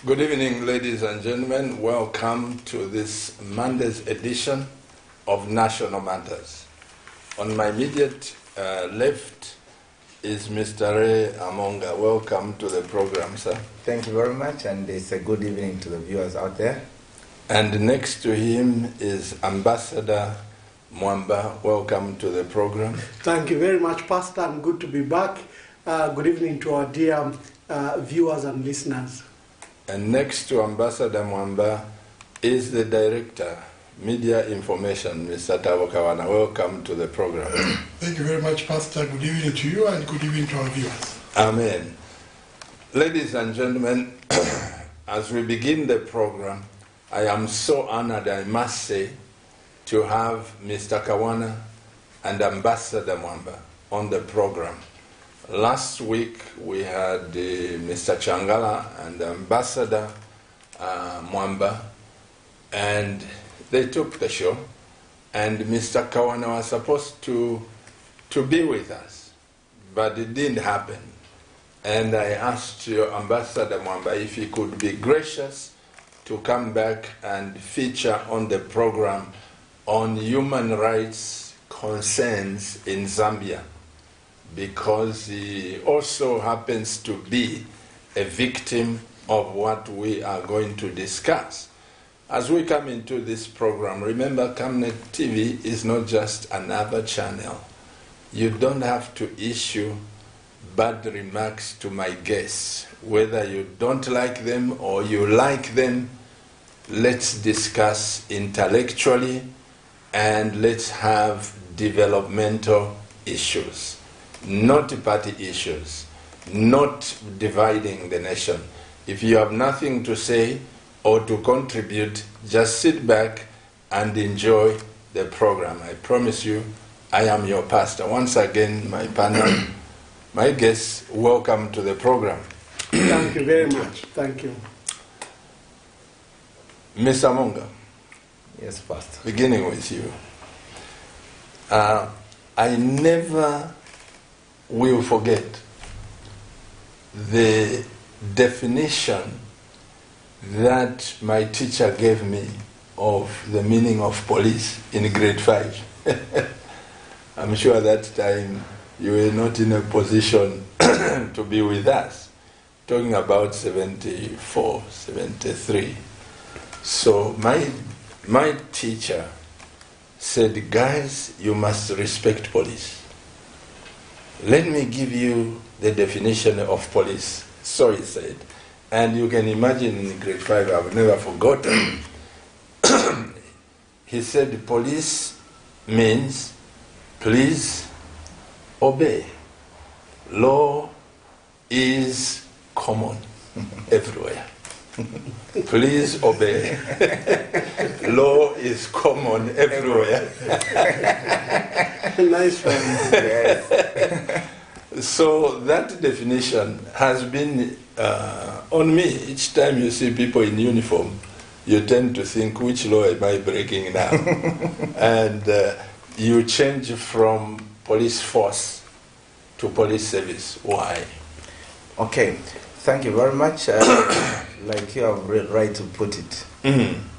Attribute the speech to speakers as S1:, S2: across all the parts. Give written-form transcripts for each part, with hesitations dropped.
S1: Good evening, ladies and gentlemen. Welcome to this Monday's edition of National Matters. On my immediate left is Mr. HAMOONGA. Welcome to the program, sir.
S2: Thank you very much, and it's a good evening to the viewers out there.
S1: And next to him is Ambassador MWAMBA. Welcome to the program.
S3: Thank you very much, Pastor, and good to be back. Good evening to our dear viewers and listeners.
S1: And next to Ambassador MWAMBA is the Director, Media Information, Mr. THABO KAWANA. Welcome to the program.
S4: Thank you very much, Pastor. Good evening to you and good evening to our viewers.
S1: Amen. Ladies and gentlemen, as we begin the program, I am so honored, I must say, to have Mr. KAWANA and Ambassador MWAMBA on the program. Last week we had Mr. Changala and Ambassador MWAMBA, and they took the show, and Mr. KAWANA was supposed to be with us, but it didn't happen. And I asked Ambassador MWAMBA if he could be gracious to come back and feature on the program on human rights concerns in Zambia, because he also happens to be a victim of what we are going to discuss. As we come into this program, remember, Camnet TV is not just another channel. You don't have to issue bad remarks to my guests. Whether you don't like them or you like them, let's discuss intellectually and let's have developmental issues. Not party issues, not dividing the nation. If you have nothing to say or to contribute, just sit back and enjoy the program. I promise you, I am your pastor. Once again, my panel, my guests, welcome to the program.
S3: Thank you very much. Thank you.
S1: Mr. HAMOONGA.
S2: Yes, Pastor.
S1: Beginning with you. I never will forget the definition that my teacher gave me of the meaning of police in grade 5. I'm sure that time you were not in a position to be with us, talking about 74, 73. So my teacher said, guys, you must respect police. Let me give you the definition of police. So he said. And you can imagine in grade 5, I've never forgotten. He said, police means please obey. Law is common everywhere. Please obey. Law is common everywhere.
S3: Nice one.
S2: Yes.
S1: So that definition has been on me. Each time you see people in uniform, you tend to think, which law am I breaking now? And you change from police force to police service. Why?
S2: Okay, thank you very much. Like you have right to put it,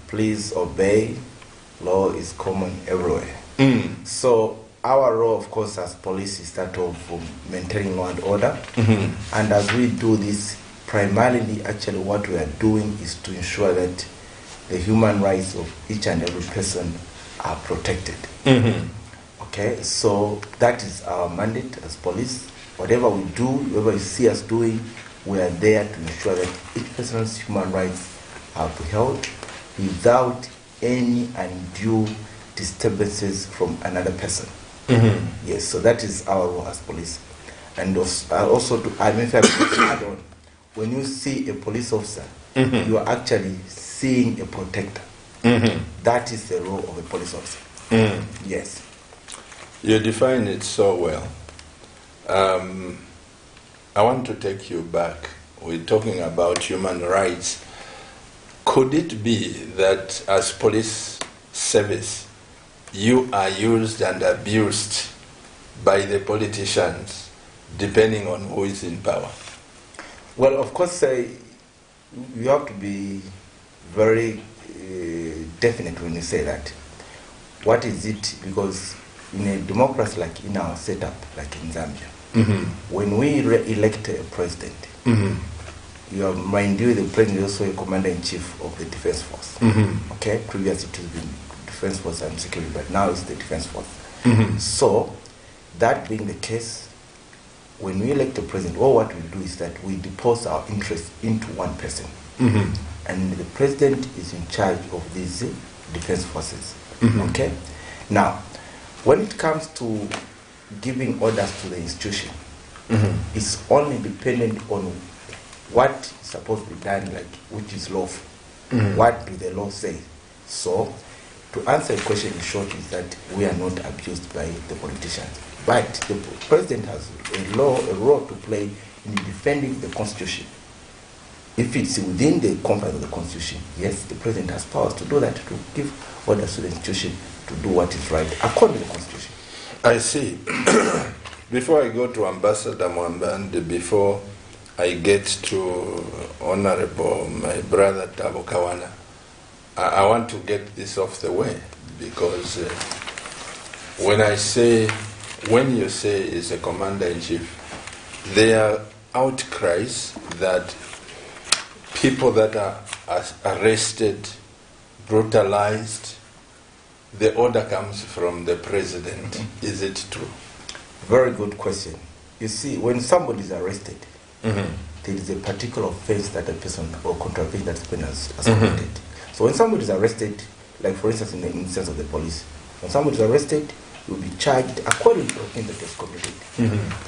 S2: please obey. Law is common everywhere. So our role, of course, as police is that of maintaining law and order. And as we do this, primarily, actually, what we are doing is to ensure that the human rights of each and every person are protected. Okay, so that is our mandate as police. Whatever we do, whatever you see us doing, we are there to ensure that each person's human rights are upheld without any undue disturbances from another person. Yes, so that is our role as police. And also, I mean, if I could add on, when you see a police officer, you are actually seeing a protector. That is the role of a police officer. Yes.
S1: You define it so well. I want to take you back. We're talking about human rights. Could it be that as police service, you are used and abused by the politicians, depending on who is in power?
S2: Well, of course, you have to be very definite when you say that. What is it? Because in a democracy like in our setup, like in Zambia, when we elect a president, mind you, the president is also a commander-in-chief of the defense force. Okay, previously it has been defense force and security, but now it's the defense force. So, that being the case, when we elect a president, what we do is that we depose our interest into one person. And the president is in charge of these defense forces. Okay? Now, when it comes to giving orders to the institution, it's only dependent on what is supposed to be done, like which is lawful. What do the law say? So, to answer the question in short is that we are not abused by the politicians. But the president has a role to play in defending the constitution. If it's within the confines of the constitution, yes, the president has powers to do that, to give orders to the institution to do what is right according to the constitution.
S1: I see. Before I go to Ambassador Mwamba and before I get to Honorable my brother THABO KAWANA, I want to get this off the way, because when you say is a commander-in-chief, there are outcries that people that are arrested, brutalized, the order comes from the president. Is it true?
S2: Very good question. You see, when somebody is arrested, there is a particular offense that a person or contravention that person has committed. So when somebody is arrested, like for instance in the instance of the police, when somebody is arrested, he will be charged according to the offense that is committed.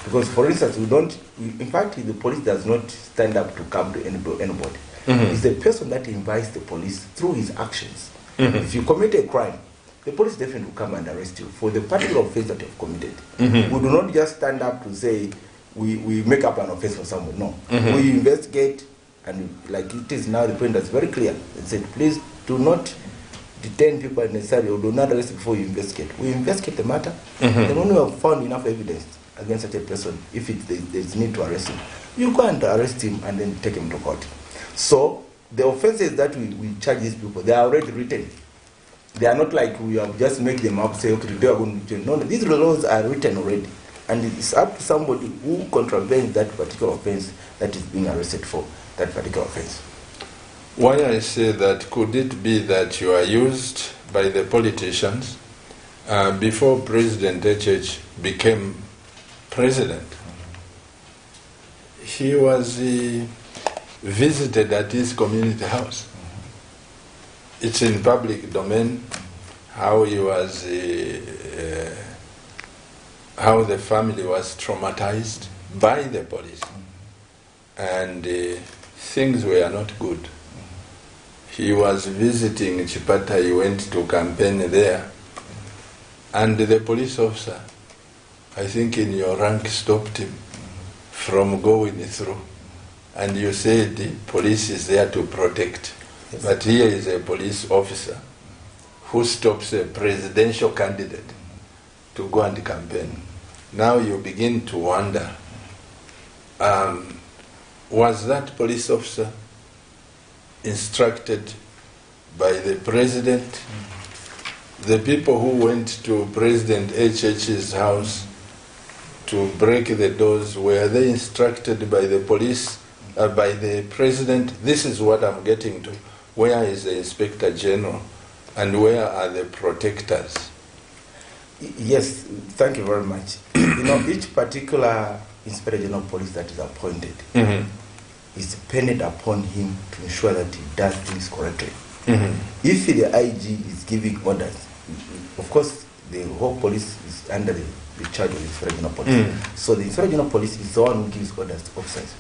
S2: Because for instance, in fact, the police does not stand up to come to anybody. It's the person that invites the police through his actions. If you commit a crime, the police definitely will come and arrest you for the particular offense that you have committed. We do not just stand up to say we make up an offense for someone. No. We investigate, and like it is now, the point that's very clear. It said, please do not detain people necessarily or do not arrest before you investigate. We investigate the matter, and when we have found enough evidence against such a person, if there's need to arrest him, you go and arrest him and then take him to court. So the offenses that we charge these people, they are already written. They are not like we have just make them up, say, okay, today we're going to change. No, these laws are written already. And it's up to somebody who contravenes that particular offense that is being arrested for that particular offense.
S1: Why I say that, could it be that you are used by the politicians before President HH became president? He was visited at his community house. It's in public domain how he was, how the family was traumatized by the police, and things were not good. He was visiting Chipata, he went to campaign there, and the police officer, I think in your rank, stopped him from going through. And you said the police is there to protect. Yes. But here is a police officer who stops a presidential candidate to go and campaign. Now you begin to wonder, was that police officer instructed by the president? The people who went to President HH's house to break the doors, were they instructed by the police, by the president? This is what I'm getting to. Where is the Inspector General and where are the protectors?
S2: Yes, thank you very much. You know, each particular Inspector General of Police that is appointed is dependent upon him to ensure that he does things correctly. If the IG is giving orders, of course, the whole police is under the charge of the Inspector General of Police. So the Inspector General of Police is the one who gives orders to officers.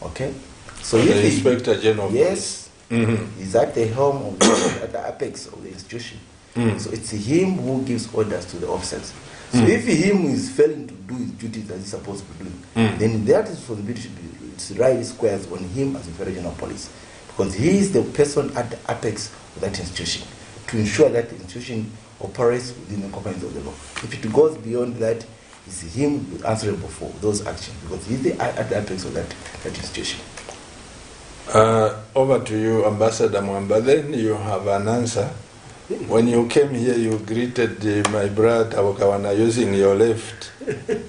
S2: Okay? So if
S1: the Inspector General of Police.
S2: Yes, is at the helm of at the apex of the institution. So it's him who gives orders to the officers. So if him is failing to do his duties as he's supposed to be doing, then that responsibility should be, it's right squares on him as Inspector General of Police, because he is the person at the apex of that institution to ensure that the institution operates within the confines of the law. If it goes beyond that, it's him answerable for those actions, because he's at the apex of that institution.
S1: Over to you, Ambassador Mwamba. Then you have an answer. When you came here, you greeted my brother THABO KAWANA using your left,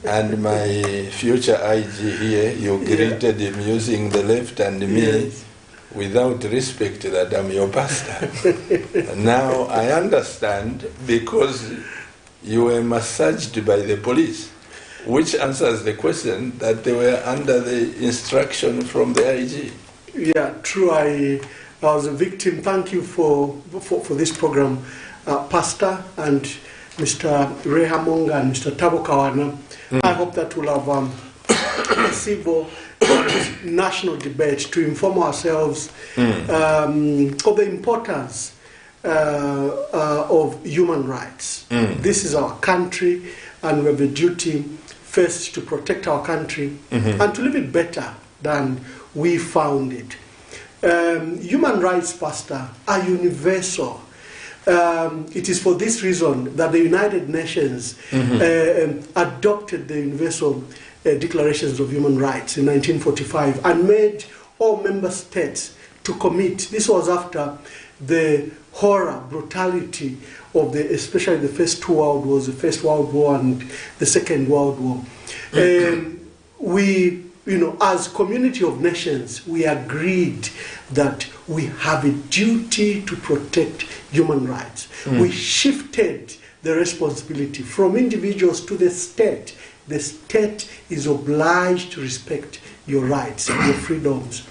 S1: and my future IG here, you greeted him using the left, and me without respect that I'm your pastor. Now I understand, because you were massaged by the police, which answers the question that they were under the instruction from the IG.
S3: Yeah, true. I was a victim. Thank you for this program, Pastor and Mr. HAMOONGA and Mr. THABO KAWANA. I hope that we'll have a civil national debate to inform ourselves of the importance of human rights. This is our country, and we have a duty first to protect our country and to live it better than we found it. Human rights, Pastor, are universal. It is for this reason that the United Nations adopted the Universal Declarations of Human Rights in 1945 and made all member states to commit. This was after the horror, brutality of especially the first two world wars, the First World War and the Second World War. We, as community of nations, we agreed that we have a duty to protect human rights. We shifted the responsibility from individuals to the state. The state is obliged to respect your rights, your freedoms.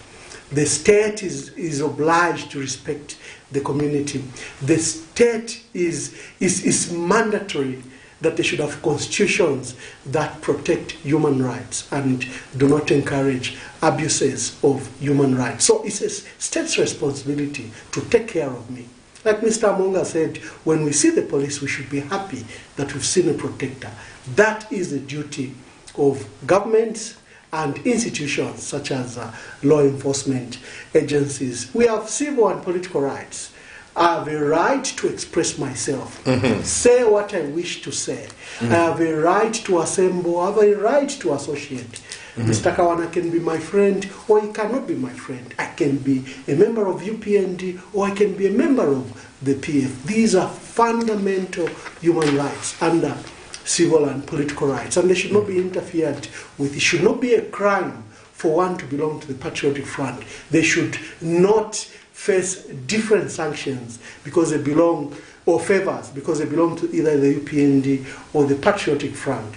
S3: The state is obliged to respect the community. The state is mandatory that they should have constitutions that protect human rights and do not encourage abuses of human rights. So it's a state's responsibility to take care of me. Like Mr. HAMOONGA said, when we see the police, we should be happy that we've seen a protector. That is the duty of governments and institutions such as law enforcement agencies. We have civil and political rights. I have a right to express myself, say what I wish to say. I have a right to assemble, I have a right to associate. Mr. Kawana can be my friend, or he cannot be my friend. I can be a member of UPND, or I can be a member of the PF. These are fundamental human rights under civil and political rights, and they should not be interfered with. It should not be a crime for one to belong to the Patriotic Front. They should not face different sanctions because they belong, or favors because they belong to either the UPND or the Patriotic Front.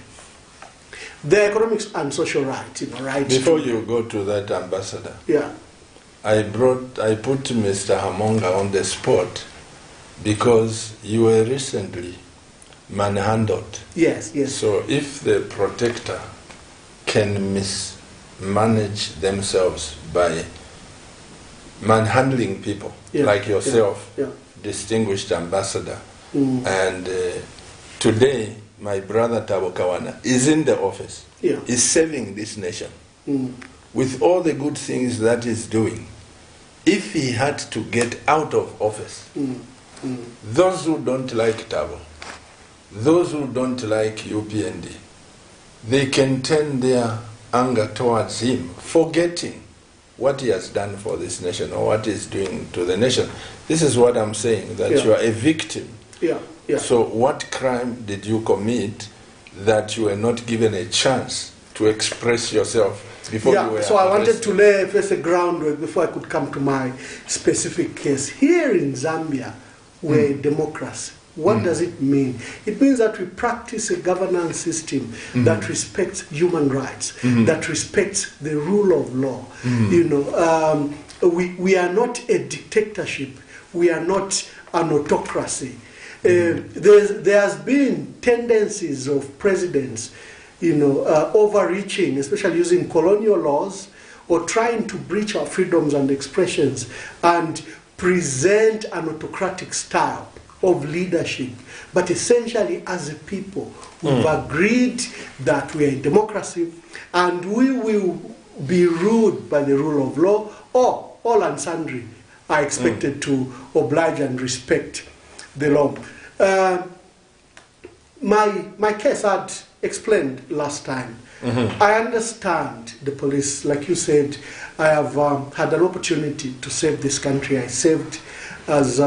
S3: The economic and social rights, right?
S1: Before you go to that, Ambassador, I put Mr. HAMOONGA on the spot because you were recently manhandled.
S3: Yes.
S1: So if the protector can mismanage themselves by manhandling people like yourself, distinguished ambassador, and today my brother THABO KAWANA is in the office, is serving this nation with all the good things that he's doing. If he had to get out of office, those who don't like THABO, those who don't like UPND, they can turn their anger towards him, forgetting what he has done for this nation or what he's doing to the nation. This is what I'm saying, that you are a victim. So what crime did you commit that you were not given a chance to express yourself before you were
S3: so I wanted
S1: arrested?
S3: to lay first a groundwork before I could come to my specific case. Here in Zambia, we're a democracy. What does it mean? It means that we practice a governance system that respects human rights, that respects the rule of law. We are not a dictatorship. We are not an autocracy. There has been tendencies of presidents, overreaching, especially using colonial laws or trying to breach our freedoms and expressions and present an autocratic style of leadership. But essentially, as a people, we've agreed that we are a democracy and we will be ruled by the rule of law, or all and sundry are expected to oblige and respect the law. My case had explained last time, I understand the police. Like you said, I have had an opportunity to serve this country. I served as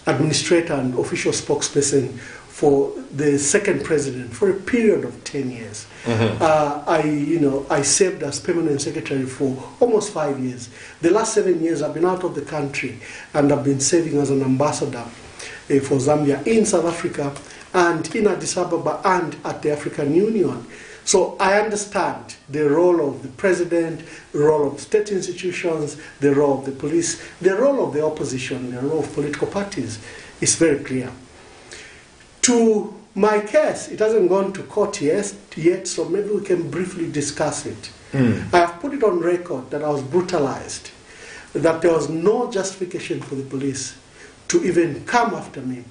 S3: administrator and official spokesperson for the second president for a period of 10 years. I served as permanent secretary for almost 5 years. The last 7 years I've been out of the country, and I've been serving as an ambassador for Zambia in South Africa and in Addis Ababa and at the African Union. So I understand the role of the president, the role of state institutions, the role of the police, the role of the opposition, the role of political parties is very clear. To my case, it hasn't gone to court yet, so maybe we can briefly discuss it. I have put it on record that I was brutalized, that there was no justification for the police to even come after me.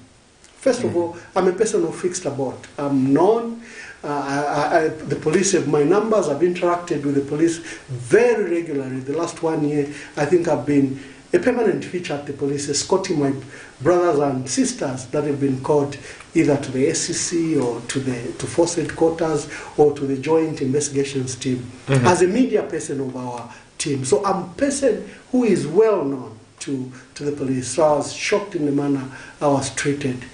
S3: First of all, I'm a person who fixed about. I'm known. The police have my numbers. I've interacted with the police very regularly. The last 1 year, I think I've been a permanent feature at the police, escorting my brothers and sisters that have been called either to the SEC or to force headquarters or to the joint investigations team as a media person of our team. So I'm a person who is well known to the police. So I was shocked in the manner I was treated.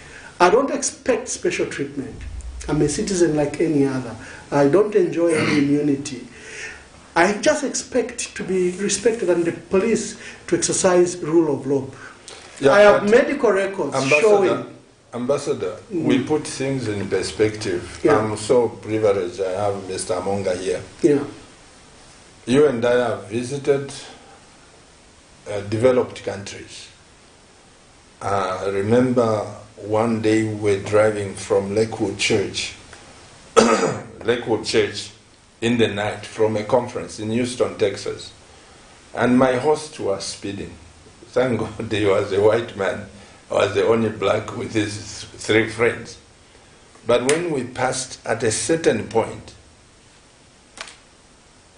S3: I don't expect special treatment. I'm a citizen like any other. I don't enjoy any immunity. I just expect to be respected and the police to exercise rule of law.
S1: Yeah,
S3: I have medical records showing.
S1: Ambassador, we put things in perspective.
S3: Yeah.
S1: I'm so privileged I have Mr. HAMOONGA here.
S3: Yeah.
S1: You and I have visited developed countries. I remember one day we were driving from Lakewood Church in the night from a conference in Houston, Texas. And my host was speeding. Thank God he was a white man. I was the only black with his 3 friends. But when we passed at a certain point,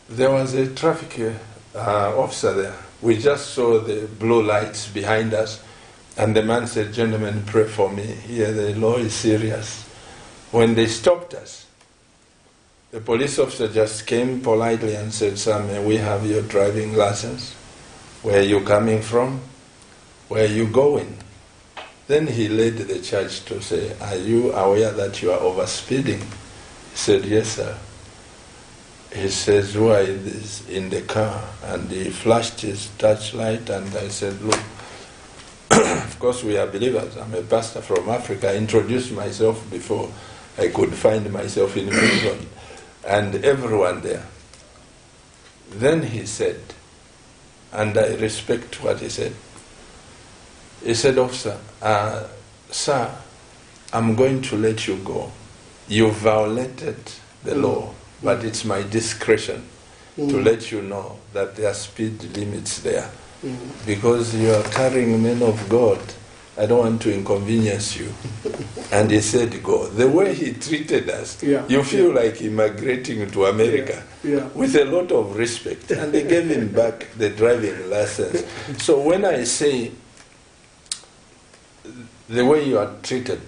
S1: there was a traffic officer there. We just saw the blue lights behind us, and the man said, "Gentlemen, pray for me. Here the law is serious." When they stopped us, the police officer just came politely and said, "Sir, may we have your driving license? Where are you coming from? Where are you going?" Then he led the charge to say, "Are you aware that you are overspeeding?" He said, "Yes, sir." He says, "Who are these in the car?" And he flashed his touchlight, and I said, "Look, of course we are believers. I'm a pastor from Africa." I introduced myself before I could find myself in prison, and everyone there. Then he said, and I respect what he said, he said, "Officer, sir, I'm going to let you go. You violated the law, but it's my discretion to let you know that there are speed limits there. Because you are carrying men of God, I don't want to inconvenience you." And he said, "Go." The way he treated us, you feel like immigrating to America with a lot of respect. And they gave him back the driving license. So when I say the way you are treated,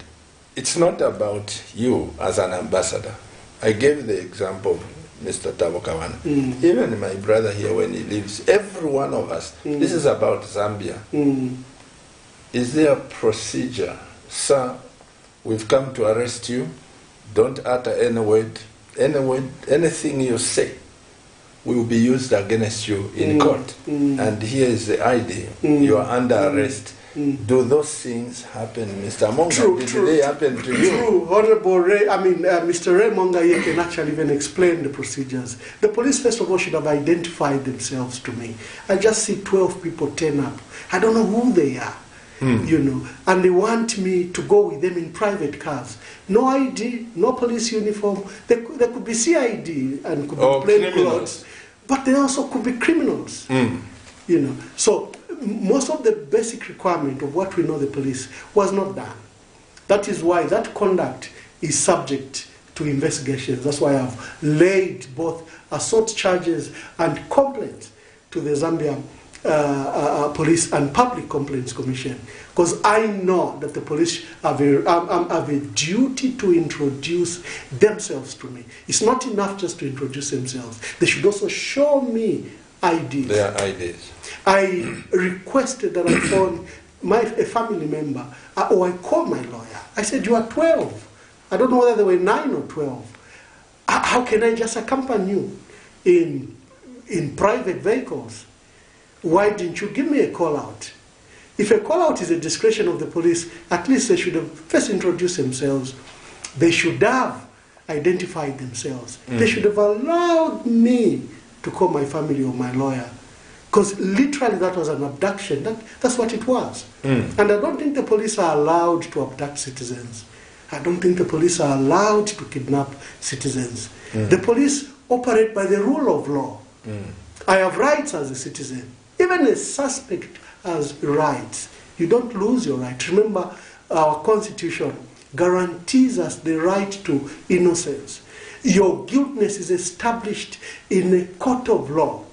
S1: it's not about you as an ambassador. I gave the example of Mr. THABO KAWANA. Even my brother here, when he leaves, every one of us, this is about Zambia. Is there a procedure? "Sir, we've come to arrest you. Don't utter any word, anything you say will be used against you in court. And here is the ID. You are under arrest." Do those things happen, Mr. HAMOONGA? Did they happen to you?
S3: True. Honorable Ray, Mr. Ray Monga here can actually even explain the procedures. The police, first of all, should have identified themselves to me. I just see 12 people turn up. I don't know who they are, and they want me to go with them in private cars. No ID, no police uniform. There could be CID and could be plain clothes, but they also could be criminals. So most of the basic requirement of what we know the police was not done. That is why that conduct is subject to investigations. That's why I've laid both assault charges and complaints to the Zambia Police and Public Complaints Commission, because I know that the police have a duty to introduce themselves to me. It's not enough just to introduce themselves. They should also show me IDs.
S1: Their IDs.
S3: I requested that I phone a family member, or I called my lawyer. I said, you are 12. I don't know whether they were 9 or 12. How can I just accompany you in private vehicles? Why didn't you give me a call out? If a call out is a discretion of the police, at least they should have first introduced themselves. They should have identified themselves. They should have allowed me to call my family or my lawyer. Because literally that was an abduction. That's what it was. And I don't think the police are allowed to abduct citizens. I don't think the police are allowed to kidnap citizens. The police operate by the rule of law. I have rights as a citizen. Even a suspect has rights. You don't lose your right. Remember, our Constitution guarantees us the right to innocence. Your guiltness is established in a court of law.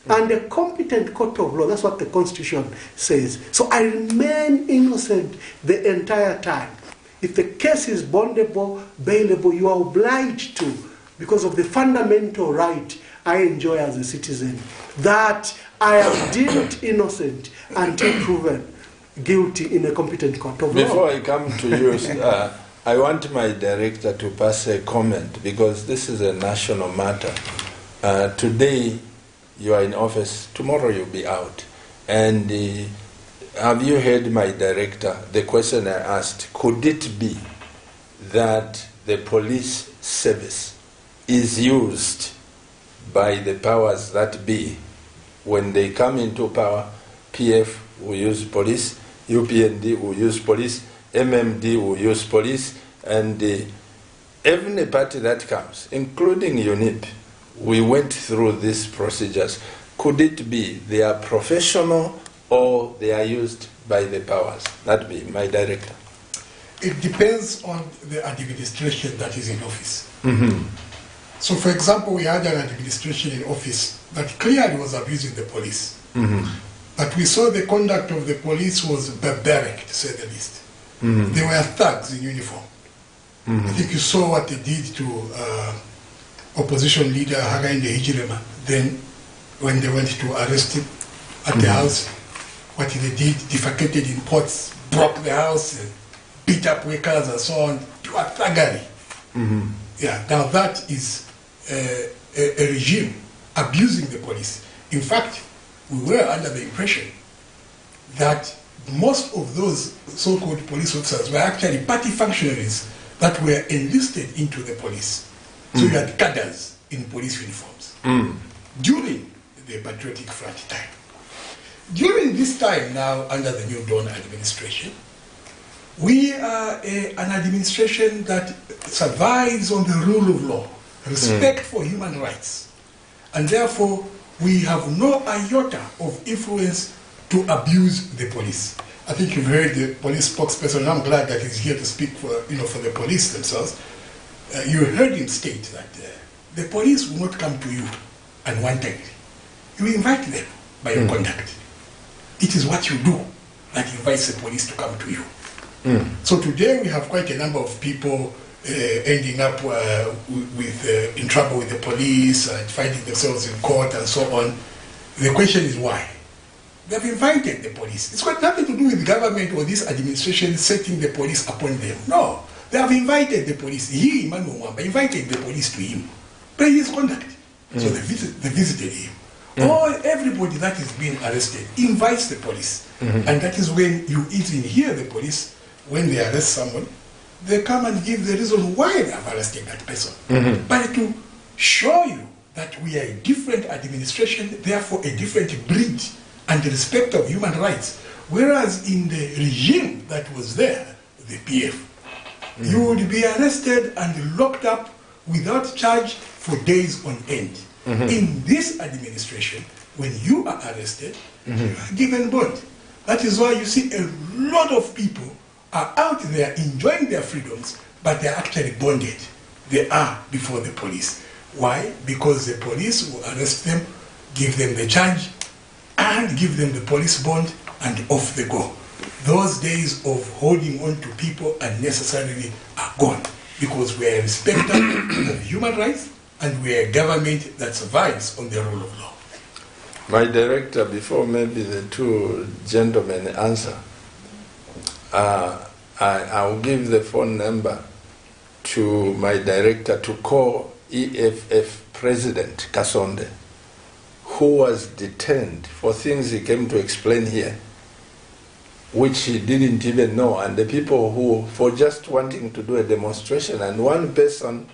S3: And a competent court of law, that's what the Constitution says. So I remain innocent the entire time. If the case is bondable, bailable, you are obliged to, because of the fundamental right I enjoy as a citizen, that I am deemed innocent until proven guilty in a competent court of law.
S1: Before I come to you, I want my director to pass a comment, because this is a national matter. Today, you are in office, tomorrow you'll be out. And have you heard my director, the question I asked, could it be that the police service is used by the powers that be? When they come into power, PF will use police, UPND will use police, MMD will use police, and every party that comes, including UNIP, we went through these procedures. Could it be they are professional or they are used by the powers? That be my director.
S4: It depends on the administration that is in office. So, for example, we had an administration in office that clearly was abusing the police. But we saw the conduct of the police was barbaric, to say the least. They were thugs in uniform. I think you saw what they did to opposition leader Hakainde Hichilema. Then, when they went to arrest him at the house, what they did, defecated in pots, broke the house, and beat up workers and so on, to a thuggery. Yeah, now that is a regime abusing the police. In fact, we were under the impression that most of those so-called police officers were actually party functionaries that were enlisted into the police. So you had cadres in police uniforms during the Patriotic Front time. During this time now, under the New Dawn administration, we are an administration that survives on the rule of law, respect for human rights, and therefore we have no iota of influence to abuse the police. I think you've heard the police spokesperson, and I'm glad that he's here to speak for, for the police themselves. You heard him state that the police will not come to you unwantedly. You invite them by your conduct. It is what you do that invites the police to come to you. So today we have quite a number of people ending up in trouble with the police and finding themselves in court and so on. The question is why? They have invited the police. It's got nothing to do with the government or this administration setting the police upon them. No. They have invited the police. He, EMMANUEL, invited the police to him by his conduct. So they visited him. Or everybody that is being arrested invites the police. And that is when you even hear the police, when they arrest someone, they come and give the reason why they have arrested that person. But to show you that we are a different administration, therefore a different breed and respect of human rights. Whereas in the regime that was there, the PF, you would be arrested and locked up without charge for days on end. In this administration, when you are arrested, you are given bond. That is why you see a lot of people are out there enjoying their freedoms, but they are actually bonded. They are before the police. Why? Because the police will arrest them, give them the charge, and give them the police bond, and off they go. Those days of holding on to people unnecessarily are gone, because we are a respecter of human rights and we are a government that survives on the rule of law.
S1: My director, before maybe the two gentlemen answer, I'll give the phone number to my director to call EFF President Kasonde, who was detained for things he came to explain here, which he didn't even know, and the people who, for just wanting to do a demonstration, and one person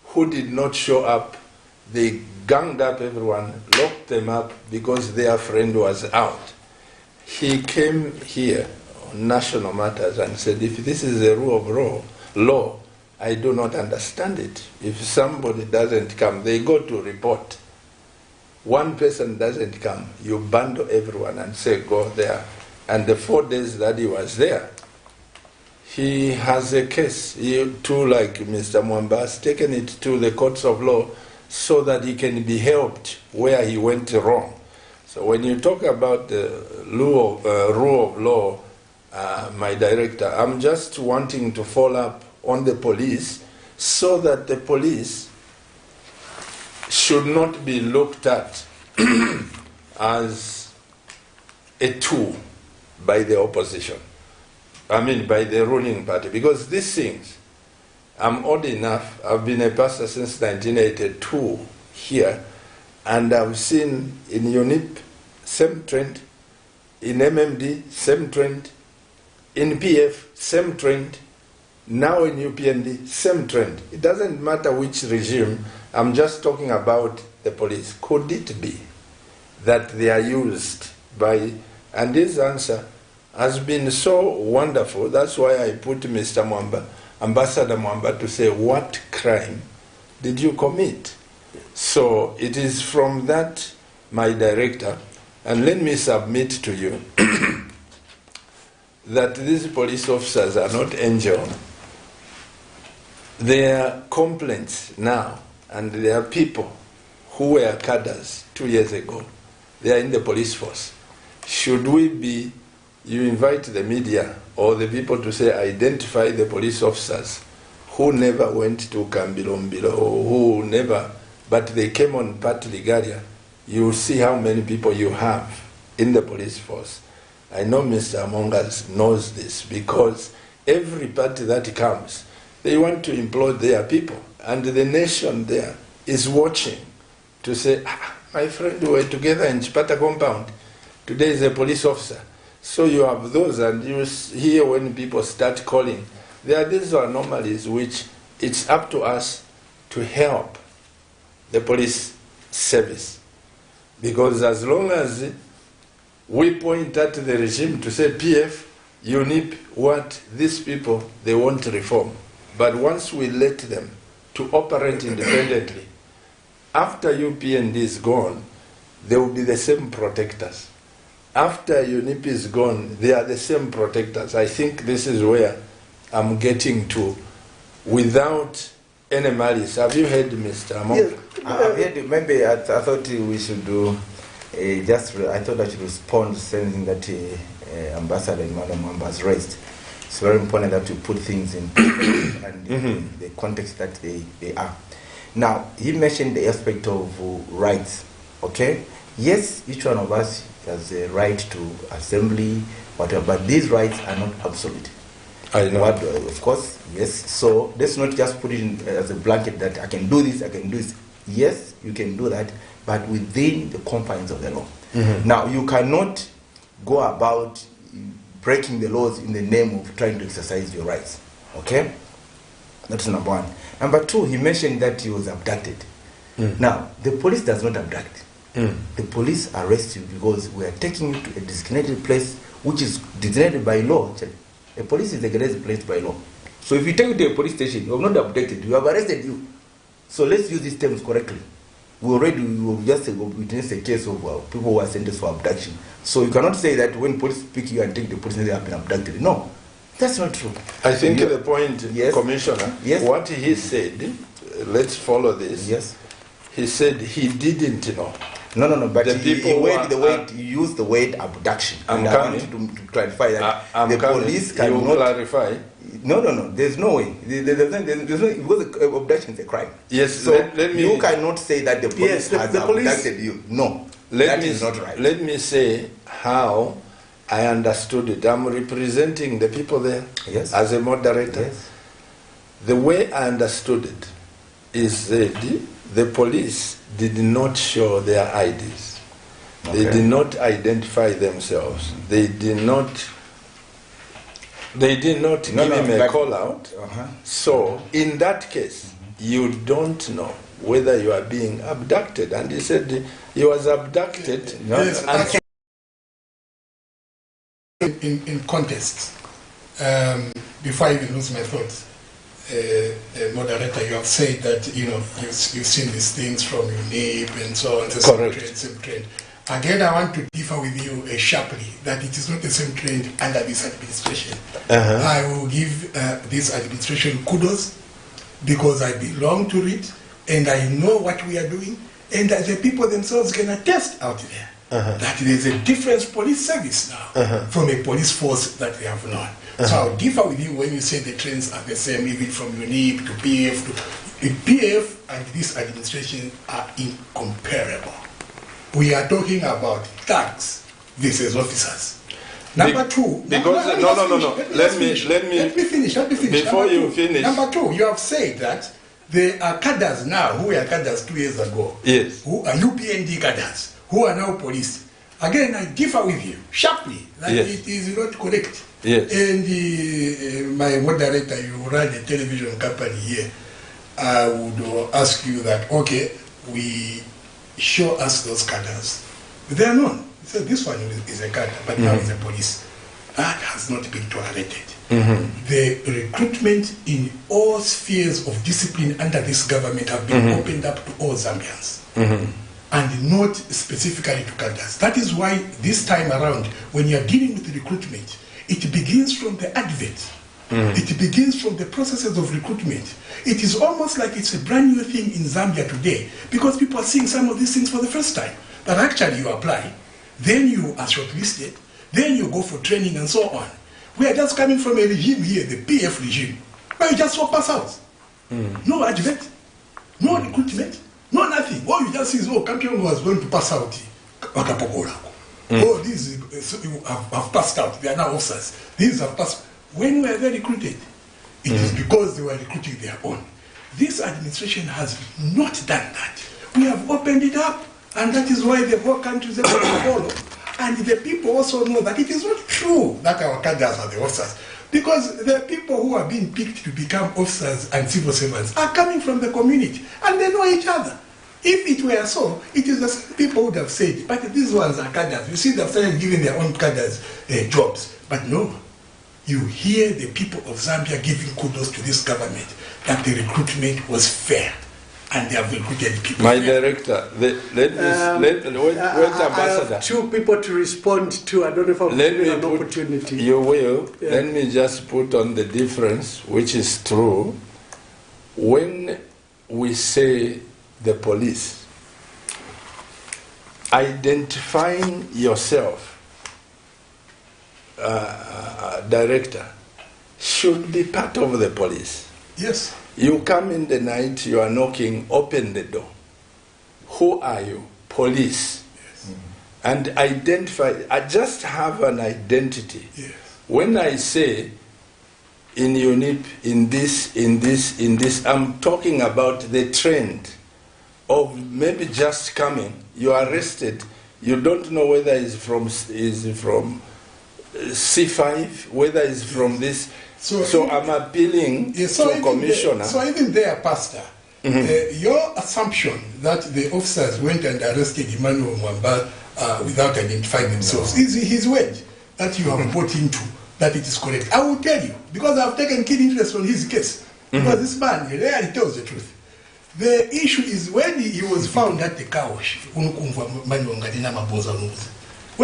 S1: who did not show up, they ganged up everyone, locked them up because their friend was out. He came here on national matters and said, if this is the rule of law, I do not understand it. If somebody doesn't come, they go to report. One person doesn't come, you bundle everyone and say, go there. And the 4 days that he was there, he has a case. He too, like Mr. MWAMBA, has taken it to the courts of law so that he can be helped where he went wrong. So when you talk about the rule of law, my director, I'm just wanting to follow up on the police so that the police should not be looked at as a tool by the opposition. I mean, by the ruling party. Because these things, I'm old enough, I've been a pastor since 1982 here, and I've seen in UNIP, same trend, in MMD, same trend, in PF, same trend, now in UPND, same trend. It doesn't matter which regime, I'm just talking about the police. Could it be that they are used by, and this answer has been so wonderful, that's why I put Mr. MWAMBA, Ambassador MWAMBA, to say, what crime did you commit? So it is from that, my director, and let me submit to you that these police officers are not angels. Their complaints now, and there are people who were cadres 2 years ago, they are in the police force. Should we be, you invite the media or the people to say, identify the police officers who never went to Kambilombilo, or who never, but they came on Pat Ligaria, you see how many people you have in the police force. I know Mr. Amongas knows this, because every party that comes, they want to employ their people, and the nation there is watching to say, my friend, we were together in Chipata compound, today is a police officer. So you have those, and you hear when people start calling. There are these anomalies which it's up to us to help the police service. Because as long as we point at the regime to say, PF, UNIP, what, these people, they want reform. But once we let them to operate independently, after UPND is gone, they will be the same protectors. After UNIP is gone, they are the same protectors. I think this is where I'm getting to, without any malice. Have you heard, Mr. Amonga?
S2: Yeah. I've heard, maybe I thought we should do, I thought I should respond to something that Ambassador Emmanuel MWAMBA has raised. It's very important that you put things in and the context that they are. Now, he mentioned the aspect of rights, okay? Yes, each one of us has a right to assembly, whatever, but these rights are not absolute.
S1: I know.
S2: But, of course, yes. So let's not just put it in, as a blanket that I can do this, I can do this. Yes, you can do that, but within the confines of the law. Now, you cannot go about breaking the laws in the name of trying to exercise your rights. Okay? That's number one. Number two, he mentioned that he was abducted. Now, the police does not abduct. The police arrest you because we are taking you to a designated place which is designated by law. A police is a designated place by law. So if you take you to a police station, you have not abducted, you have arrested you. So let's use these terms correctly. We will just witness a case of people who are sentenced for abduction. So you cannot say that when police pick you and take the police, they have been abducted. No, that's not true.
S1: I think the point,
S2: yes,
S1: Commissioner, what he said, let's follow this.
S2: Yes.
S1: He said he didn't know
S2: No, but
S1: The people
S2: he used the word abduction.
S1: I'm
S2: and
S1: coming.
S2: I want to clarify that
S1: I'm
S2: the
S1: coming.
S2: police
S1: You will
S2: cannot...
S1: clarify.
S2: No, there's no way. There's no, because abduction is a crime.
S1: Yes,
S2: so
S1: let me...
S2: You cannot say that the police has abducted you. No, that is not right.
S1: Let me say how I understood it. I'm representing the people there as a moderator.
S2: Yes.
S1: The way I understood it is that the police did not show their IDs.
S2: Okay.
S1: They did not identify themselves. They did not give him a call out. So in that case, you don't know whether you are being abducted. And he said he was abducted.
S4: Yes, in context, before I even lose my thoughts, moderator, you have said that you've seen these things from UNIP and so on. Same trend. Again, I want to differ with you sharply that it is not the same trend under this administration. I will give this administration kudos because I belong to it and I know what we are doing, and that the people themselves can attest out there that there is a different police service now from a police force that they have known. So I'll differ with you when you say the trends are the same, even from UNIP to PF. PF and this administration are incomparable. We are talking about thugs versus officers. Number two.
S1: Because let me
S4: finish.
S1: Before you finish.
S4: Number two, you have said that there are cadres now who were cadres 2 years ago.
S1: Yes.
S4: Who are UPND cadres who are now police. Again, I differ with you sharply that it is not correct.
S1: Yes.
S4: And my moderator, you run a television company here. I would ask you that, okay, we show us those cadres. They are known. So this one is a cadre, but now it's a police. That has not been tolerated. The recruitment in all spheres of discipline under this government have been opened up to all Zambians. And not specifically to cadres. That is why this time around, when you are dealing with the recruitment, it begins from the advert. It begins from the processes of recruitment. It is almost like it's a brand new thing in Zambia today because people are seeing some of these things for the first time. But actually you apply, then you are shortlisted, then you go for training and so on. We are just coming from a regime here, the PF regime, where you just swap us out. No advert, no recruitment, no nothing. All you just see is, Campion was going to pass out. These have passed out. They are now officers. These have passed. When were they recruited? It is because they were recruiting their own. This administration has not done that. We have opened it up, and that is why the whole country is able to follow. And the people also know that it is not true that our cadres are the officers. Because the people who are being picked to become officers and civil servants are coming from the community, and they know each other. If it were so, it is the same people would have said, but these ones are cadres. You see, they've started giving their own cadres jobs. But no, you hear the people of Zambia giving kudos to this government that the recruitment was fair and they have recruited people.
S1: My director, wait, Ambassador.
S3: I have 2 people to respond to. I don't know if I'm giving an opportunity.
S1: You will. Yeah. Let me just put on the difference, which is true. When we say the police, identifying yourself, director, should be part of the police.
S4: Yes.
S1: You come in the night, you are knocking, open the door. Who are you? Police.
S4: Yes.
S1: And identify, I just have an identity.
S4: Yes.
S1: When I say in UNIP, in this, I'm talking about the trend of maybe just coming, you are arrested, you don't know whether it's from C5, whether it's from this. So I'm appealing to Commissioner.
S4: So even there, Pastor, your assumption that the officers went and arrested EMMANUEL MWAMBA without identifying themselves is his word that you have bought into, that it is correct. I will tell you, because I've taken keen interest on his case, because this man rarely tells the truth. The issue is when he was found at the car wash, when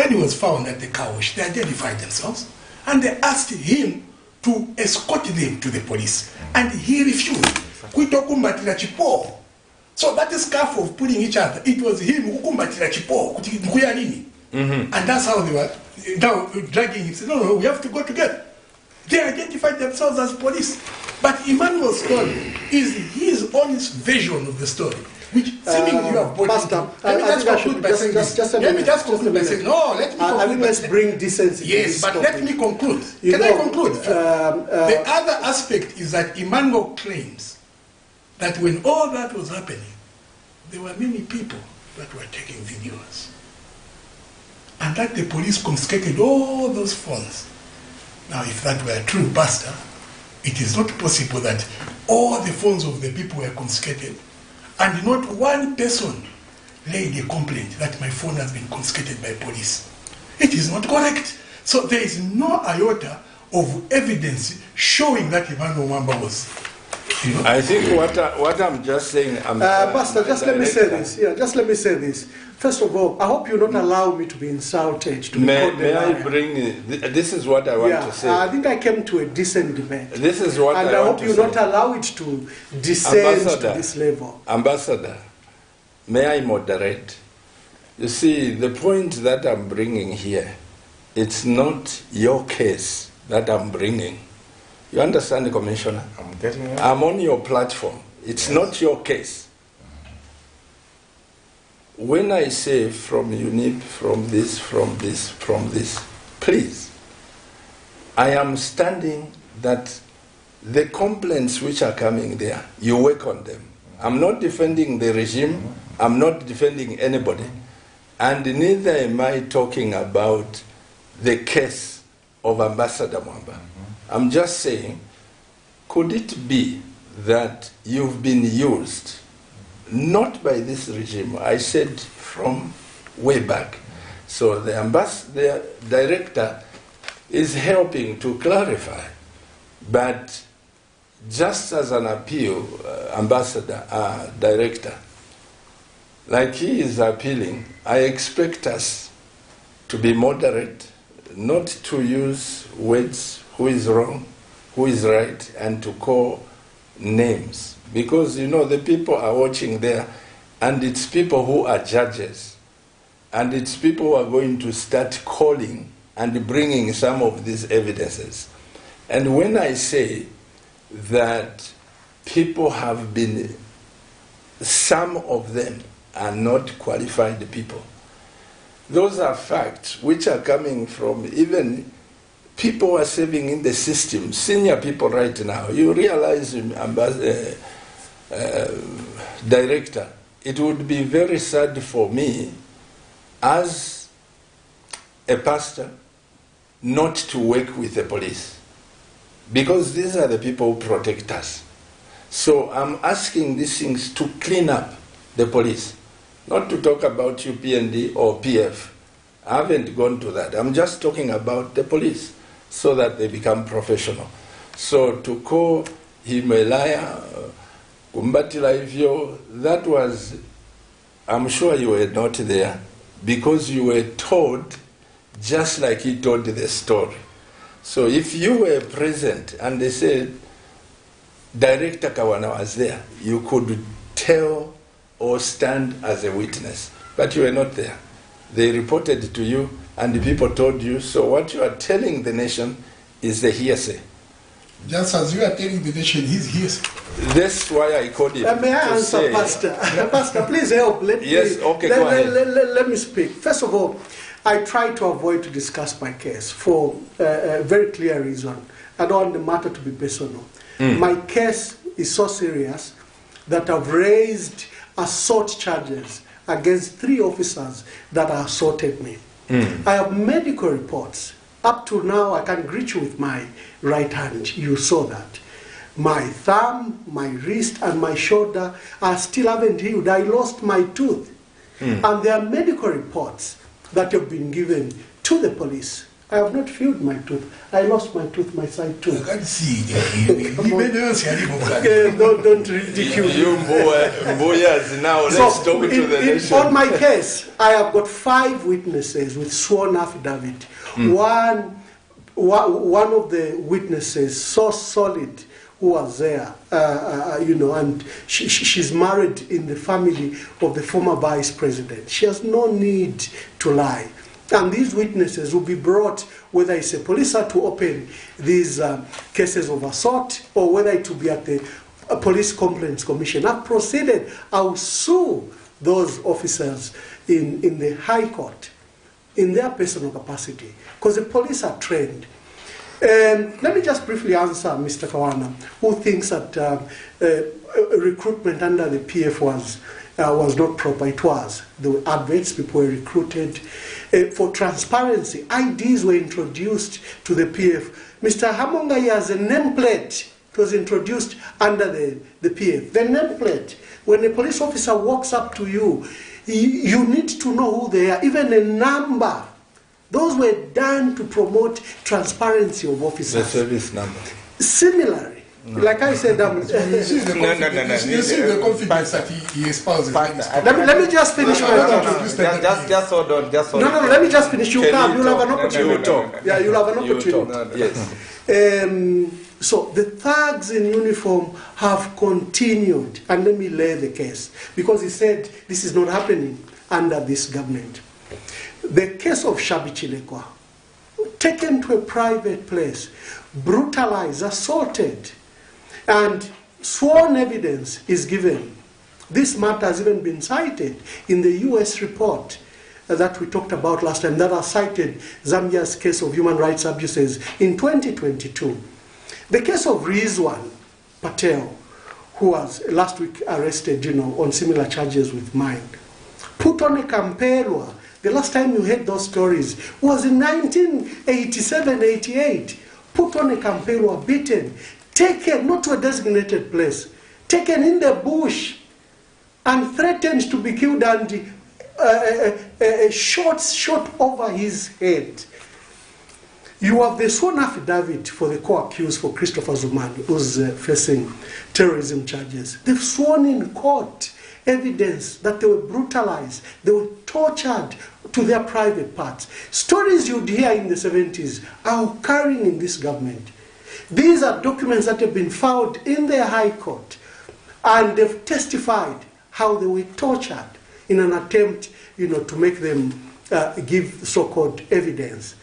S4: he was found at the car wash, they identified themselves and they asked him to escort them to the police, and he refused. So that is careful of putting each other. It was him who kumbatira chipo, kuti nkuya nini. And that's how they were now dragging him. Said, no, we have to go together. They identified themselves as police. But Emmanuel's story is his honest version of the story, which seemingly you have brought into. Let me just conclude by saying this. Let me just conclude by saying, no, let me conclude.
S3: I think let's bring decency.
S4: Yes, but let me conclude. Can I conclude? The other aspect is that Emmanuel claims that when all that was happening, there were many people that were taking videos. And that the police confiscated all those phones. Now, if that were true, Pastor, it is not possible that all the phones of the people were confiscated and not one person laid a complaint that my phone has been confiscated by police. It is not correct. So there is no iota of evidence showing that Emmanuel MWAMBA was. You know?
S1: I think what I'm just saying...
S3: Pastor, just let me say this. Yeah, just let me say this. First of all, I hope you don't allow me to be insulted. To
S1: may I bring... This is what I want to say.
S3: I think I came to a decent debate.
S1: This is what
S3: and I hope you don't allow it to descend to this level.
S1: Ambassador, may I moderate? You see, the point that I'm bringing here, it's not your case that I'm bringing. You understand, Commissioner?
S2: I'm getting it.
S1: I'm on your platform. It's not your case. When I say from UNIP, from this, please, I am standing that the complaints which are coming there, you work on them. I'm not defending the regime. I'm not defending anybody. And neither am I talking about the case of Ambassador MWAMBA. I'm just saying, could it be that you've been used, not by this regime, I said from way back. So the director is helping to clarify, but just as an appeal, director, like he is appealing, I expect us to be moderate, not to use words who is wrong, who is right, and to call names. Because, you know, the people are watching there, and it's people who are judges. And it's people who are going to start calling and bringing some of these evidences. And when I say that people have been, some of them are not qualified people, those are facts which are coming from even people who are serving in the system, senior people right now. You realize, Director, it would be very sad for me as a pastor not to work with the police, because these are the people who protect us. So I'm asking these things to clean up the police, not to talk about UPND or PF. I haven't gone to that. I'm just talking about the police, so that they become professional. So to call him a liar, kumbatila hivyo, that was, I'm sure you were not there, because you were told just like he told the story. So if you were present and they said Director KAWANA was there, you could tell or stand as a witness, but you were not there. They reported to you, and the people told you, so what you are telling the nation is the hearsay.
S4: Just as you are telling the nation his hearsay.
S1: That's why I called it.
S3: May I answer, Pastor? Pastor, please help. Let me speak. First of all, I try to avoid to discuss my case for a very clear reason. I don't want the matter to be personal. My case is so serious that I've raised assault charges against 3 officers that assaulted me. I have medical reports. Up to now, I can greet you with my right hand. You saw that. My thumb, my wrist, and my shoulder are still haven't healed. I lost my tooth. And there are medical reports that have been given to the police. I have not filled my tooth. I lost my tooth, my side tooth.
S4: I can't see.
S3: Don't ridicule
S1: you. Now let's talk to the nation.
S3: On my case, I have got 5 witnesses with sworn affidavit. One of the witnesses, so solid, who was there, you know, and she's married in the family of the former vice president. She has no need to lie. And these witnesses will be brought, whether it's a police to open these cases of assault or whether it will be at the Police Complaints Commission. I've proceeded, I'll sue those officers in the High Court in their personal capacity because the police are trained. Let me just briefly answer Mr. Kawana, who thinks that recruitment under the PF was not proper. It was. There were adverts, people were recruited. For transparency, IDs were introduced to the PF. Mr. HAMOONGA has a nameplate. It was introduced under the PF. The nameplate, when a police officer walks up to you, you need to know who they are, even a number. Those were done to promote transparency of officers.
S1: The service number.
S3: Similarly, like I said,
S4: you see the confidence that he espouses.
S3: Let me just finish my talk.
S2: Just hold on. Just hold on.
S3: No, let me just finish. You'll have an opportunity. Yeah, you'll have an opportunity.
S1: Yes.
S3: So the thugs in uniform have continued, and let me lay the case, because he said this is not happening under this government. The case of Shabi Chilekwa, taken to a private place, brutalized, assaulted, and sworn evidence is given. This matter has even been cited in the US report that we talked about last time, that has cited Zambia's case of human rights abuses in 2022. The case of Rizwan Patel, who was last week arrested, you know, on similar charges with mine, put on a Kampelwa. The last time you heard those stories was in 1987-88. Put on a Kampelwa, beaten, taken not to a designated place, taken in the bush, and threatened to be killed, and shots shot over his head. You have the sworn affidavit for the co-accused for Christopher Zumani, who's facing terrorism charges. They've sworn in court evidence that they were brutalized, they were tortured to their private parts. Stories you'd hear in the 70s are occurring in this government. These are documents that have been filed in the High Court, and they've testified how they were tortured in an attempt, you know, to make them give so-called evidence.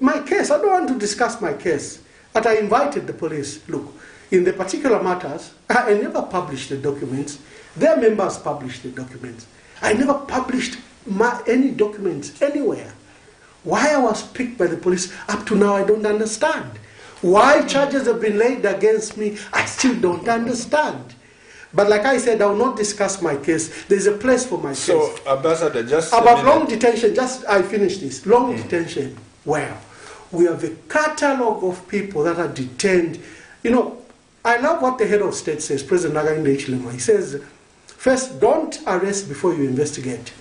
S3: My case, I don't want to discuss my case, but I invited the police. Look, in the particular matters, I never published the documents. Their members published the documents. I never published any documents anywhere. Why I was picked by the police up to now, I don't understand. Why charges have been laid against me, I still don't understand. But like I said, I will not discuss my case. There's a place for my case.
S1: So, Ambassador, just
S3: about long detention, I finished this. Long detention. Well, we have a catalogue of people that are detained. You know, I love what the head of state says, President Nagainde Hichilema. He says, first, don't arrest before you investigate.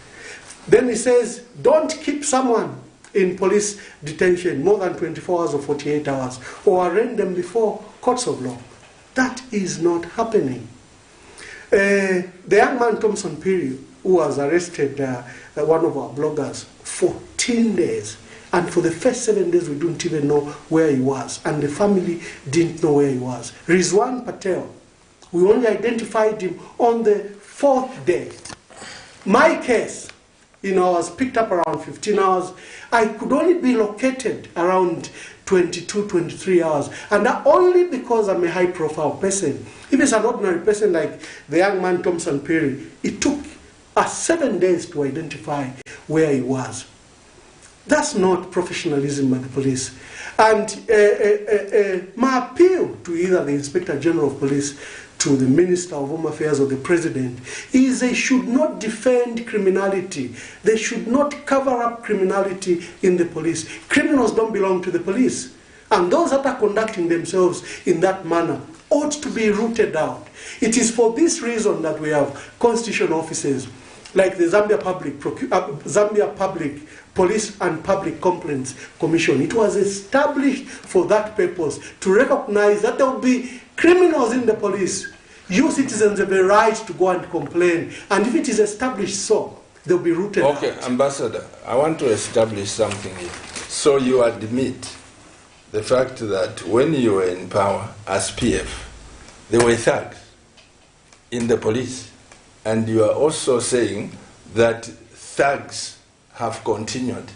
S3: Then he says, don't keep someone in police detention more than 24 hours or 48 hours, or arraign them before courts of law. That is not happening. The young man Thompson Piri, who was arrested, one of our bloggers, 14 days. And for the first 7 days, we didn't even know where he was. And the family didn't know where he was. Rizwan Patel, we only identified him on the 4th day. My case, you know, I was picked up around 15 hours. I could only be located around 22, 23 hours. And only because I'm a high-profile person. If it's an ordinary person like the young man Thompson Piri, it took us 7 days to identify where he was. That's not professionalism by the police. And my appeal to either the Inspector General of Police, to the Minister of Home Affairs, or the President, is they should not defend criminality. They should not cover up criminality in the police. Criminals don't belong to the police. And those that are conducting themselves in that manner ought to be rooted out. It is for this reason that we have constitutional offices like the Zambia Public Police and Public Complaints Commission. It was established for that purpose, to recognize that there will be criminals in the police. You citizens have a right to go and complain, and if it is established so, they'll be rooted out.
S1: Okay, Ambassador, I want to establish something here. So you admit the fact that when you were in power as PF, there were thugs in the police. And you are also saying that thugs have continued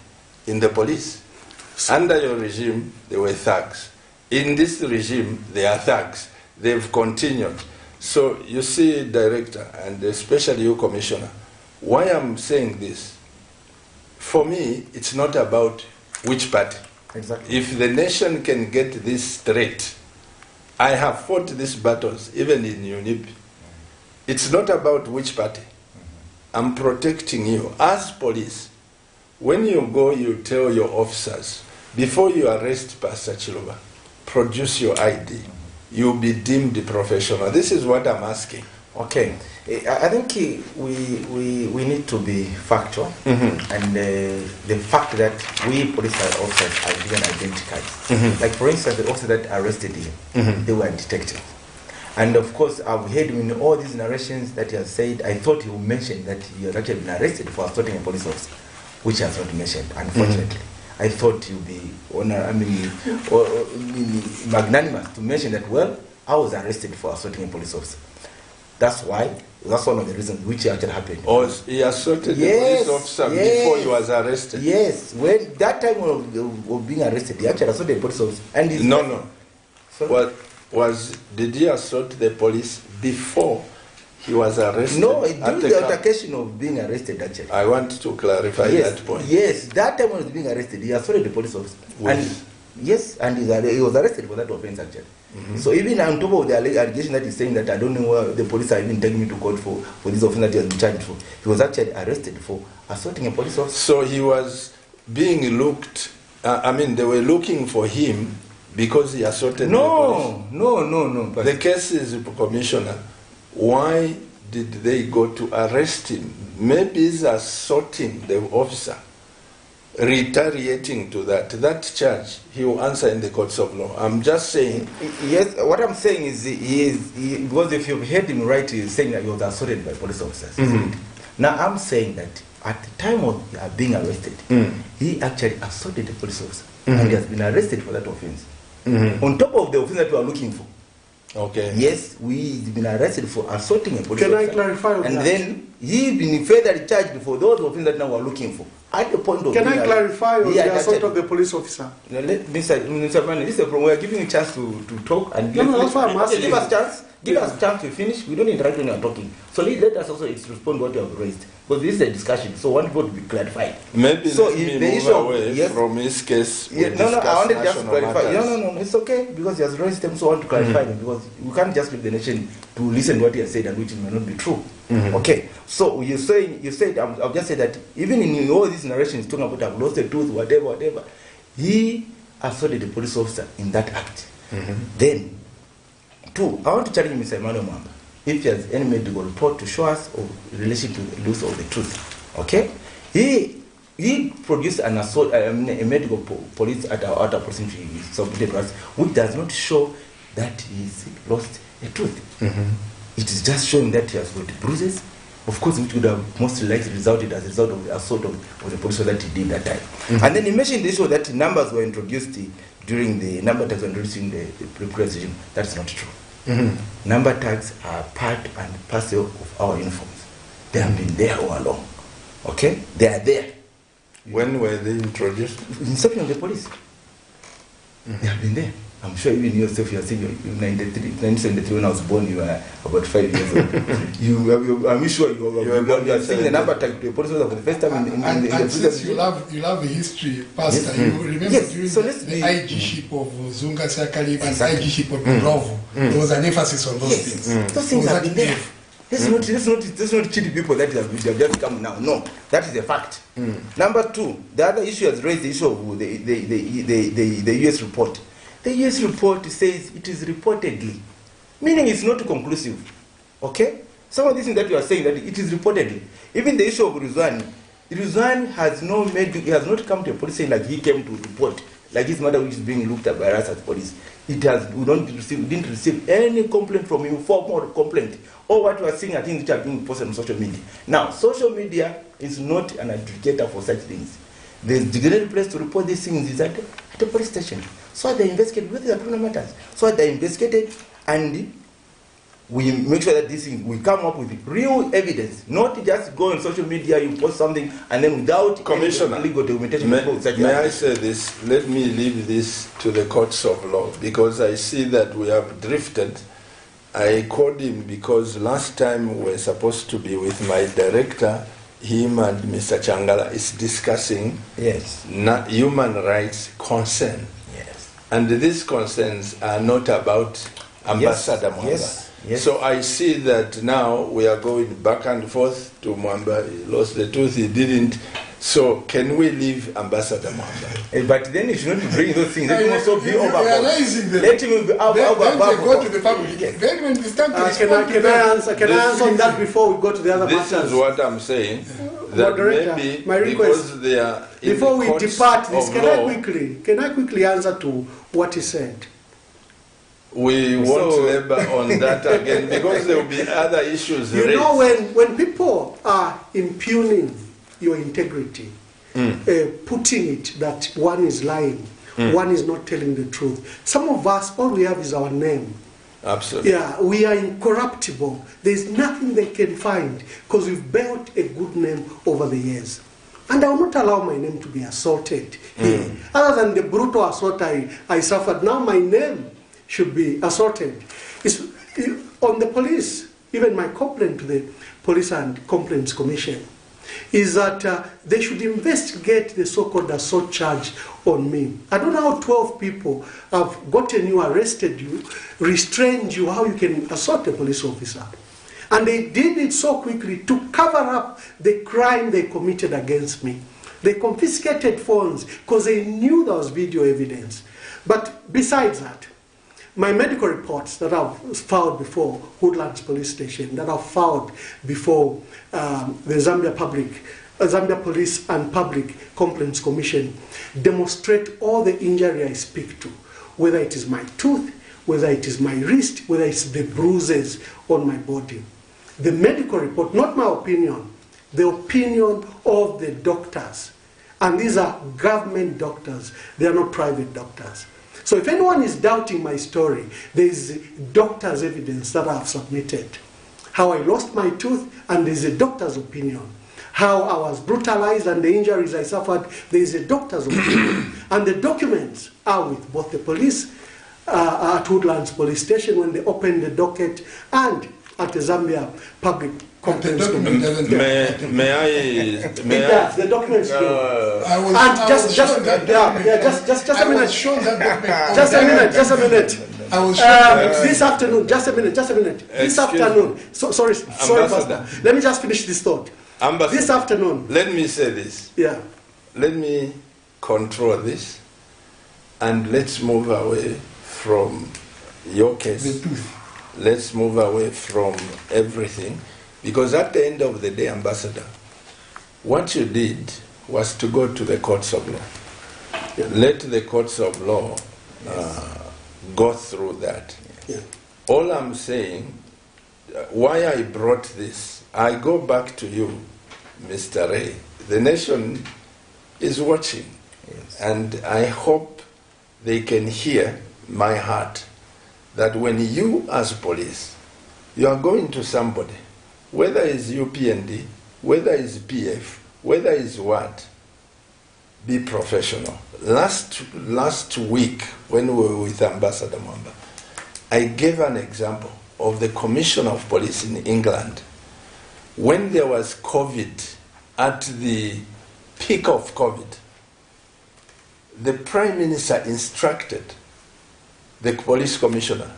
S1: in the police. Under your regime, there were thugs. In this regime, there are thugs. They've continued. So you see, Director, and especially you, Commissioner, why I'm saying this, for me, it's not about which party.
S2: Exactly.
S1: If the nation can get this straight, I have fought these battles, even in UNIP. It's not about which party. I'm protecting you. As police, when you go, you tell your officers, before you arrest Pastor Chiluba, produce your ID. You'll be deemed professional. This is what I'm asking.
S2: Okay. I think we need to be factual, and the fact that we police officers are being identified. Like for instance, the officer that arrested him, they were detected. And of course, I've heard in all these narrations that he has said, I thought he would mention that he has actually been arrested for assaulting a police officer, which he has not mentioned, unfortunately. I thought he would be magnanimous to mention that, well, I was arrested for assaulting a police officer. That's one of the reasons which actually happened.
S1: Or he assaulted the police officer before he was arrested?
S2: Yes, when that time of being arrested, he actually assaulted the police officer. And
S1: no. Did he assault the police before he was arrested?
S2: No, during the altercation of being arrested, actually.
S1: I want to clarify that point.
S2: Yes, that time when he was being arrested, he assaulted the police officer. And he was arrested for that offense, actually. So even on top of the allegation that he's saying that I don't know where the police are even taking me to court for this offense that he has been charged for, he was actually arrested for assaulting a police officer.
S1: So he was being looked, they were looking for him because he assaulted the police?
S2: No.
S1: The case is, Commissioner, why did they go to arrest him? Maybe he's assaulting the officer, retaliating to that charge. He will answer in the courts of law. I'm just saying.
S2: Yes, what I'm saying is, because if you've heard him right, he's saying that he was assaulted by police officers. Now I'm saying that at the time of being arrested, he actually assaulted the police officer, and he has been arrested for that offense. On top of the offense that we are looking for.
S1: Okay.
S2: Yes, we've been arrested for assaulting a police officer.
S3: Can I clarify on
S2: and
S3: that?
S2: Then he's been further charged for those offenses that now we're looking for. At the point of
S3: Can I clarify on the assault of the police officer?
S2: Mr. Mani, this is a problem. We're giving you a chance to talk. And
S3: That's why I'm asking.
S2: Give us a chance. Give us a chance to finish. We don't interact when you're talking. So let us also respond to what you have raised. Because this is a discussion, so I want people to be clarified.
S1: Maybe
S2: so
S1: let me move away from his case.
S2: I wanted just to clarify. No, it's okay, because he has raised them, so I want to clarify them, because we can't just leave the nation to listen to what he has said and which may not be true. Okay, so you said, I've just said that even in all these narrations talking about I've lost a tooth, whatever, he assaulted the police officer in that act. Then, two, I want to challenge Mr. Emmanuel MWAMBA if he has any medical report to show us in relation to the loss of the tooth. Okay? He produced an assault, a medical police at our person he submitted to us, which does not show that he's lost a tooth. It is just showing that he has got bruises, of course, which would have most likely resulted as a result of the assault of the police that he did that time. And then he mentioned the issue that numbers were introduced during the number tags introduced in the previous regime. That's not true. Number tags are part and parcel of our uniforms. They have been there all along. Okay? They are there.
S1: When were they introduced?
S2: Inception of the police. They have been there. I'm sure even yourself, you are saying in 1973 when I was born, you were about 5 years old. I'm sure you are seeing the number tag to a police officer for the first time in the
S4: since you love the history, Pastor, you remember during the IG ship of Zunga Sakali and IG ship of Bravo, there was an emphasis on those things.
S2: Those things have been there. Let's not cheat people that they have just come now. No, that is a fact. Number two, the other issue has raised the issue of the US report. The US report says it is reportedly, meaning it's not conclusive. Okay? Some of these things that you are saying that it is reportedly. Even the issue of Rizwan has not come to a police saying like he came to report, like his mother which is being looked at by us as police. We didn't receive any complaint from him, formal complaint. Or what you are seeing are things which are being posted on social media. Now, social media is not an advocator for such things. The designated place to report these things is at the police station. So they investigate with the criminal matters. So they investigated, and we make sure that this thing, we come up with real evidence, not just go on social media, you post something, and then without
S1: Commissioner,
S2: legal documentation.
S1: May I say this? Let me leave this to the courts of law, because I see that we have drifted. I called him because last time we were supposed to be with my director, him and Mr. Changala is discussing human rights concern.
S2: Yes.
S1: And these concerns are not about Ambassador Mwamba.
S2: Yes.
S1: So I see that now we are going back and forth to Mwamba. He lost the tooth, he didn't. So can we leave Ambassador Mwamba?
S2: But then you should not bring those things. Let him also be over.
S4: Let
S2: him be over.
S4: Go to the public. Then when it's time to respond
S3: can I answer on that before we go to the other matters?
S1: This is what I'm saying. That maybe
S3: my request,
S1: because they are in
S3: before we depart this, can I quickly answer to what he said?
S1: We won't labor on that again, because there will be other issues raised.
S3: You know, when people are impugning your integrity, putting it that one is lying, one is not telling the truth. Some of us, all we have is our name.
S1: Absolutely.
S3: Yeah, we are incorruptible. There's nothing they can find, because we've built a good name over the years. And I will not allow my name to be assaulted here. Other than the brutal assault I suffered, now my name should be assaulted. On the police, even my complaint to the Police and Complaints Commission is that they should investigate the so-called assault charge on me. I don't know how 12 people have gotten you, arrested you, restrained you, how you can assault a police officer. And they did it so quickly to cover up the crime they committed against me. They confiscated phones because they knew there was video evidence. But besides that, my medical reports that I've filed before Woodlands Police Station, that I've filed before the Zambia Police and Public Complaints Commission, demonstrate all the injury I speak to, whether it is my tooth, whether it is my wrist, whether it's the bruises on my body. The medical report, not my opinion, the opinion of the doctors. And these are government doctors, they are not private doctors. So if anyone is doubting my story, there is doctor's evidence that I have submitted. How I lost my tooth, and there is a doctor's opinion. How I was brutalized and the injuries I suffered, there is a doctor's opinion. And the documents are with both the police at Woodlands Police Station when they opened the docket, and at the Zambia Public Complaints Commission.
S1: May I?
S3: The documents do. Just a minute. Just a minute. This afternoon, just a minute. This afternoon. Sorry, Pastor. Let me just finish this thought.
S1: Ambassador,
S3: this afternoon.
S1: Let me say this.
S3: Yeah.
S1: Let me control this, and let's move away from your case. Let's move away from everything, because at the end of the day, Ambassador, what you did was to go to the courts of law. Yeah. Let the courts of law go through that.
S3: Yeah.
S1: All I'm saying, why I brought this, I go back to you, Mr. Ray. The nation is watching, and I hope they can hear my heart, that when you as police, you are going to somebody, whether it's UPND, whether it's PF, whether it's what, be professional. Last week, when we were with Ambassador Mwamba, I gave an example of the Commissioner of Police in England. When there was COVID, at the peak of COVID, the Prime Minister instructed the police commissioner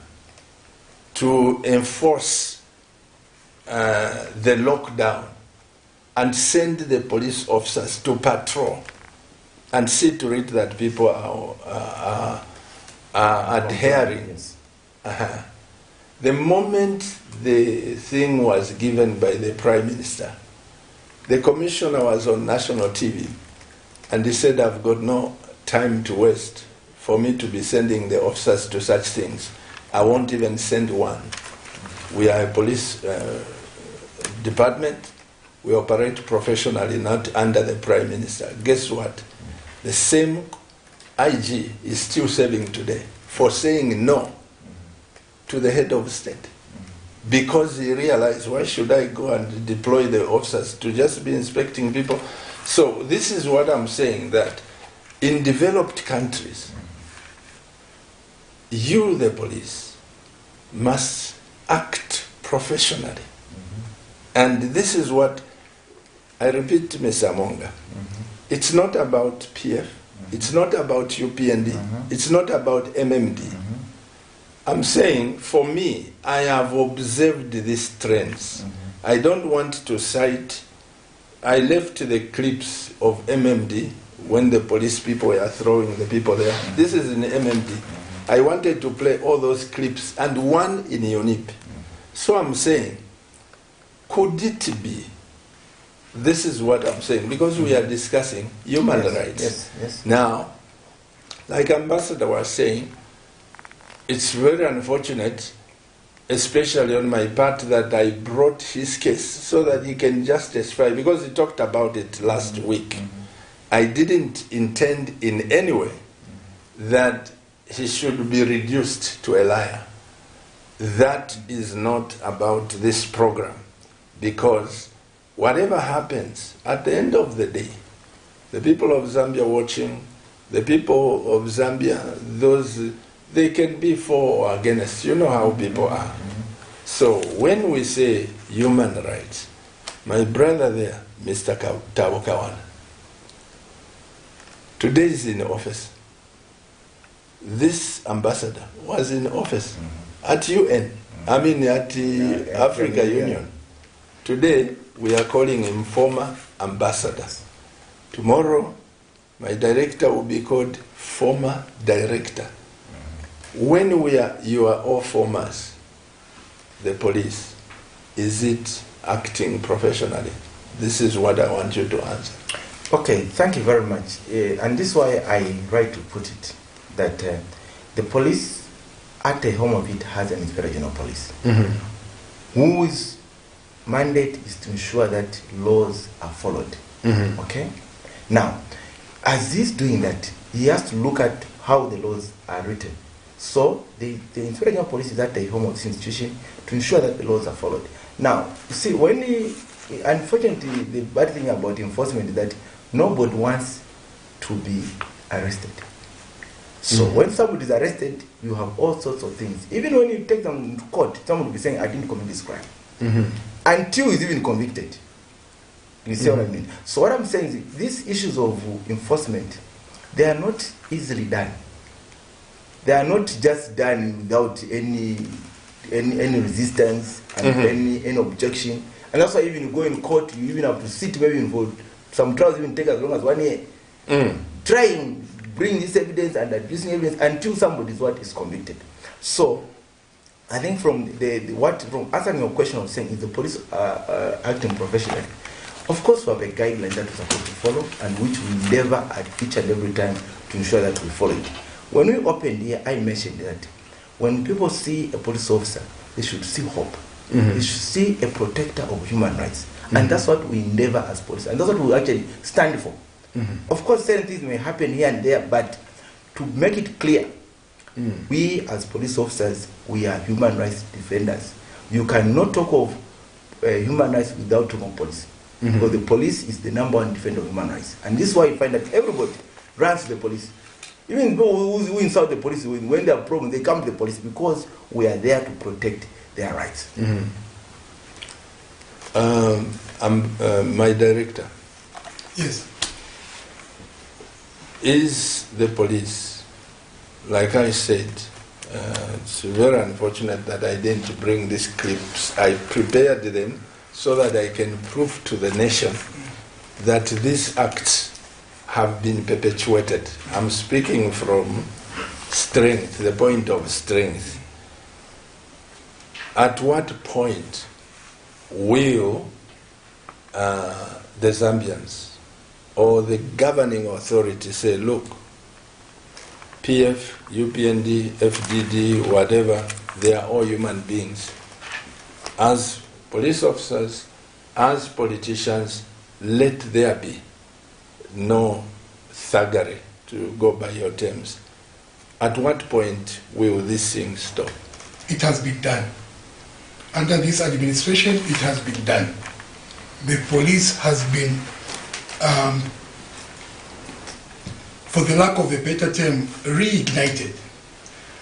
S1: to enforce the lockdown and send the police officers to patrol and see to it that people are adhering. The moment the thing was given by the Prime Minister, the commissioner was on national TV, and he said, I've got no time to waste for me to be sending the officers to such things. I won't even send one. We are a police department. we operate professionally, not under the Prime Minister. Guess what? The same IG is still serving today for saying no to the head of state. Because he realized, why should I go and deploy the officers to just be inspecting people? So this is what I'm saying, that in developed countries, you, the police, must act professionally. And this is what, I repeat, Mr. Hamoonga, it's not about PF, it's not about UPND, it's not about MMD. I'm saying, for me, I have observed these trends. I don't want to cite, I left the clips of MMD when the police people were throwing the people there. This is in MMD. I wanted to play all those clips and one in UNIP. So I'm saying, could it be, this is what I'm saying, because we are discussing human rights. Now, like Ambassador was saying, it's very unfortunate, especially on my part, that I brought his case so that he can just testify, because he talked about it last week. I didn't intend in any way that he should be reduced to a liar. That is not about this program, because whatever happens, at the end of the day, the people of Zambia watching, the people of Zambia, those, they can be for or against. You know how people are. So when we say human rights, my brother there, Mr. THABO KAWANA, today is in office. This ambassador was in office at UN, I mean at the Africa Union. Today we are calling him former ambassador. Tomorrow my director will be called former director. When you are all formers, the police, is it acting professionally? This is what I want you to answer.
S2: Okay, thank you very much. And this is why I try to put it, that the police, at the home of it, has an Inspector General of Police, whose mandate is to ensure that laws are followed. Okay? Now, as he's doing that, he has to look at how the laws are written. So, the Inspector General of Police is at the home of this institution to ensure that the laws are followed. Now, you see, when unfortunately, the bad thing about enforcement is that nobody wants to be arrested. So when somebody is arrested, you have all sorts of things. Even when you take them to court, someone will be saying, I didn't commit this crime. Until he's even convicted. You see what I mean? So what I'm saying is, these issues of enforcement, they are not easily done. They are not just done without any resistance and any objection. And that's why even you go in court, you even have to sit maybe for some trials even take as long as 1 year. Trying bring this evidence and adducing evidence until somebody is convicted. So I think from from answering your question of saying, is the police acting professionally? Of course, we have a guideline that we're supposed to follow, and which we endeavor at each and every time to ensure that we follow it. When we opened here, I mentioned that when people see a police officer, they should see hope. They should see a protector of human rights. And that's what we endeavor as police. And that's what we actually stand for. Of course, certain things may happen here and there, but to make it clear, we as police officers, we are human rights defenders. You cannot talk of human rights without talking of police. Because the police is the #1 defender of human rights. And this is why you find that everybody runs to the police. Even people who insult the police, when they have problems, they come to the police because we are there to protect their rights.
S1: My director.
S4: Yes.
S1: Is the police, like I said, it's very unfortunate that I didn't bring these clips. I prepared them so that I can prove to the nation that these acts have been perpetuated. I'm speaking from strength, the point of strength. At what point will the Zambians or the governing authority say, look, PF, UPND, FDD, whatever, they are all human beings. As police officers, as politicians, let there be no thuggery, to go by your terms. At what point will this thing stop?
S4: It has been done. Under this administration, it has been done. The police has been, for the lack of a better term, reignited.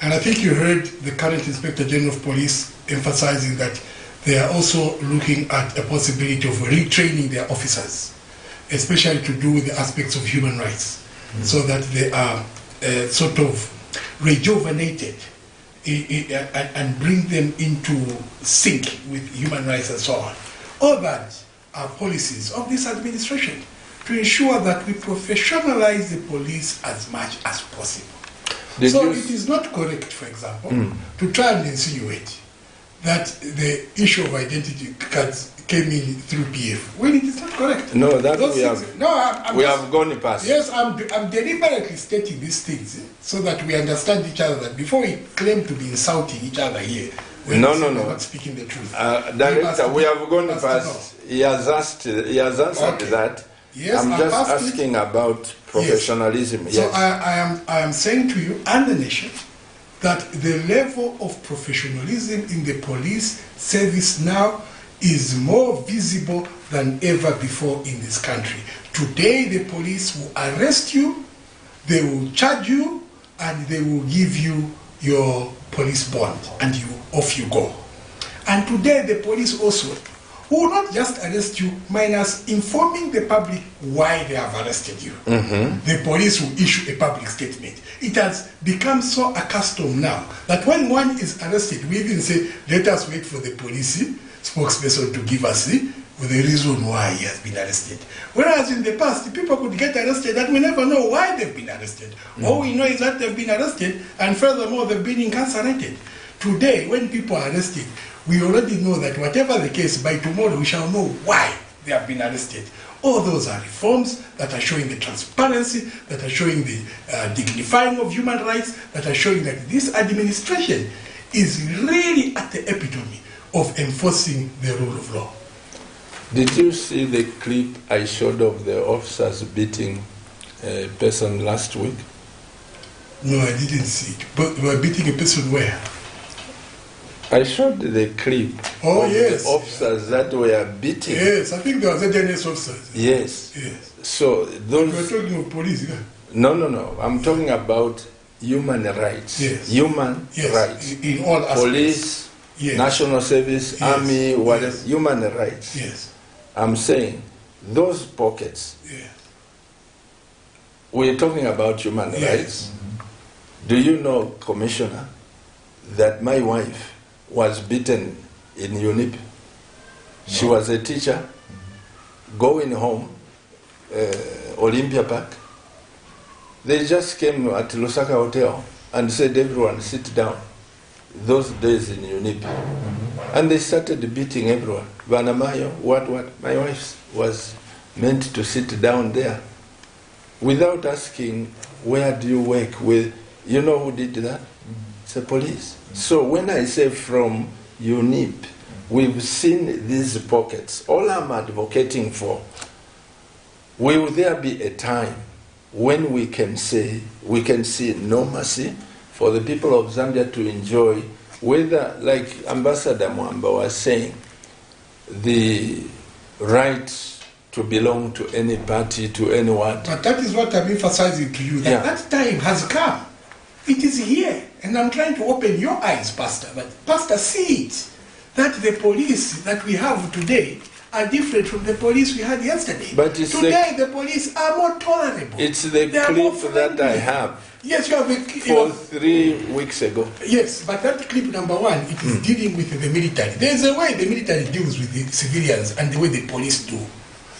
S4: And I think you heard the current Inspector General of Police emphasizing that they are also looking at a possibility of retraining their officers, especially to do with the aspects of human rights, so that they are sort of rejuvenated and bring them into sync with human rights and so on. All that are policies of this administration to ensure that we professionalize the police as much as possible. So it is not correct, for example, to try and insinuate that the issue of identity cards came in through PF when it is not correct.
S1: No, that we
S4: we
S1: have gone past.
S4: Yes, I'm deliberately stating these things so that we understand each other. That before we claim to be insulting each other here, we're not speaking the truth.
S1: Director, we have gone past. He has answered that.
S4: Yes,
S1: I'm just asking about professionalism.
S4: Yes. So I am saying to you and the nation that the level of professionalism in the police service now is more visible than ever before in this country. Today, the police will arrest you, they will charge you, and they will give you your police bond, and off you go. And today, the police also will not just arrest you, minus informing the public why they have arrested you. The police will issue a public statement. It has become so accustomed now that when one is arrested, we even say, let us wait for the police spokesperson to give us the reason why he has been arrested. Whereas in the past, people could get arrested and we never know why they've been arrested. All we know is that they've been arrested and furthermore, they've been incarcerated. Today, when people are arrested, we already know that whatever the case, by tomorrow we shall know why they have been arrested. All those are reforms that are showing the transparency, that are showing the dignifying of human rights, that are showing that this administration is really at the epitome of enforcing the rule of law.
S1: Did you see the clip I showed of the officers beating a person last week?
S4: No, I didn't see it. But we were beating a person where?
S1: I showed the clip of the officers that were beating.
S4: Yes, I think there was a DNS officers.
S1: Yes.
S4: Yes.
S1: So those...
S4: You were talking of police, yeah?
S1: No. I'm talking about human rights.
S4: Yes.
S1: Human rights.
S4: In all aspects.
S1: Police, national service, army, whatever. Human rights.
S4: Yes.
S1: I'm saying those pockets.
S4: Yeah.
S1: We're talking about human rights. Do you know, Commissioner, that my wife was beaten in UNIP? She was a teacher, going home, Olympia Park. They just came at Lusaka Hotel and said, everyone sit down. Those days in UNIP. And they started beating everyone. Vanamayo, what? My wife was meant to sit down there without asking, where do you work with? You know who did that? It's the police. So when I say from UNIP, we've seen these pockets. All I'm advocating for, will there be a time when we can say, we can see no mercy for the people of Zambia to enjoy, whether, like Ambassador MWAMBA was saying, the right to belong to any party, to anyone.
S4: But that is what I'm emphasizing to you, that that time has come. It is here. And I'm trying to open your eyes, Pastor. But Pastor, see it, that the police that we have today are different from the police we had yesterday.
S1: But
S4: today the police are more tolerable.
S1: It's the clip that I have.
S4: Yes, you have a
S1: clip. 3 weeks ago.
S4: Yes, but that clip number one, it is dealing with the military. There's a way the military deals with the civilians and the way the police do.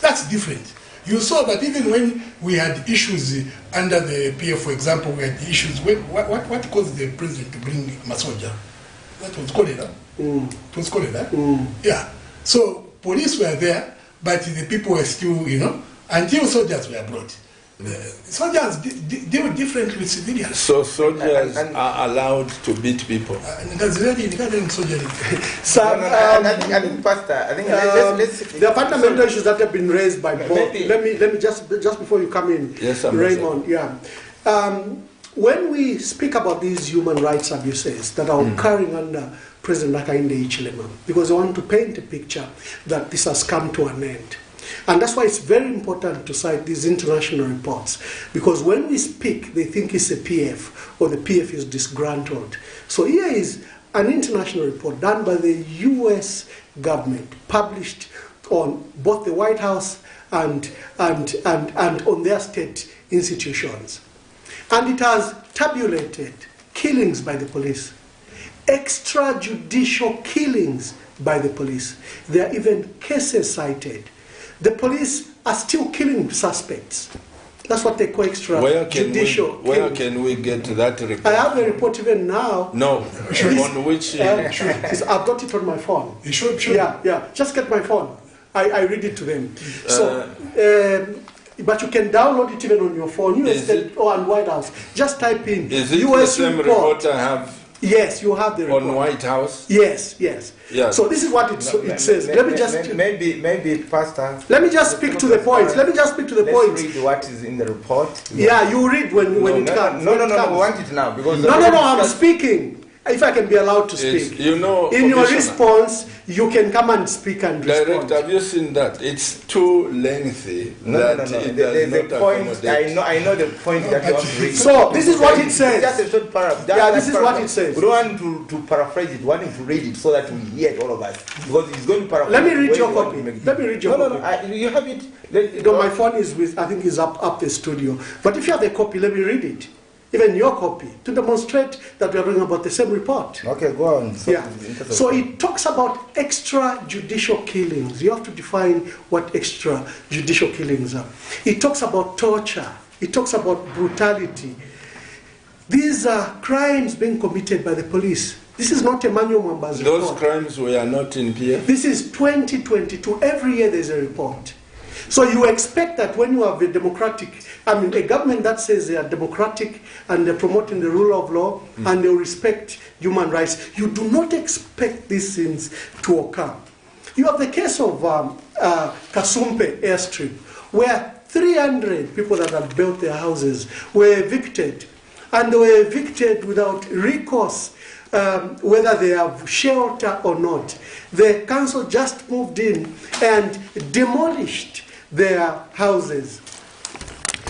S4: That's different. You saw that even when we had issues under the PF, for example, we had issues. What caused the president to bring Masoja? That was cholera. It was cholera. Yeah. So police were there, but the people were still, until soldiers were brought. Soldiers deal differently with civilians.
S1: So soldiers are allowed to beat people.
S4: And that's really regarding soldiers.
S3: So,
S2: I think, Pastor, I think
S3: there are fundamental issues that have been raised by both. Let me just before you come in,
S1: yes,
S3: Raymond. Yeah. When we speak about these human rights abuses that are occurring under President Hakainde Hichilema, because I want to paint a picture that this has come to an end. And that's why it's very important to cite these international reports, because when we speak, they think it's a PF, or the PF is disgruntled. So here is an international report done by the US government, published on both the White House and on their state institutions. And it has tabulated killings by the police, extrajudicial killings by the police. There are even cases cited. The police are still killing suspects. That's what they call extrajudicial.
S1: Where can we get that report?
S3: I have a report even now.
S1: No. On which?
S3: I've got it on my phone.
S4: You should.
S3: Yeah. Just get my phone. I read it to them. But you can download it even on your phone. US and White House. Just type in
S1: is it
S3: US
S1: the same report I have?
S3: Yes, you have the report.
S1: On White House?
S3: Yes.
S1: Yeah.
S3: So this is what it says.
S2: Maybe, Pastor.
S3: Let me just speak to the point. Let's
S2: read what is in the report.
S3: Yeah, you read when it comes.
S2: No, we want it now because.
S3: No, I'm speaking. If I can be allowed to speak.
S1: You know,
S3: in your response, you can come and speak and respond.
S1: Director, have you seen that? It's too lengthy.
S2: No. There's a point. I know the point that you want to read.
S3: So this is what it says.
S2: Just a short paragraph.
S3: Yeah, this is what it says.
S2: We don't want to paraphrase it. We want him to read it so that we hear it, all of us. Because he's going to paraphrase.
S3: Let me read your copy. Let me read your copy.
S2: No. You have it.
S3: My phone is with. I think is up the studio. But if you have a copy, let me read it. Even your copy, to demonstrate that we are talking about the same report.
S2: Okay, go on.
S3: So it talks about extrajudicial killings. You have to define what extrajudicial killings are. It talks about torture. It talks about brutality. These are crimes being committed by the police. This is not Emmanuel Mwamba's report.
S1: Those crimes were not in PF?
S3: This is 2022. Every year there's a report. So you expect that when you have a a government that says they are democratic and they're promoting the rule of law and they respect human rights, you do not expect these things to occur. You have the case of Kasumpe airstrip, where 300 people that had built their houses were evicted, and they were evicted without recourse, whether they have shelter or not. The council just moved in and demolished their houses.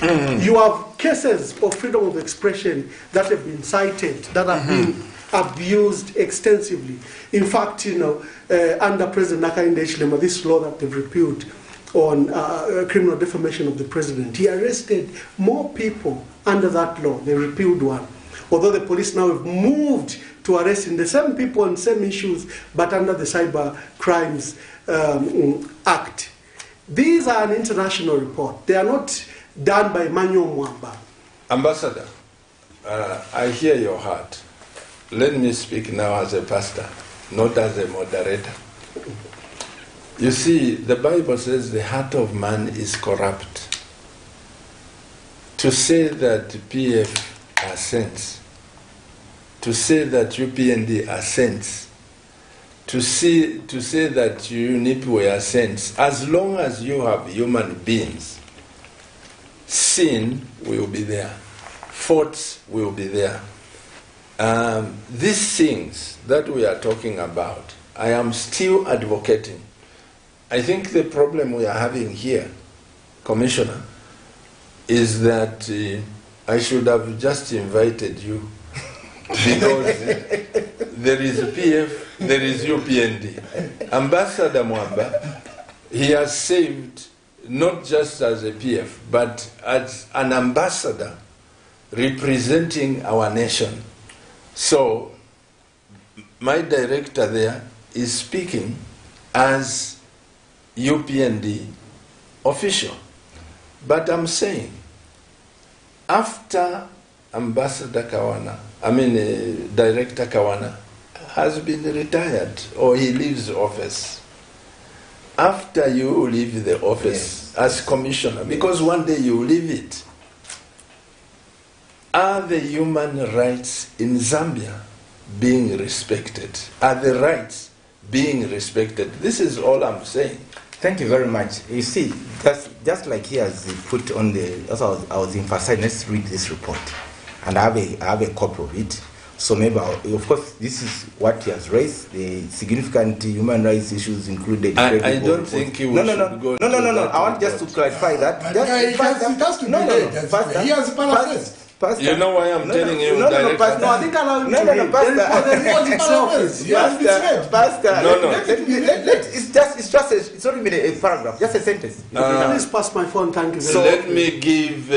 S3: You have cases of freedom of expression that have been cited, that have been abused extensively. In fact, under President Hakainde Hichilema, this law that they've repealed on criminal defamation of the president, he arrested more people under that law. They repealed one. Although the police now have moved to arresting the same people on same issues, but under the Cyber Crimes Act. These are an international report. They are not done by Emmanuel Mwamba.
S1: Ambassador, I hear your heart. Let me speak now as a pastor, not as a moderator. You see, the Bible says the heart of man is corrupt. To say that PF are saints, to say that UPND are saints, to say that UNIP are saints, as long as you have human beings, sin will be there, faults will be there. These things that we are talking about, I am still advocating. I think the problem we are having here, Commissioner, is that I should have just invited you because there is PF, there is UPND. Ambassador Mwamba, he has saved not just as a PF, but as an ambassador representing our nation. So, my director there is speaking as UPND official. But I'm saying, after Ambassador Kawana, Director Kawana has been retired or he leaves office, after you leave the office as commissioner, because one day you leave it, Are the human rights in Zambia being respected? Are the rights being respected? This is all I'm saying.
S2: Thank you very much. You see, just like he has put on the, as I was emphasizing, let's read this report. And I have a copy of it. So maybe, of course, this is what he has raised, the significant human rights issues included.
S1: I don't think he will
S2: No. I want just to clarify that.
S4: It has to be there. He has paraphrased.
S2: Pastor,
S1: you know why I'm telling you?
S2: Pastor, I think allow him to read. Pastor, it's not even a paragraph, just a sentence.
S3: Please pass my phone, thank you.
S1: So let me give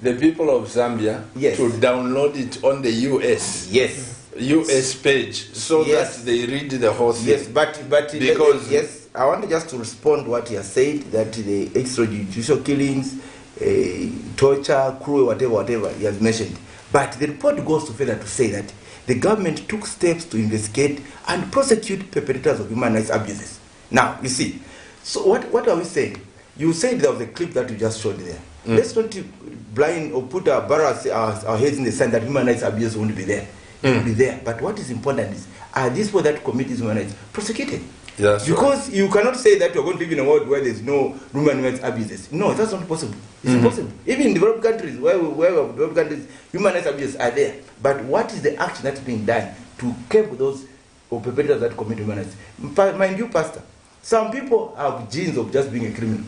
S1: the people of Zambia to download it on the US page so that they read the whole thing.
S2: Yes, but because I want just to respond to what he has said, that the extrajudicial killings, torture, cruel, whatever he has mentioned. But the report goes to further to say that the government took steps to investigate and prosecute perpetrators of human rights abuses. Now, you see, so what are we saying? You said there was a clip that you just showed there. Let's not blind or put our heads in the sand that human rights abuse won't be there. It will be there. But what is important is, are these people that commit human rights prosecuted?
S1: Yes,
S2: because you cannot say that you're going to live in a world where there's no human rights abuses. No, that's not possible. It's impossible. Even in developed countries, where developed countries, human rights abuses are there. But what is the action that's being done to curb those perpetrators that commit human rights? Mind you, Pastor, some people have genes of just being a criminal.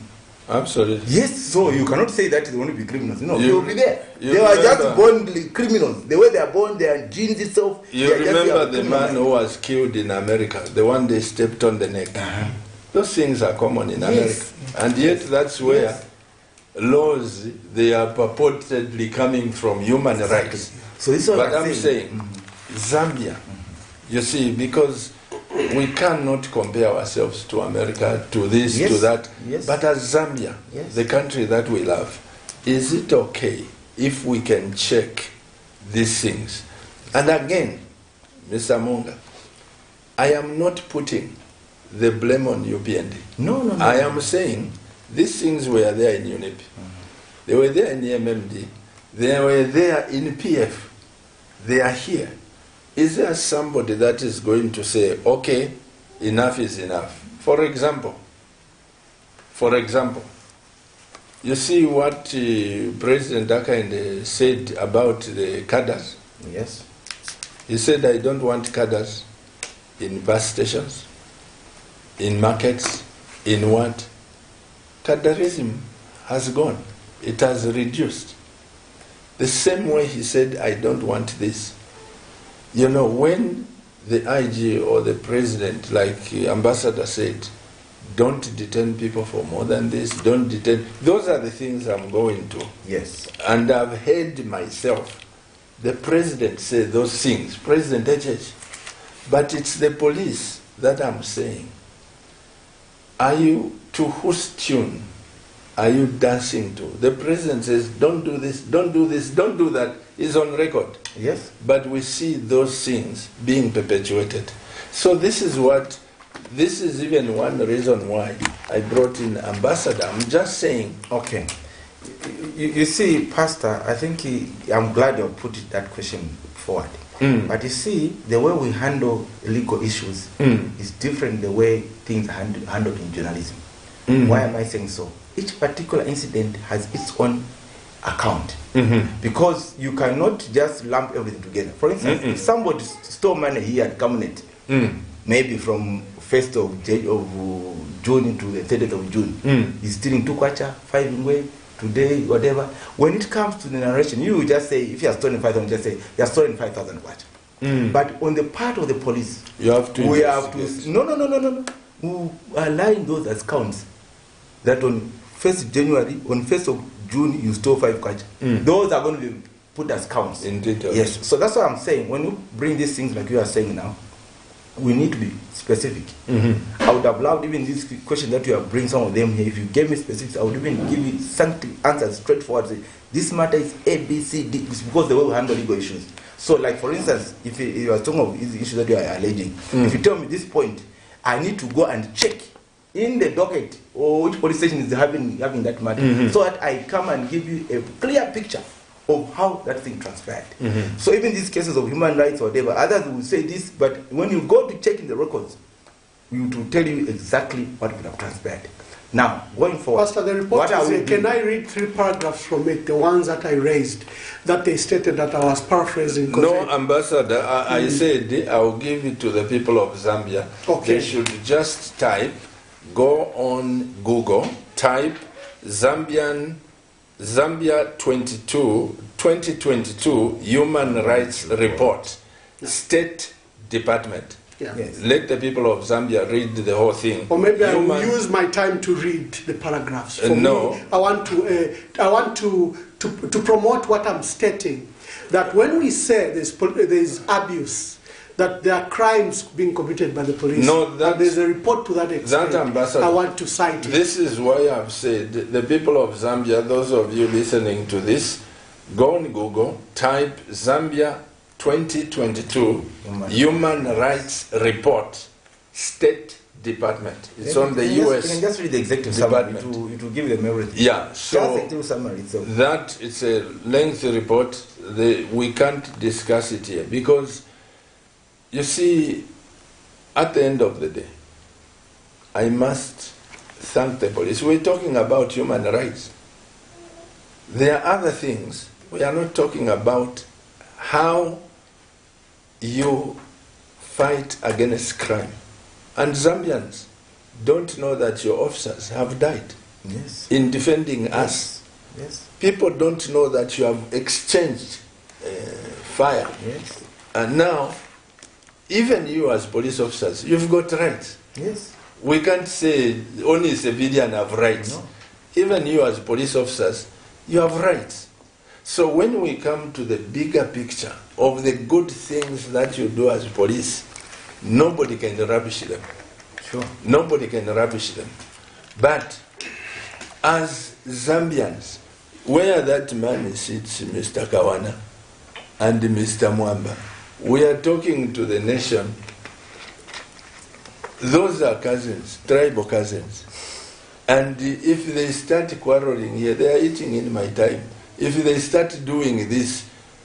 S1: Absolutely.
S2: Yes, so you cannot say that they want to be criminals. No, they will be there. They are just born criminals. The way they are born, their genes itself.
S1: You remember the man who was killed in America, the one they stepped on the neck. Those things are common in America. And yet that's where laws, they are purportedly coming from human rights.
S2: So this is what
S1: I'm saying. Zambia, you see, because we cannot compare ourselves to America, to this, to that. But as Zambia, the country that we love, is it okay if we can check these things? And again, Mr. Hamoonga, I am not putting the blame on UPND.
S2: No.
S1: I am saying these things were there in UNIP. They were there in the MMD. They were there in PF. They are here. Is there somebody that is going to say, okay, enough is enough? For example, you see what President Hakainde said about the cadres?
S2: Yes.
S1: He said, I don't want cadres in bus stations, in markets, in what? Cadreism has gone. It has reduced. The same way he said, I don't want this. You know, when the IG or the president, like Ambassador said, don't detain people for more than this, don't detain, those are the things I'm going to.
S2: Yes.
S1: And I've heard myself, the president say those things, President HH, but it's the police that I'm saying. Are you, to whose tune are you dancing to? The president says, don't do this, don't do this, don't do that. It's on record.
S2: Yes.
S1: But we see those things being perpetuated. So this is even one reason why I brought in Ambassador. I'm just saying.
S2: Okay. You see, Pastor, I think I'm glad you put that question forward. But you see, the way we handle legal issues is different the way things are handled in journalism. Why am I saying so? Each particular incident has its own account. Because you cannot just lump everything together. For instance, if somebody stole money here at Cabinet, maybe from 1st of June to the 30th of June, he's stealing 2 kwacha, 5 ingwe, today, whatever. When it comes to the narration, you just say, if you are stolen 5,000, just say, you are stolen 5,000 kwacha. But on the part of the police, we have to, no. We are lying those as counts. That on 1st January, on 1st of June, you stole 5 kwacha. Those are going to be put as counts.
S1: In detail.
S2: Yes. So that's what I'm saying. When you bring these things like you are saying now, we need to be specific. I would have loved even this question that you have bring some of them here. If you gave me specifics, I would even give you something answers straightforward. Say, this matter is A, B, C, D. It's because the way we handle legal issues. So, like for instance, if you are talking of these issues that you are alleging, if you tell me this point, I need to go and check in the docket or which police station is having that matter, so that I come and give you a clear picture of how that thing transpired. So even these cases of human rights or whatever, others will say this, but when you go to check in the records, we will tell you exactly what would have transpired. Now, going forward,
S3: Pastor, the report is here. Can I read 3 paragraphs from it, the ones that I raised, that they stated that I was paraphrasing?
S1: No, Ambassador, I said I will give it to the people of Zambia.
S3: Okay.
S1: They should just type, go on Google, type Zambia 2022 Human Rights Report, State Department.
S3: Yeah.
S2: Yes.
S1: Let the people of Zambia read the whole thing.
S3: Or maybe I will use my time to read the paragraphs. For
S1: no.
S3: me, I want to promote what I'm stating. That when we say there's abuse, that there are crimes being committed by the police.
S1: No,
S3: and there's a report to that extent.
S1: That, Ambassador,
S3: I want to cite it.
S1: This is why I've said, the people of Zambia, those of you listening to this, go on Google, type Zambia 2022 Human Rights Report, State Department. It's on the US.
S2: You can just read the executive
S1: Department.
S2: summary. It will give you the everything.
S1: Yeah, so
S2: summary itself.
S1: that it's a lengthy report. We can't discuss it here because, you see, at the end of the day, I must thank the police. We're talking about human rights. There are other things. We are not talking about how you fight against crime. And Zambians don't know that your officers have died in defending us.
S2: Yes.
S1: People don't know that you have exchanged fire.
S2: Yes.
S1: And now, even you as police officers, you've got rights.
S2: Yes.
S1: We can't say only civilians have rights.
S2: No.
S1: Even you as police officers, you have rights. So when we come to the bigger picture of the good things that you do as police, nobody can rubbish them.
S2: Sure.
S1: Nobody can rubbish them. But as Zambians, where that man sits, Mr. Kawana and Mr. MWAMBA, we are talking to the nation. Those are cousins, tribal cousins. And if they start quarreling here, they are eating in my time. If they start doing this,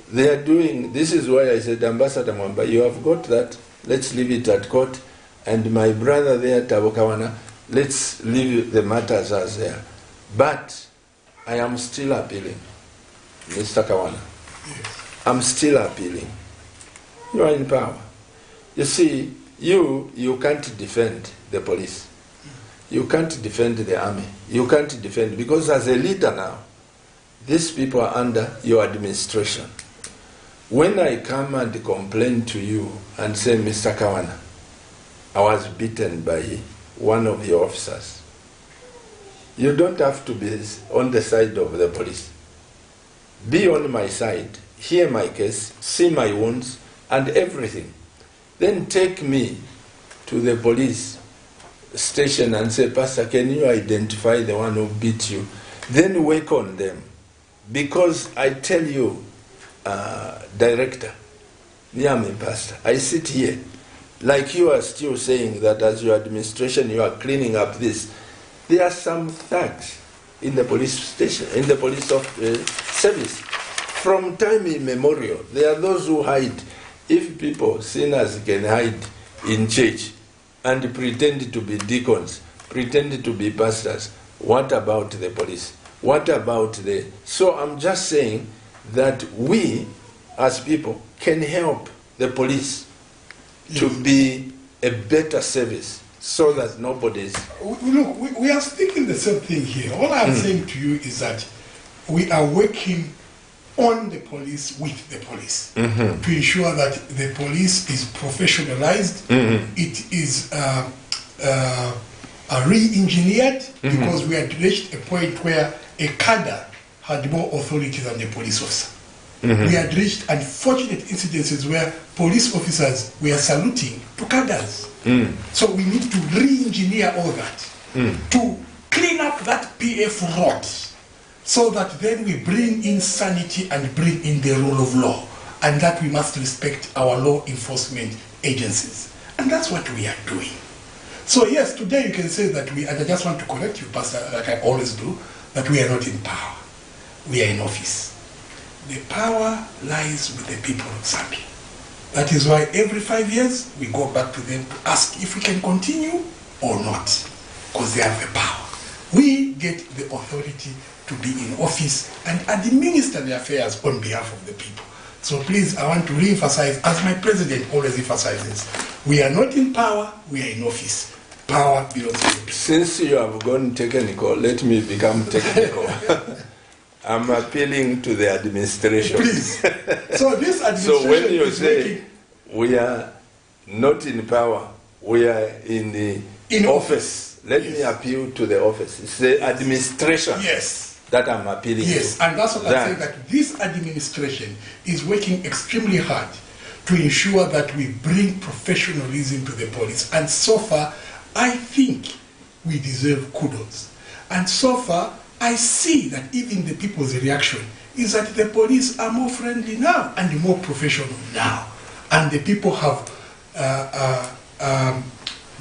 S1: they are doing, this is why I said, Ambassador MWAMBA, you have got that, let's leave it at court. And my brother there, THABO KAWANA, let's leave the matters as they are. But I am still appealing, Mr. Kawana.
S4: Yes.
S1: I'm still appealing. You are in power. You see, you can't defend the police. You can't defend the army. You can't defend, because as a leader now, these people are under your administration. When I come and complain to you and say, Mr. Kawana, I was beaten by one of your officers, you don't have to be on the side of the police. Be on my side, hear my case, see my wounds and everything. Then take me to the police station and say, Pastor, can you identify the one who beat you? Then work on them. Because I tell you, Director, Nyame Pastor, I sit here, like you are still saying that as your administration you are cleaning up this. There are some thugs in the police station, in the police service. From time immemorial, there are those who hide. If people, sinners, can hide in church and pretend to be deacons, pretend to be pastors, what about the police? What about the... So I'm just saying that we, as people, can help the police to be a better service so that nobody's...
S4: Look, we are speaking the same thing here. All I'm saying to you is that we are working on the police, with the police, to ensure that the police is professionalized, it is re-engineered, because we had reached a point where a cadre had more authority than the police officer. We had reached unfortunate incidences where police officers were saluting to cadres. So we need to re-engineer all that, to clean up that PF rot, so that then we bring in sanity and bring in the rule of law, and that we must respect our law enforcement agencies. And that's what we are doing. So yes, today you can say that and I just want to correct you, Pastor, like I always do, that we are not in power. We are in office. The power lies with the people of Zambia. That is why every 5 years we go back to them to ask if we can continue or not, because they have the power. We get the authority to be in office and administer the affairs on behalf of the people. So please, I want to re-emphasize, as my president always emphasizes, we are not in power, we are in office. Power belongs to the people.
S1: Since you have gone technical, let me become technical. I'm appealing to the administration.
S4: Please. So this administration
S1: so when you
S4: is
S1: say we are not in power, we are in office, let me appeal to the office. It's the administration that I'm appealing to.
S4: Yes, and that's what I'm saying, that this administration is working extremely hard to ensure that we bring professionalism to the police. And so far, I think we deserve kudos. And so far, I see that even the people's reaction is that the police are more friendly now and more professional now. And the people have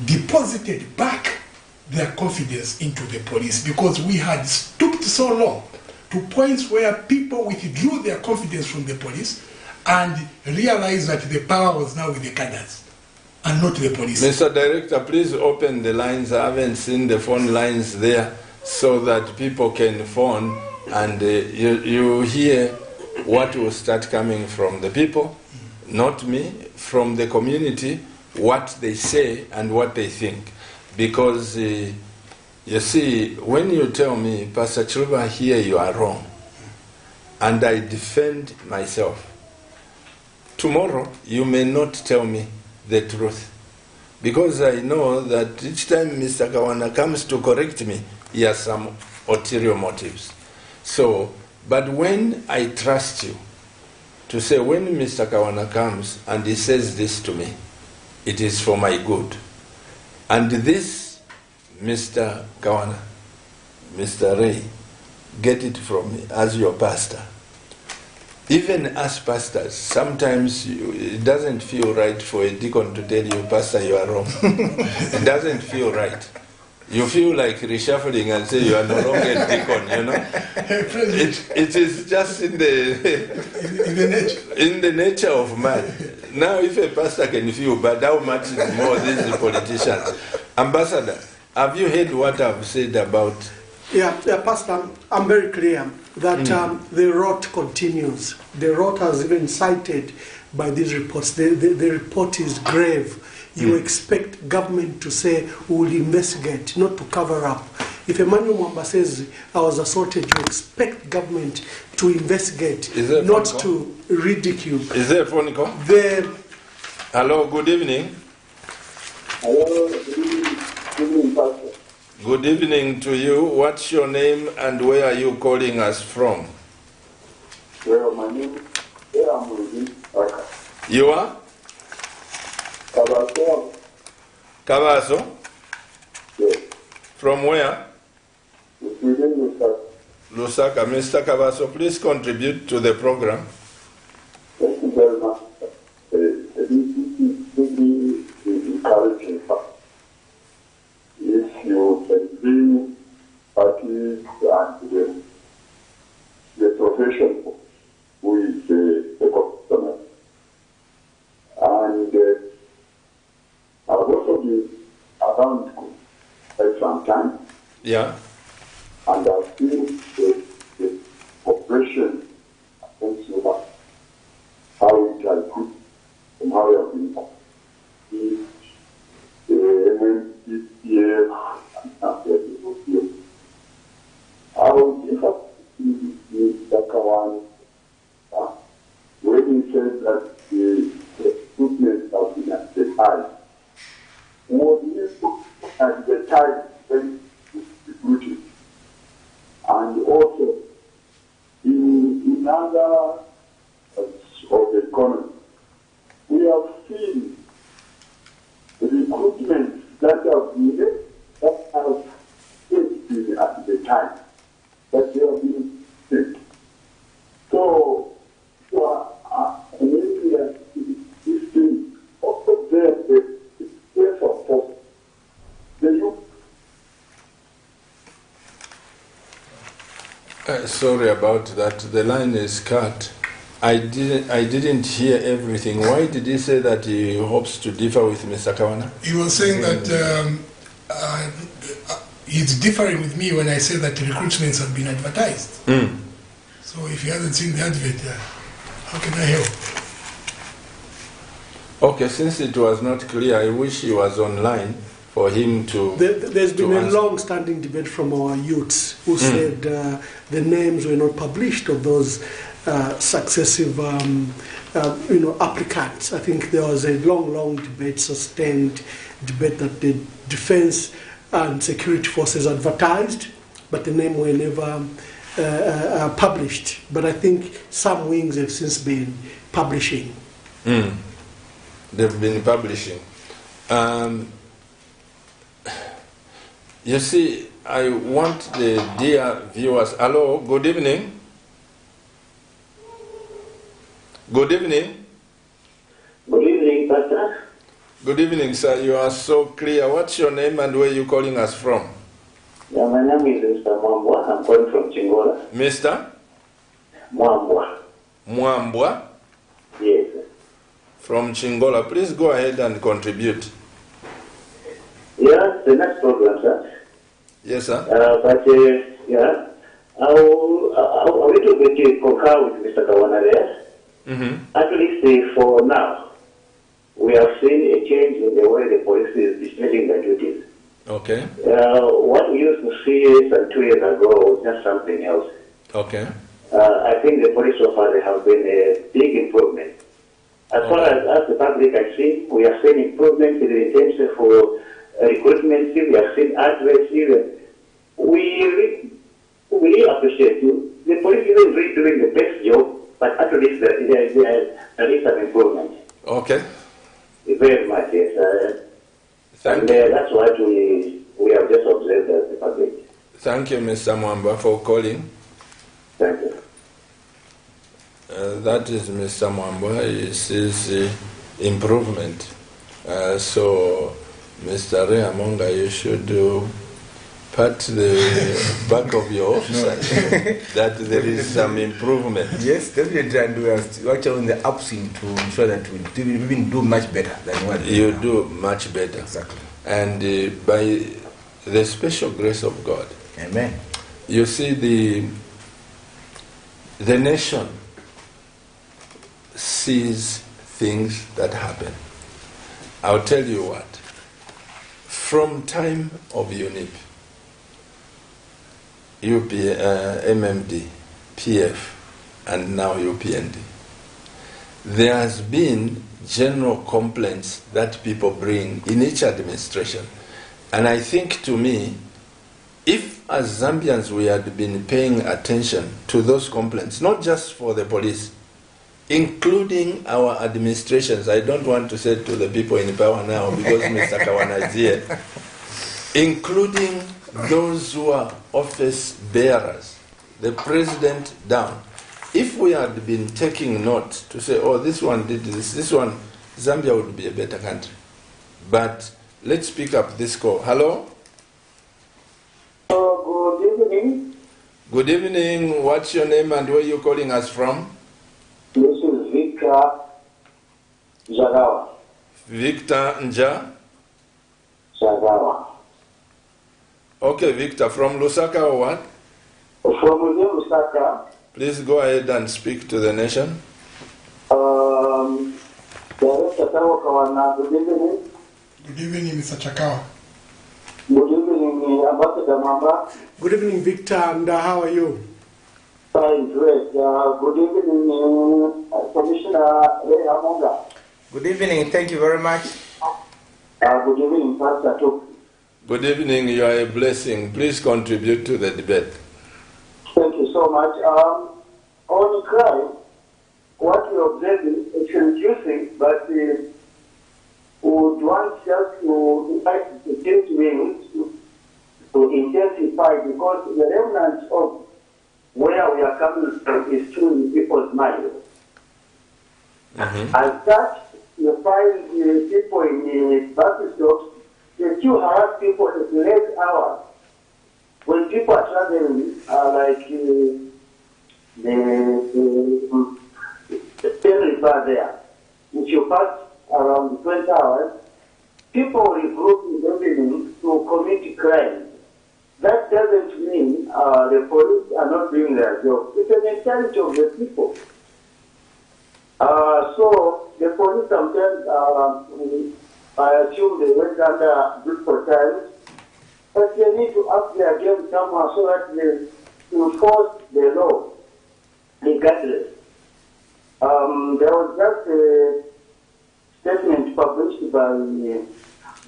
S4: deposited back their confidence into the police, because we had stooped so low to points where people withdrew their confidence from the police and realized that the power was now with the cadres and not the police.
S1: Mr. Director, please open the lines. I haven't seen the phone lines there, so that people can phone and you hear what will start coming from the people, not me, from the community, what they say and what they think. Because you see, when you tell me, Pastor Chiluba, here you are wrong, and I defend myself, tomorrow you may not tell me the truth, because I know that each time Mr. Kawana comes to correct me, he has some ulterior motives. So, but when I trust you to say, when Mr. Kawana comes and he says this to me, it is for my good. And this, Mr. Kawana, Mr. Ray, get it from me as your pastor. Even as pastors, sometimes it doesn't feel right for a deacon to tell you, Pastor, you are wrong. It doesn't feel right. You feel like reshuffling and say you are no longer a deacon, you know. It is just in the nature of man. Now, if a pastor can feel bad, how much more these politicians? Ambassador, have you heard what I've said about?
S3: Yeah, Pastor, I'm very clear that the rot continues. The rot has even cited by these reports. The report is grave. You expect government to say, we will investigate, not to cover up. If Emmanuel MWAMBA says, I was assaulted, you expect government to investigate, not to ridicule.
S1: Is there a phone call? Hello, good evening.
S5: Hello, good evening, Pastor.
S1: Good evening to you. What's your name and where are you calling us from?
S5: Well, my name is HAMOONGA.
S1: You are?
S5: Kabaso.
S1: Kabaso?
S5: Yes.
S1: From where?
S5: Within Lusaka.
S1: Lusaka. Mr. Kabaso, please contribute to the program.
S5: Thank you very much. This is really encouraging fact. If you can bring parties and the profession who is the customer. And I've also been around quite some time.
S1: Yeah.
S5: And I've seen the operation against Cuba, how it has put and how it has been the MNPCF and after the OPM. I will give up to Mr. Kawana when he said that the recruitment has been at the time. Was at the time when recruited. And also in other of the economy, we have seen recruitment that have been at the time that they have been sick. So maybe this thing also there the case of post
S1: Sorry about that. The line is cut. I didn't hear everything. Why did he say that he hopes to differ with Mr. Kawana?
S4: He was saying that he's differing with me when I say that recruitments have been advertised. So if he hasn't seen the advert, how can I help?
S1: Okay, since it was not clear, I wish he was online for him to.
S3: There's been a long-standing debate from our youths who said the names were not published of those successive applicants. I think there was a long debate, sustained debate that the defense and security forces advertised, but the name were never published. But I think some wings have since been publishing.
S1: They've been publishing. You see, I want the dear viewers. Hello, good evening. Good evening.
S6: Good evening, Pastor.
S1: Good evening, sir. You are so clear. What's your name and where are you calling us from?
S6: Yeah, my name is Mr. Mwambwa. I'm calling from Chingola.
S1: Mr.
S6: Mwambwa.
S1: Mwambwa?
S6: Yes.
S1: From Chingola. Please go ahead and contribute.
S6: Yeah, the next program, sir.
S1: Yes, sir.
S6: Yeah, I'll a little bit concur with Mr. Kawana there. At least for now, we have seen a change in the way the police is discharging their duties.
S1: Okay.
S6: What we used to see some 2 years ago was just something else.
S1: Okay.
S6: I think the police so far have been a big improvement. As far as the public has seen, we have seen improvements in terms of recruitment. We have seen adverts. We really appreciate you. The police isn't really doing the best job, but at least there is some improvement.
S1: Okay.
S6: Very much, yes.
S1: Thank you.
S6: That's what we have just observed as the public.
S1: Thank you, Mr. Mwamba, for calling.
S6: Thank you.
S1: That is Mr. Mwamba. He sees improvement. So, Mr. HAMOONGA, you should pat the back of your office that there is some improvement.
S2: Yes, definitely, and we are actually on the upswing to ensure that we even do much better than what
S1: you do much better.
S2: Exactly.
S1: And by the special grace of God.
S2: Amen.
S1: You see, the nation sees things that happen. I'll tell you what. From time of UNIP, MMD, PF, and now UPND, there has been general complaints that people bring in each administration. And I think, to me, if as Zambians we had been paying attention to those complaints, not just for the police, including our administrations, I don't want to say to the people in power now because Mr. Kawana is here, including those who are office bearers, the president down. If we had been taking note to say, oh, this one did this one, Zambia would be a better country. But let's pick up this call. Hello?
S6: Good evening.
S1: Good evening. What's your name and where are you calling us from?
S6: This is Victor Zagawa.
S1: Victor Nja?
S6: Zagawa.
S1: Okay, Victor, from Lusaka or what?
S6: From Lusaka.
S1: Please go ahead and speak to the nation.
S6: Director KAWANA, good evening.
S4: Good evening, Mr. Chakawa.
S6: Good evening, Ambassador Mwamba.
S3: Good evening, Victor, and how are you?
S6: Fine, great. Good evening, Commissioner HAMOONGA.
S2: Good evening. Thank you very much.
S6: Good evening, Pastor Tuk.
S1: Good evening. You are a blessing. Please contribute to the debate.
S6: Thank you so much. On crime, what we observe is reducing, but we would want just to invite the state wings to intensify, because the remnants of where we are coming from is true in people's minds. As such, you find people in the bus stops, they still harass people at late hours when when people are traveling, like the ferry bar there, if you pass around 20 hours, people regroup in the evening to commit crime. That doesn't mean the police are not doing their job. It's a mentality of the people. So the police sometimes, I assume they went under difficult times, but they need to up their game somehow so that they enforce the law regardless. There was just a statement published by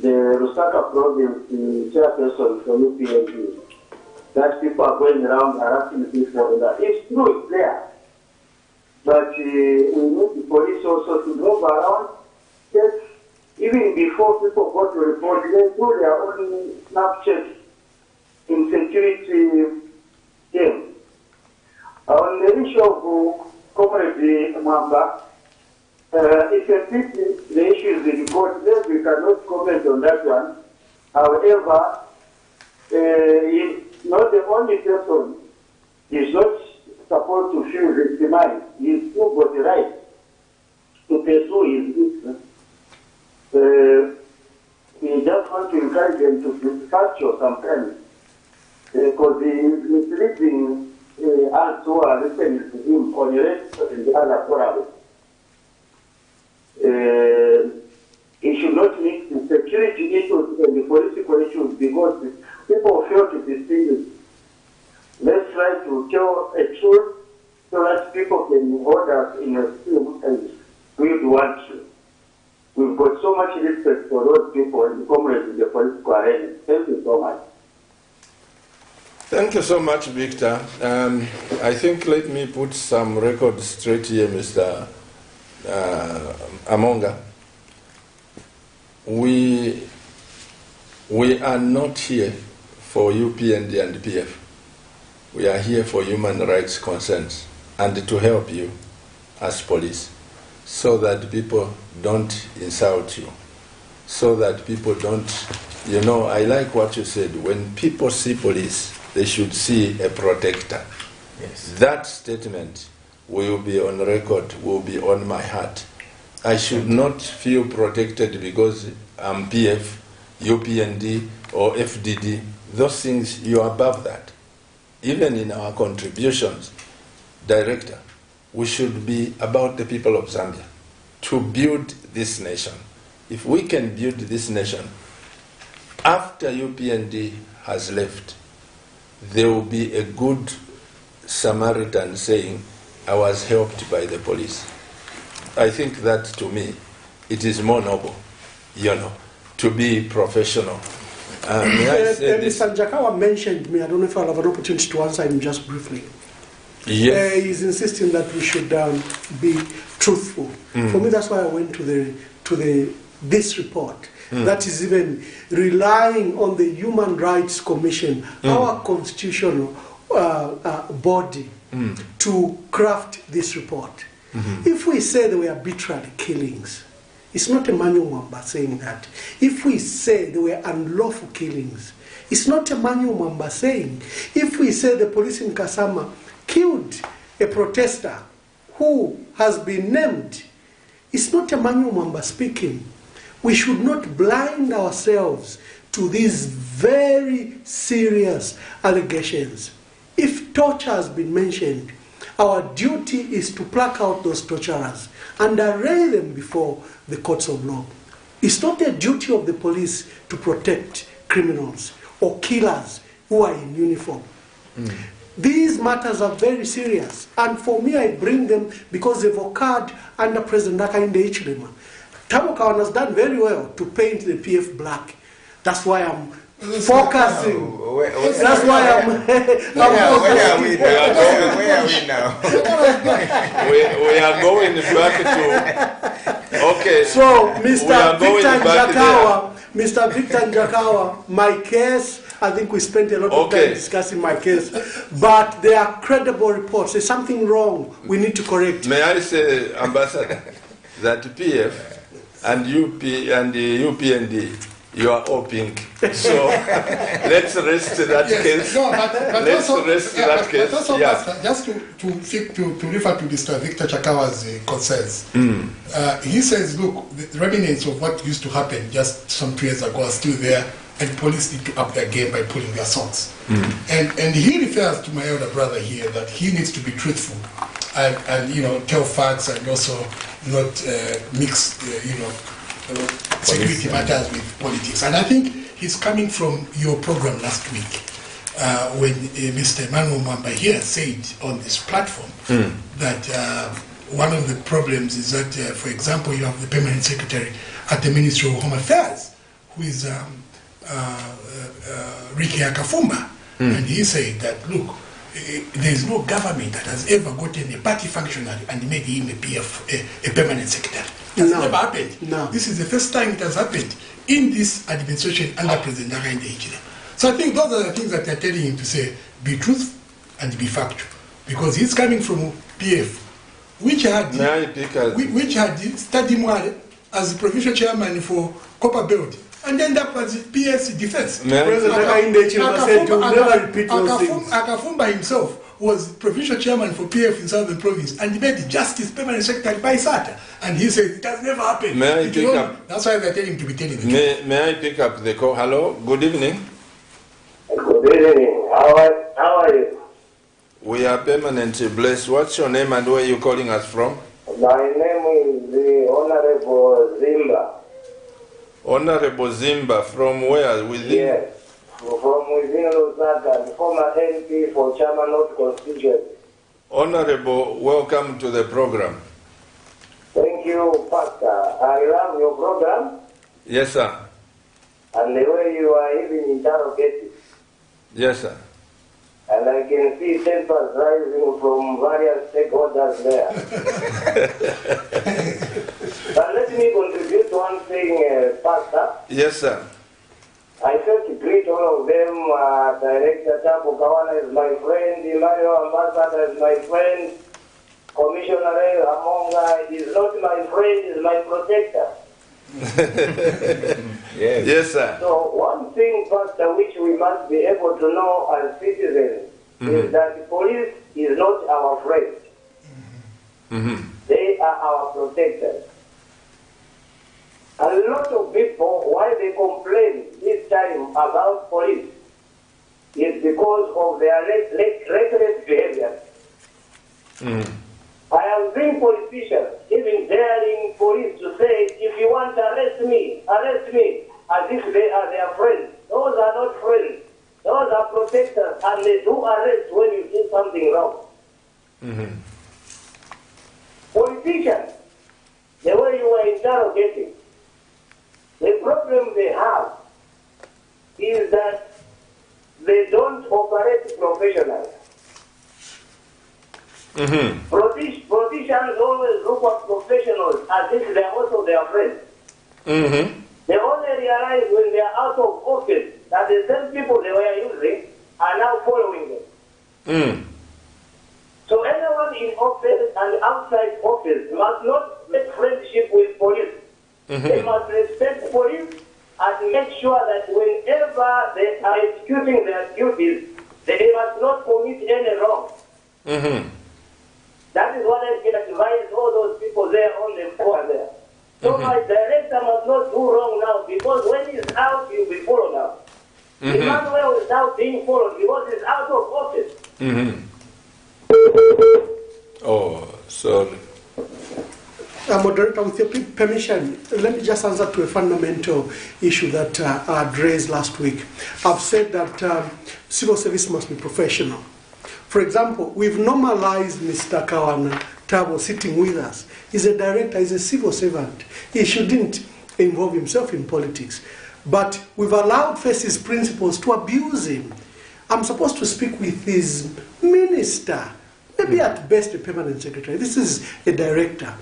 S6: the Lusaka province chairperson for UPND that people are going around harassing people. It's true, it's there. But we need the police also to go around, just even before people go to report, they do their own Snapchat insecurity game. On the issue of community MWAMBA, it's a pity the issue is in court. We cannot comment on that one. However, he's not the only person. He's not supposed to feel victimized. He's still got the right to pursue his business. We just want to encourage them to be factual sometimes, because he is misleading us who are listening to him on the rest and the other forums. It should not mix the security issues and the political issues, because people fail to distinguish. Let's try to tell a truth so that people can hold us in esteem as we would want to. We've got so much respect for those people and comrades in the political arena. Thank you so much.
S1: Thank you so much, Victor. I think let me put some records straight here, Mr. HAMOONGA. We are not here for UPND and PF. We are here for human rights concerns and to help you as police, so that people don't insult you, so that people don't, you know, I like what you said, when people see police, they should see a protector.
S2: Yes.
S1: That statement will be on record, will be on my heart. I should not feel protected because I'm PF, UPND, or FDD. Those things, you are above that. Even in our contributions, Director, we should be about the people of Zambia, to build this nation. If we can build this nation, after UPND has left, there will be a good Samaritan saying, I was helped by the police. I think that, to me, it is more noble, you know, to be professional.
S3: Mr. Njakawa mentioned me. I don't know if I'll have an opportunity to answer him just briefly.
S1: Yes.
S3: He's insisting that we should be truthful. For me, that's why I went to this report. That is even relying on the Human Rights Commission, our constitutional body, to craft this report. If we say there were arbitrary killings, it's not Emmanuel MWAMBA saying that. If we say there were unlawful killings, it's not Emmanuel MWAMBA saying. If we say the police in Kasama killed a protester who has been named, it's not Emmanuel MWAMBA speaking. We should not blind ourselves to these very serious allegations. If torture has been mentioned, our duty is to pluck out those torturers and array them before the courts of law. It's not the duty of the police to protect criminals or killers who are in uniform. These matters are very serious, and for me I bring them because they've occurred under President Hakainde Hichilema. THABO KAWANA has done very well to paint the PF black. That's why I'm focusing. That's why I'm focusing.
S2: Where are we now?
S1: We are going back to... Okay.
S3: So, Mr. Victor Njakawa, my case, I think we spent a lot of time discussing my case, but there are credible reports. There's something wrong. We need to correct.
S1: May I say, Ambassador, that PF and UPND You are all pink. So let's rest that case.
S4: No, but
S1: Let's
S4: also,
S1: rest that case.
S4: But also,
S1: Yeah.
S4: Pastor, just to refer to Mr. Victor Chakawa's concerns, he says, look, the remnants of what used to happen just some 2 years ago are still there, and police need to up their game by pulling their socks. And he refers to my elder brother here that he needs to be truthful and tell facts and also not mix security matters with politics. And I think he's coming from your program last week when Mr. Emmanuel MWAMBA here said on this platform that one of the problems is that, for example, you have the permanent secretary at the Ministry of Home Affairs, who is Ricky Akafumba. And he said that, look, there is no government that has ever gotten a party functionary and made him a permanent secretary. It has never happened.
S3: No.
S4: This is the first time it has happened in this administration under President Nanga Ndayishimiye. So I think those are the things that they're telling him to say: be truthful and be factual, because he's coming from PF, which had studied Mwale as the provincial chairman for Copper Belt, and ended up as PS Defense.
S3: President Ndayishimiye said you will never repeat those things.
S4: Akafumba himself was provincial chairman for PF in Southern Province and made Justice Permanent Secretary by SATA. And he said it has never happened. That's why they're telling him to be telling the truth.
S1: May I pick up the call? Hello, good evening.
S6: Good evening. How are you?
S1: We are permanently blessed. What's your name and where are you calling us from?
S6: My name is the Honorable Zimba.
S1: Honorable Zimba, from where? Within?
S6: Yes, from within Lusaka, the former MP for Chama North constituency.
S1: Honorable, welcome to the program.
S6: Thank you, Pastor. I love your program.
S1: Yes, sir.
S6: And the way you are even interrogating.
S1: Yes, sir.
S6: And I can see tempers rising from various stakeholders there. But let me contribute one thing, Pastor.
S1: Yes, sir.
S6: I felt great, all of them. Director THABO KAWANA is my friend. EMMANUEL Ambassador is my friend. Commissioner HAMOONGA is not my friend, is my protector.
S1: Yes. Yes, sir.
S6: So one thing, Pastor, which we must be able to know as citizens is that the police is not our friend. They are our protectors. A lot of people, why they complain this time about police is because of their reckless behavior. I have seen politicians even daring police to say, if you want to arrest me, as if they are their friends. Those are not friends. Those are protectors, and they do arrest when you do something wrong. Politicians, the way you are interrogating, the problem they have is that they don't operate professionally. Politicians always look at professionals as if they are also their friends. They only realize when they are out of office that the same people they were using are now following them. So anyone in office and outside office must not make friendship with police. They must respect police and make sure that whenever they are executing their duties, they must not commit any wrong. That is what I can advise all those people there on the floor there. So my director must not do wrong now, because when he's out, he'll be followed now. Emmanuel is now being followed because he's out of office.
S1: Oh, sorry.
S3: Moderator, with your permission, let me just answer to a fundamental issue that I had raised last week. I've said that civil service must be professional. For example, we've normalized Mr. KAWANA THABO sitting with us. He's a director, he's a civil servant. He shouldn't involve himself in politics. But we've allowed first his principals to abuse him. I'm supposed to speak with his minister, maybe at best a permanent secretary. This is a director.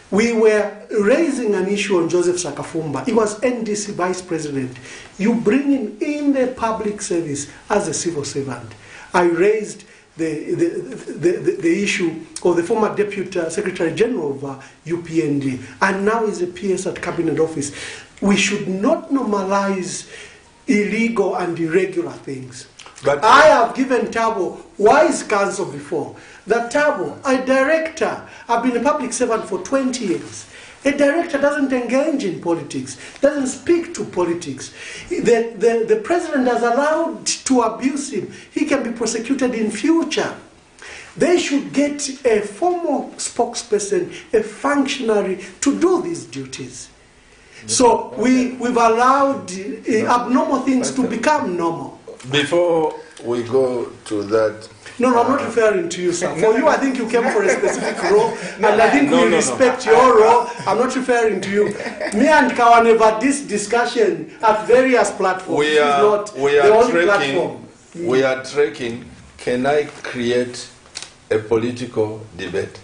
S3: We were raising an issue on Joseph Sakafumba. He was NDC vice president. You bring him in the public service as a civil servant. I raised the issue of the former Deputy Secretary General of UPND, and now he's a PS at Cabinet Office. we should not normalize illegal and irregular things.
S1: But
S3: I have given THABO wise counsel before. That THABO, a director, I've been a public servant for 20 years. A director doesn't engage in politics, doesn't speak to politics. The president has allowed to abuse him. He can be prosecuted in future. They should get a formal spokesperson, a functionary to do these duties. So we've allowed abnormal things to become normal.
S1: before we go to that...
S3: No, I'm not referring to you, sir. For you, I think you came for a specific role, and I think we respect your role. I'm not referring to you. Me and KAWANA have this discussion at various platforms.
S1: We are tracking. Can I create a political debate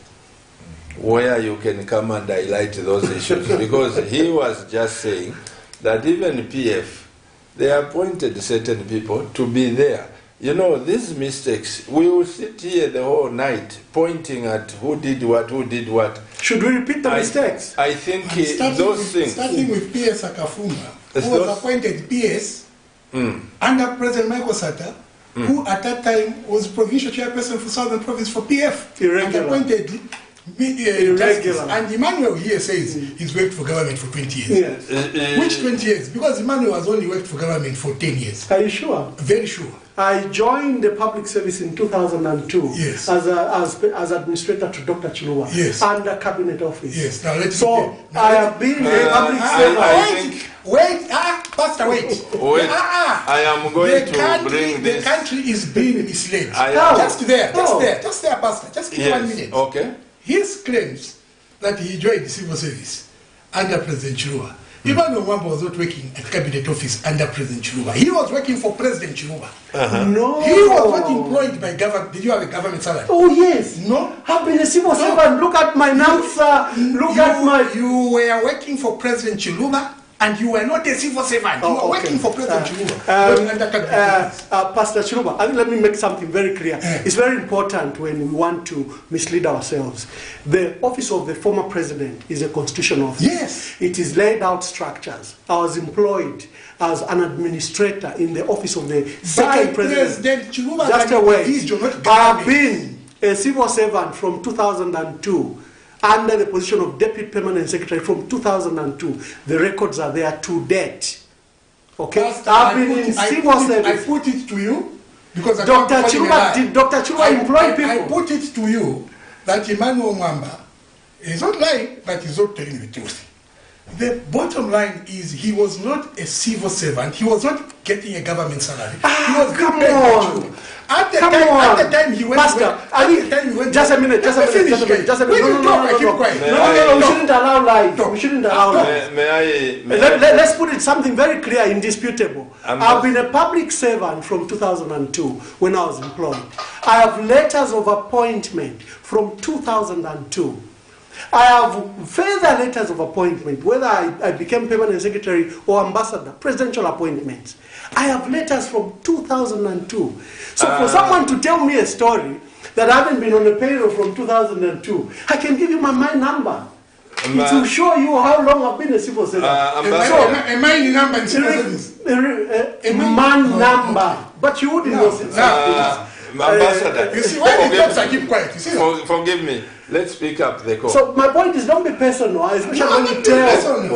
S1: where you can come and highlight those issues? Because he was just saying that even PF, they appointed certain people to be there. You know, these mistakes, we will sit here the whole night pointing at who did what.
S3: Should we repeat the mistakes?
S1: I think those things...
S4: Starting with PS Akafunga, who was appointed PS under President Michael Sata, who at that time was provincial chairperson for Southern Province for PF, and appointed justice. And Emmanuel here says he's worked for government for 20 years.
S3: Yes.
S4: Which 20 years? Because Emmanuel has only worked for government for 10 years.
S3: Are you sure?
S4: Very sure.
S3: I joined the public service in 2002
S4: yes.
S3: as administrator to Dr. Chiluba under cabinet office.
S4: Yes. Now let's
S3: I have been a public servant.
S4: Pastor, wait.
S1: I am going to bring this.
S4: The country is being misled. Just there, Pastor. Just give 1 minute.
S1: Okay.
S4: His claims that he joined the civil service under President Chiluba. Even though MWAMBA was not working at cabinet office under President Chiluba, he was working for President Chiluba.
S3: No.
S4: He was not employed by government. Did you have a government salary?
S3: Oh, yes.
S4: No.
S3: I've been a civil servant. Look at my names.
S4: You were working for President Chiluba, and you were not a civil servant. You were working for President Chiluba.
S3: Pastor Chiluba, let me make something very clear. It's very important when we want to mislead ourselves. The office of the former president is a constitutional office.
S4: Yes.
S3: It is laid out structures. I was employed as an administrator in the office of the second president.
S4: Chiluba.
S3: Just a wait. I have been a civil servant from 2002. Under the position of Deputy Permanent Secretary from 2002. The records are there to date. Okay?
S4: Pastor,
S3: I've been in civil service.
S4: I put it to you because I
S3: Dr. Chiluba employ people.
S4: I put it to you that Emmanuel MWAMBA is not lying, but he's not telling the truth. The bottom line is he was not a civil servant. He was not getting a government salary. He was
S3: come on.
S4: At the time he went.
S3: Pastor, just a minute.
S4: No,
S3: we shouldn't allow lies. We shouldn't allow lies. Let's put it something very clear, indisputable. I've been a public servant from 2002 when I was employed. I have letters of appointment from 2002. I have further letters of appointment, whether I became permanent secretary or ambassador, presidential appointments. I have letters from 2002. So for someone to tell me a story that I haven't been on a payroll from 2002, I can give you my number. It will show you how long I've been a civil servant.
S4: A mine number in civil service.
S3: Man number. But you wouldn't know since
S1: Ambassador.
S4: You see, why the jobs I keep quiet? You see
S1: forgive me. Let's pick up the call.
S3: So my point is, don't be personal, especially when you tell.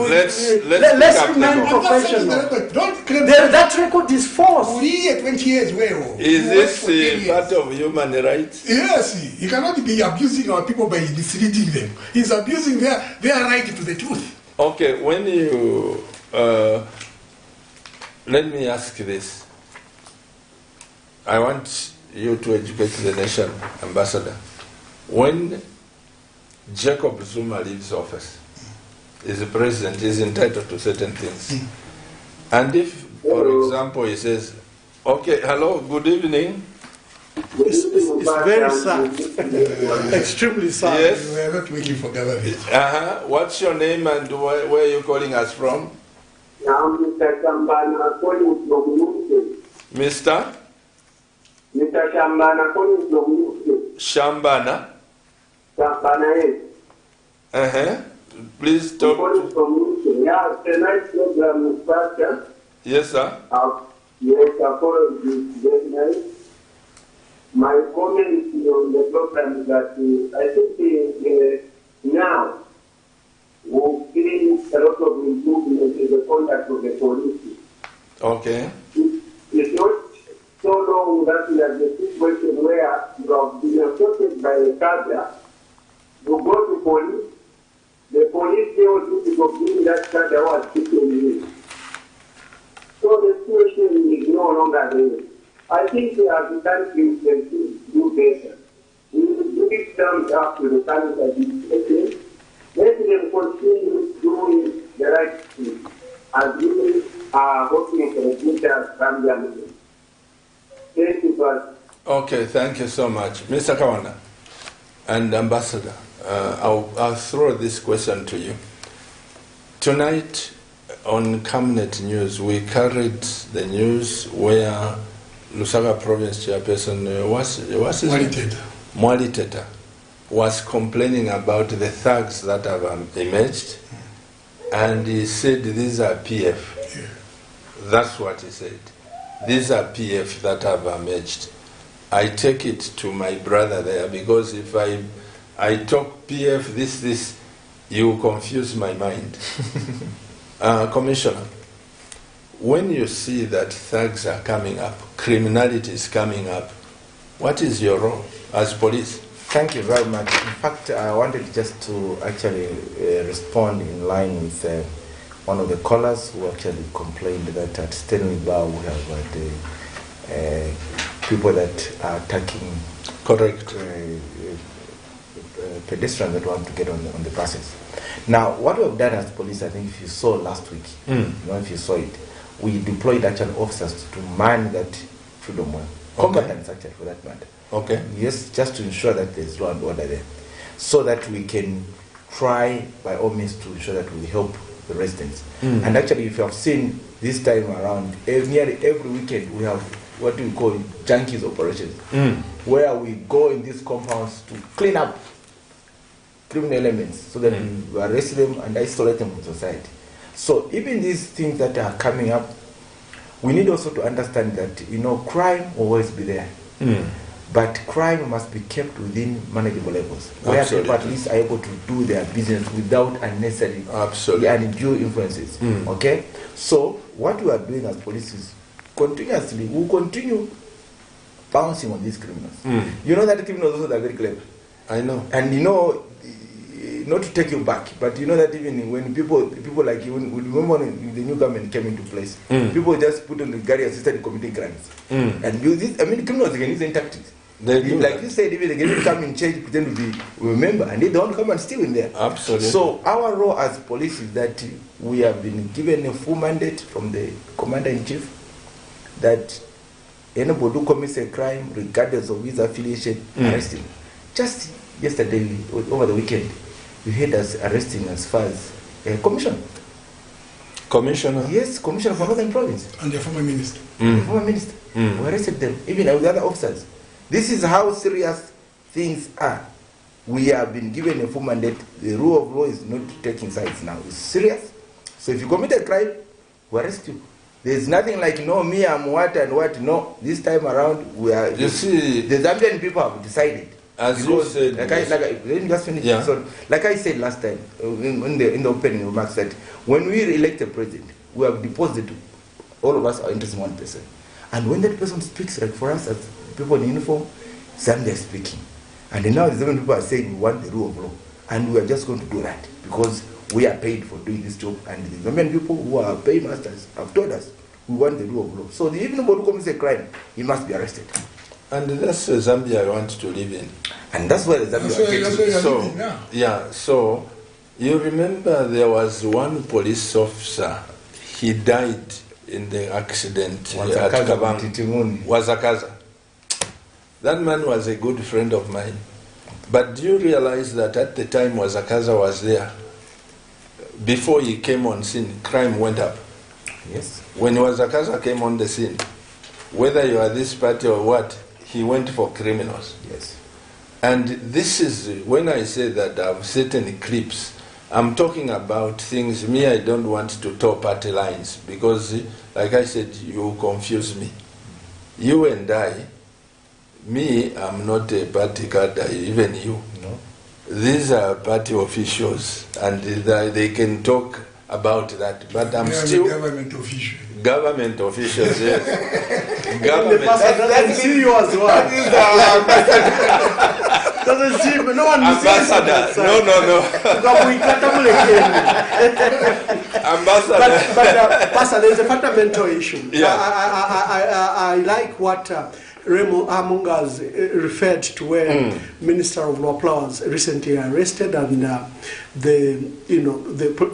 S1: Let's
S3: remain professional.
S4: Don't claim
S3: that record is false.
S4: 20 years where?
S1: Is this part of human rights?
S4: Yes, you cannot be abusing our people by misleading them. He's abusing their right to the truth.
S1: Okay, when you let me ask this. I want you to educate the nation, Ambassador. When Jacob Zuma leaves office, is the president, is entitled to certain things. And if, for example, he says, okay, hello, good evening.
S3: It's very sad. Extremely sad.
S1: Yes.
S4: We are not waiting for government.
S1: What's your name and where are you calling us from?
S5: I'm Mr. Shambana calling from
S1: Mr.
S5: Shambana calling from
S1: Shambana.
S5: Shambana, yes.
S1: Please talk.
S5: Yeah, tonight's program, Pastor.
S1: Yes, sir.
S5: Yes, I followed this very nice. My comment on the program is that I think now we've seen a lot of improvement in the conduct of the police.
S1: Okay.
S5: It's not so long that we are the situation where you have been assaulted by a charger, you go to police, the police tells you to go bring that charger was keeping you. So the situation is no longer there. I think we have the country can do better. We will give thumbs up to the current administration. Let them continue doing the right thing as we are hoping for the future ZAMBIA. Thank you, Pastor.
S1: Okay, thank you so much. Mr. Kawana and Ambassador, I'll throw this question to you. Tonight on Cabinet News, we carried the news where Lusaka Province Chairperson Mwali Teta was complaining about the thugs that have emerged, and he said these are PF.
S4: Yeah.
S1: That's what he said. These are PF that have emerged. I take it to my brother there, because if I talk PF this, you confuse my mind. Commissioner, when you see that thugs are coming up, criminality is coming up, what is your role as police?
S2: Thank you very much. In fact, I wanted just to actually respond in line with one of the callers who actually complained that at Stanley Bar we have people that are attacking
S1: Correct.
S2: Pedestrians that want to get on the buses. Now, what we have done as police, I think if you saw last week, if you saw it, we deployed actual officers to man that freedom way. Combatants actually, for that matter.
S1: Okay.
S2: Yes, just to ensure that there's law and order there. So that we can try by all means to ensure that we help the residents. And actually, if you have seen this time around, nearly every weekend we have what we call junkies operations, where we go in these compounds to clean up criminal elements so that we arrest them and isolate them from society. So even these things that are coming up, we need also to understand that, crime will always be there. But crime must be kept within manageable levels, where people at least are able to do their business without unnecessary and undue influences. Okay? So what we are doing as police is continuously, we will continue bouncing on these criminals. You know that criminals also are very clever.
S1: I know.
S2: And not to take you back, but you know that even when people like you, remember when the new government came into place, people just put on the guardian system committing crimes. And use this, criminals can use tactics. Like you said, even they can come in change, pretend to be a member, and they don't come and steal in there.
S1: Absolutely.
S2: So our role as police is that we have been given a full mandate from the Commander-in-Chief that anybody who commits a crime, regardless of his affiliation, arrest him. Just yesterday, over the weekend, we had us arresting as far as Commissioner.
S1: Commissioner?
S2: Yes, Commissioner for Northern Province.
S4: And the former minister.
S2: The former minister. We arrested them, even with other officers. This is how serious things are. We have been given a full mandate. The rule of law is not taking sides now. It's serious. So if you commit a crime, we arrest you. There's nothing like, no, me, I'm what and what. No, this time around, we are.
S1: You see,
S2: the Zambian people have decided.
S1: As you said,
S2: let me just finish.
S1: Yeah.
S2: So, like I said last time, in the opening remarks, that when we elect a president, we have deposited, all of us are interested in one person. And when that person speaks, like for us as people in uniform, Zambia is speaking. And now the Zambian people are saying we want the rule of law. And we are just going to do that because we are paid for doing this job. And the Zambian people who are paymasters have told us we want the rule of law. So even if one commits a crime, he must be arrested.
S1: And that's Zambia I want to live in.
S2: And that's where the
S1: Zambia yeah, so you remember there was one police officer, he died in the accident at Kabang. Wazakaza. That man was a good friend of mine. But do you realize that at the time Wazakaza was there, before he came on scene, crime went up?
S2: Yes.
S1: When Wazakaza came on the scene, whether you are this party or what, he went for criminals.
S2: Yes.
S1: And this is, when I say that I've certain clips I'm talking about things, me, I don't want to top party lines because, like I said, you confuse me. You and I, me, I'm not a party cadre, even you.
S2: No.
S1: These are party officials, and they can talk about that, but I'm still
S4: government official.
S1: Government officials, yes.
S3: The pastor doesn't see you as well. Doesn't see, but no one
S1: Ambassador. No. Ambassador.
S3: But Pastor, there's a fundamental issue.
S1: Yeah.
S3: I like what HAMOONGA has referred to, where Minister of Luapula was recently arrested, and the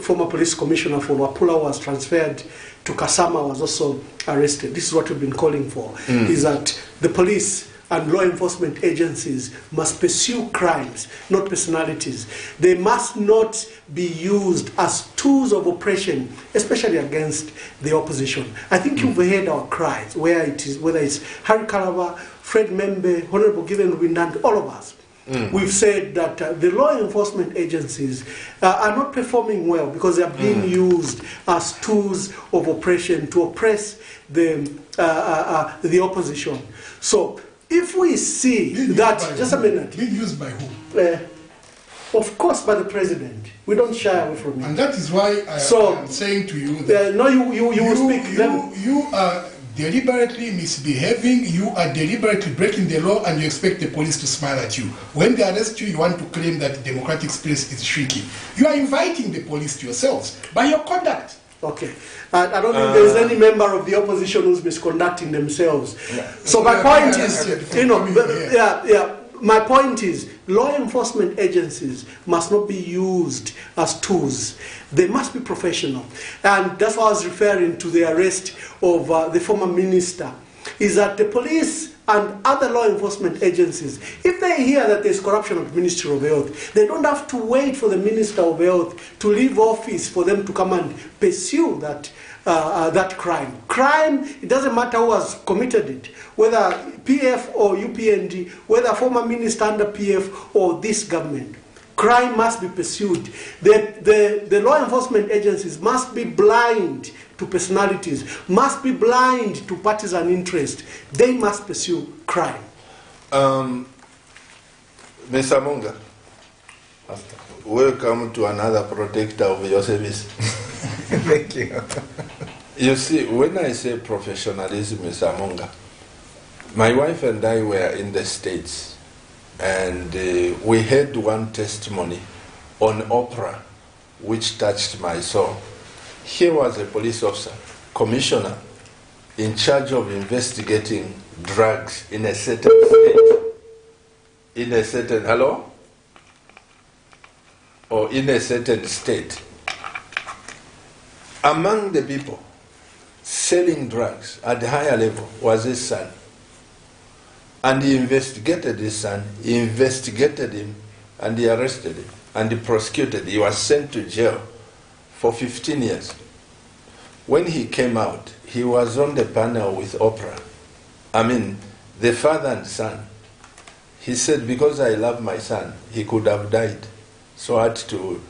S3: former police commissioner for Luapula was transferred to Kasama, was also arrested. This is what we've been calling for, is that the police and law enforcement agencies must pursue crimes, not personalities. They must not be used as tools of oppression, especially against the opposition. I think you've heard our cries, whether it's Harry Kalava, Fred Membe, Honorable Given Rwindand, all of us. We've said that the law enforcement agencies are not performing well because they are being used as tools of oppression to oppress the opposition. So if we see that, just a minute.
S4: Being used by who?
S3: Of course, by the president. We don't shy away from it.
S4: And that is why I am saying to you that
S3: no, you will speak.
S4: You are deliberately misbehaving, you are deliberately breaking the law, and you expect the police to smile at you. When they arrest you, you want to claim that the democratic space is shrinking. You are inviting the police to yourselves by your conduct.
S3: Okay. I don't think there's any member of the opposition who's misconducting themselves. Yeah. So my point is, my point is, law enforcement agencies must not be used as tools. They must be professional. And that's why I was referring to the arrest of the former minister, is that the police and other law enforcement agencies, if they hear that there's corruption at the Ministry of Health, they don't have to wait for the Minister of Health to leave office for them to come and pursue that crime. Crime, it doesn't matter who has committed it, whether PF or UPND, whether former minister under PF or this government. Crime must be pursued. The law enforcement agencies must be blind to personalities, must be blind to partisan interest. They must pursue crime.
S1: Mr. Monga, welcome to another protector of your service.
S2: Thank you.
S1: You see, when I say professionalism, Mr. Monga, my wife and I were in the States, and we had one testimony on Oprah which touched my soul. Here was a police officer, commissioner, in charge of investigating drugs in a certain state. In a certain, hello? Or in a certain state. Among the people selling drugs at the higher level was his son. And he investigated his son, he investigated him, and he arrested him, and he prosecuted. He was sent to jail for 15 years. When he came out, he was on the panel with Oprah. I mean, the father and son. He said, because I love my son, he could have died. So I had to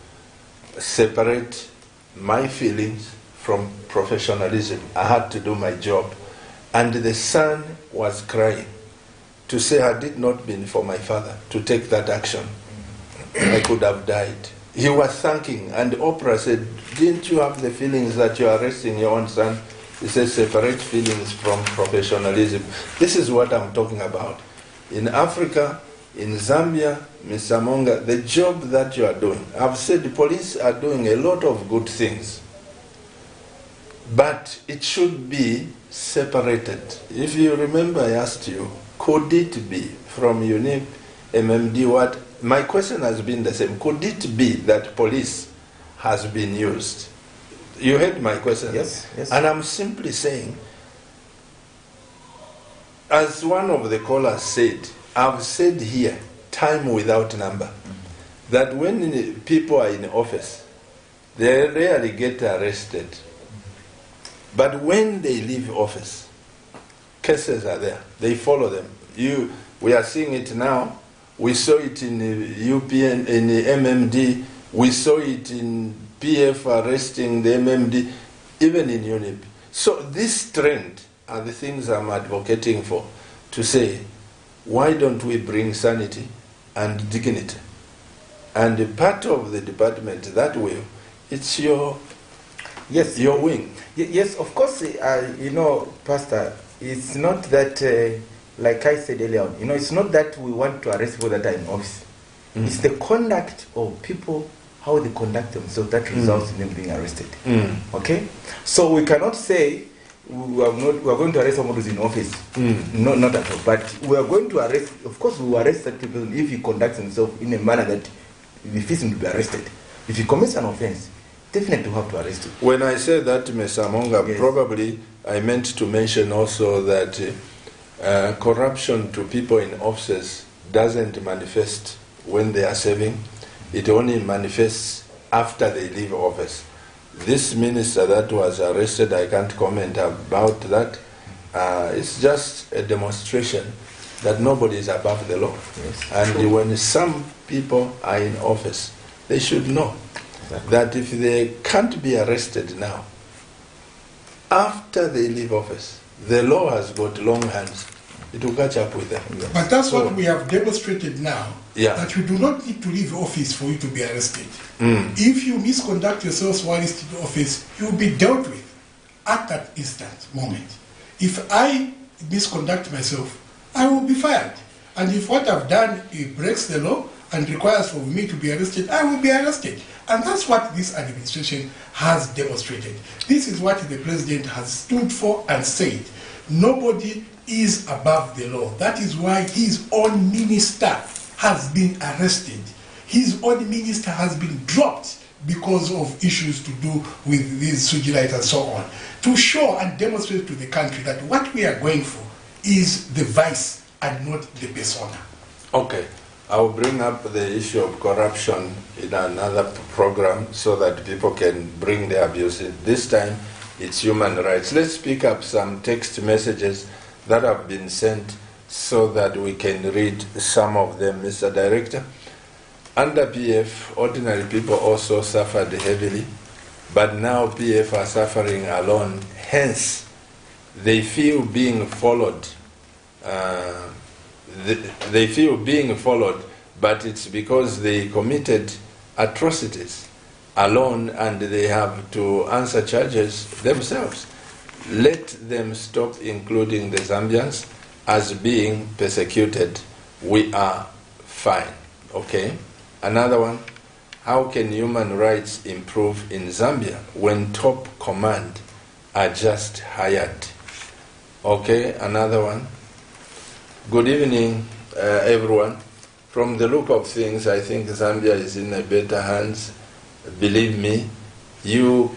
S1: separate my feelings from professionalism. I had to do my job. And the son was crying to say, had it not been for my father to take that action, I could have died. He was thanking, and Oprah said, didn't you have the feelings that you are arresting your own son? He said, separate feelings from professionalism. This is what I'm talking about. In Africa, in Zambia, Mr. Monga, the job that you are doing, I've said the police are doing a lot of good things, but it should be separated. If you remember, I asked you, could it be from UNIP, MMD, what? My question has been the same. Could it be that police has been used? You heard my question?
S2: Yes, yes.
S1: And I'm simply saying, as one of the callers said, I've said here, time without number, that when people are in office, they rarely get arrested. But when they leave office, cases are there. They follow them. We are seeing it now. We saw it in the UPN, in the MMD. We saw it in PF arresting the MMD, even in UNIP. So this trend are the things I'm advocating for, to say, why don't we bring sanity and dignity? And part of the department that way, it's your wing.
S2: Yes, of course, you know, Pastor, it's not that, like I said earlier on, you know, it's not that we want to arrest people that are in office. It's the conduct of people, how they conduct themselves, that results in them being arrested. Okay? So we cannot say we are going to arrest someone who's in office. No, not at all. But we are going to arrest, of course, we will arrest that people if he conducts himself in a manner that he fits him to be arrested. If he commits an offense, definitely we have to arrest him.
S1: When I say that, Mr. HAMOONGA, yes, probably I meant to mention also that corruption to people in offices doesn't manifest when they are serving. It only manifests after they leave office. This minister that was arrested, I can't comment about that. It's just a demonstration that nobody is above the law. Yes. And when some people are in office, they should know that if they can't be arrested now, after they leave office, the law has got long hands. It will catch up with them.
S4: Yes. But that's what we have demonstrated now, that you do not need to leave office for you to be arrested. If you misconduct yourselves while in office, you will be dealt with at that instant moment. If I misconduct myself, I will be fired. And if what I've done breaks the law and requires for me to be arrested, I will be arrested. And that's what this administration has demonstrated. This is what the president has stood for and said. Nobody is above the law. That is why his own minister has been arrested. His own minister has been dropped because of issues to do with these Sujilite and so on. To show and demonstrate to the country that what we are going for is the vice and not the persona.
S1: Okay. I will bring up the issue of corruption in another program so that people can bring their views in. This time, it's human rights. Let's pick up some text messages that have been sent so that we can read some of them, Mr. Director. Under PF, ordinary people also suffered heavily, but now PF are suffering alone. Hence, they feel being followed. They feel being followed, but it's because they committed atrocities alone and they have to answer charges themselves. Let them stop including the Zambians as being persecuted. We are fine. Okay? Another one. How can human rights improve in Zambia when top command are just hired? Okay? Another one. Good evening, everyone. From the look of things, I think Zambia is in a better hands. Believe me, you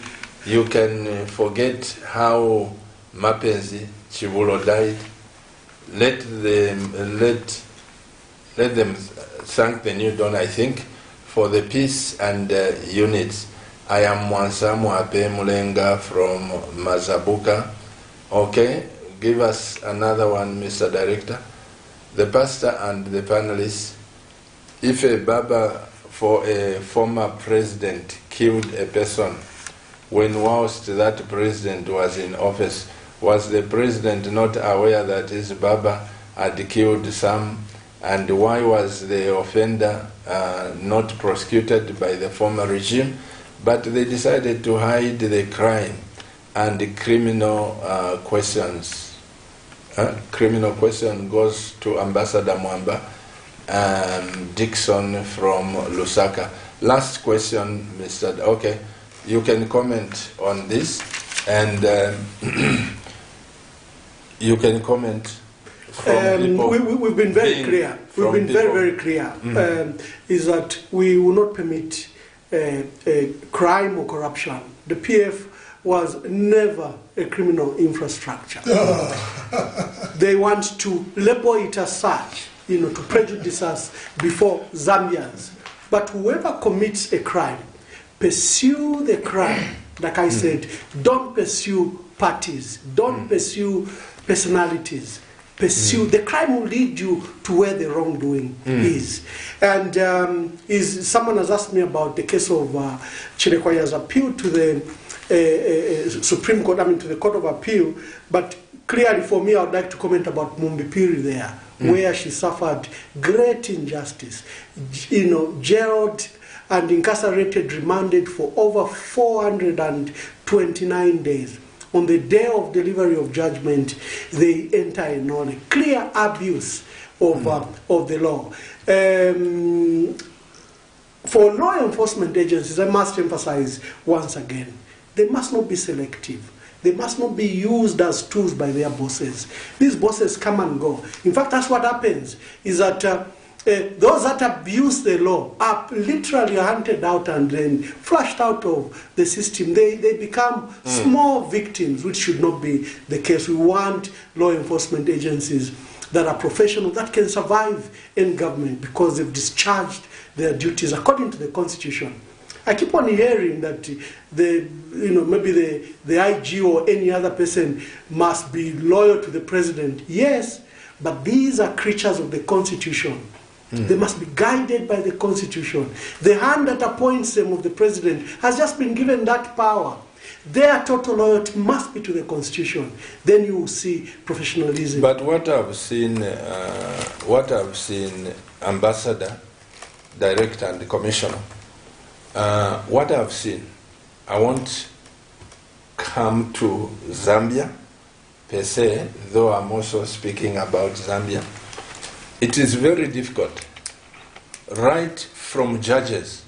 S1: can forget how Mapenzi Chivulo died. Let them thank the new dawn, I think, for the peace and units. I am Mwansamu Ape Mulenga from Mazabuka. Okay, give us another one, Mr. Director. The pastor and the panelists. If a Baba for a former president killed a person, when whilst that president was in office, was the president not aware that his Baba had killed some? And why was the offender not prosecuted by the former regime? But they decided to hide the crime and the criminal questions. Criminal question goes to Ambassador MWAMBA Dixon from Lusaka. Last question, Mr. Okay, you can comment on this, and you can comment from people.
S3: We've been very clear. We've been very clear. Is that we will not permit crime or corruption. The PF was never a criminal infrastructure. They want to label it as such, to prejudice us before Zambians. But whoever commits a crime, pursue the crime. Like I said, don't pursue parties, don't pursue personalities. pursue. The crime will lead you to where the wrongdoing is. And someone has asked me about the case of Chirekwaya's appeal to the Supreme Court, to the Court of Appeal. But clearly for me, I would like to comment about Mumbipiri there, where she suffered great injustice, jailed and incarcerated, remanded for over 429 days. On the day of delivery of judgment, they enter a clear abuse of the law. For law enforcement agencies, I must emphasize once again, they must not be selective. They must not be used as tools by their bosses. These bosses come and go. In fact, that's what happens, is that those that abuse the law are literally hunted out and then flushed out of the system. They become small victims, which should not be the case. We want law enforcement agencies that are professional, that can survive in government because they've discharged their duties according to the Constitution. I keep on hearing that maybe the IG or any other person must be loyal to the president. Yes, but these are creatures of the Constitution. They must be guided by the Constitution. The hand that appoints them of the president has just been given that power. Their total loyalty must be to the Constitution. Then you will see professionalism.
S1: But what I've seen, Ambassador, Director and Commissioner, what I've seen, I won't come to Zambia per se, though I'm also speaking about Zambia. It is very difficult, right from judges,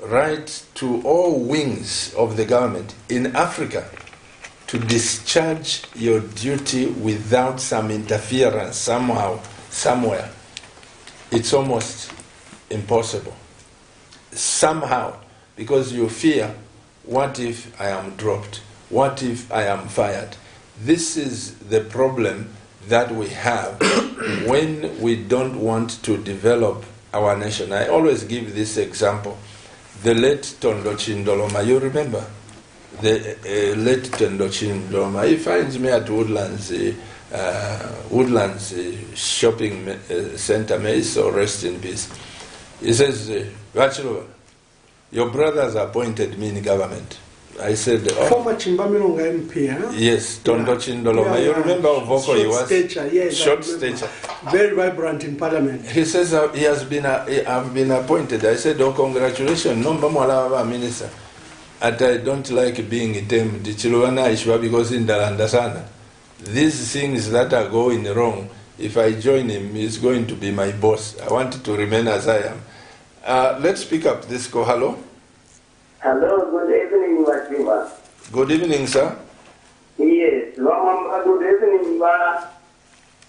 S1: right to all wings of the government in Africa, to discharge your duty without some interference somehow, somewhere. It's almost impossible. Somehow, because you fear, what if I am dropped? What if I am fired? This is the problem that we have when we don't want to develop our nation. I always give this example. The late Tondo Chindoloma, you remember? The late Tondo Chindoloma, he finds me at Woodlands shopping center. May so rest in peace. He says, Bachelor, your brothers appointed me in government. I said,
S3: former Chimbamilonga MP, huh?
S1: Yes, Tondo Chindoloma. You remember how vocal he was?
S3: Stature, yes,
S1: short stature.
S3: Very vibrant in parliament.
S1: He says, I've been appointed. I said, oh, congratulations, Nomba Mwala Minister. And I don't like being termed Chiluana Ishwa because in Dalandasana. These things that are going wrong, if I join him, he's going to be my boss. I want to remain as I am. Let's pick up this call. Hello?
S5: Hello, good evening, Wachima.
S1: Good evening, sir.
S5: Yes, good evening,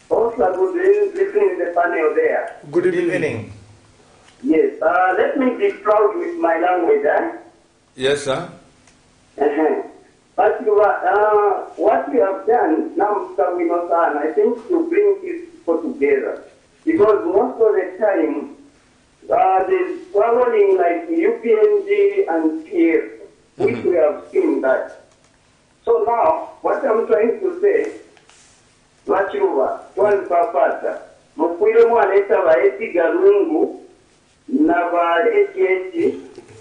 S5: also good evening, the panel there.
S2: Good evening.
S5: Yes, let me be proud with my language,
S1: Yes, sir.
S5: But what we have done now, I think to bring these people together. Because most of the time, there's traveling like UPNG and PF, which we have seen that. So now, what I'm trying to say, Machuva, one papata, Mukwile Mwaneta Vaeti Garungu, Nava ATH,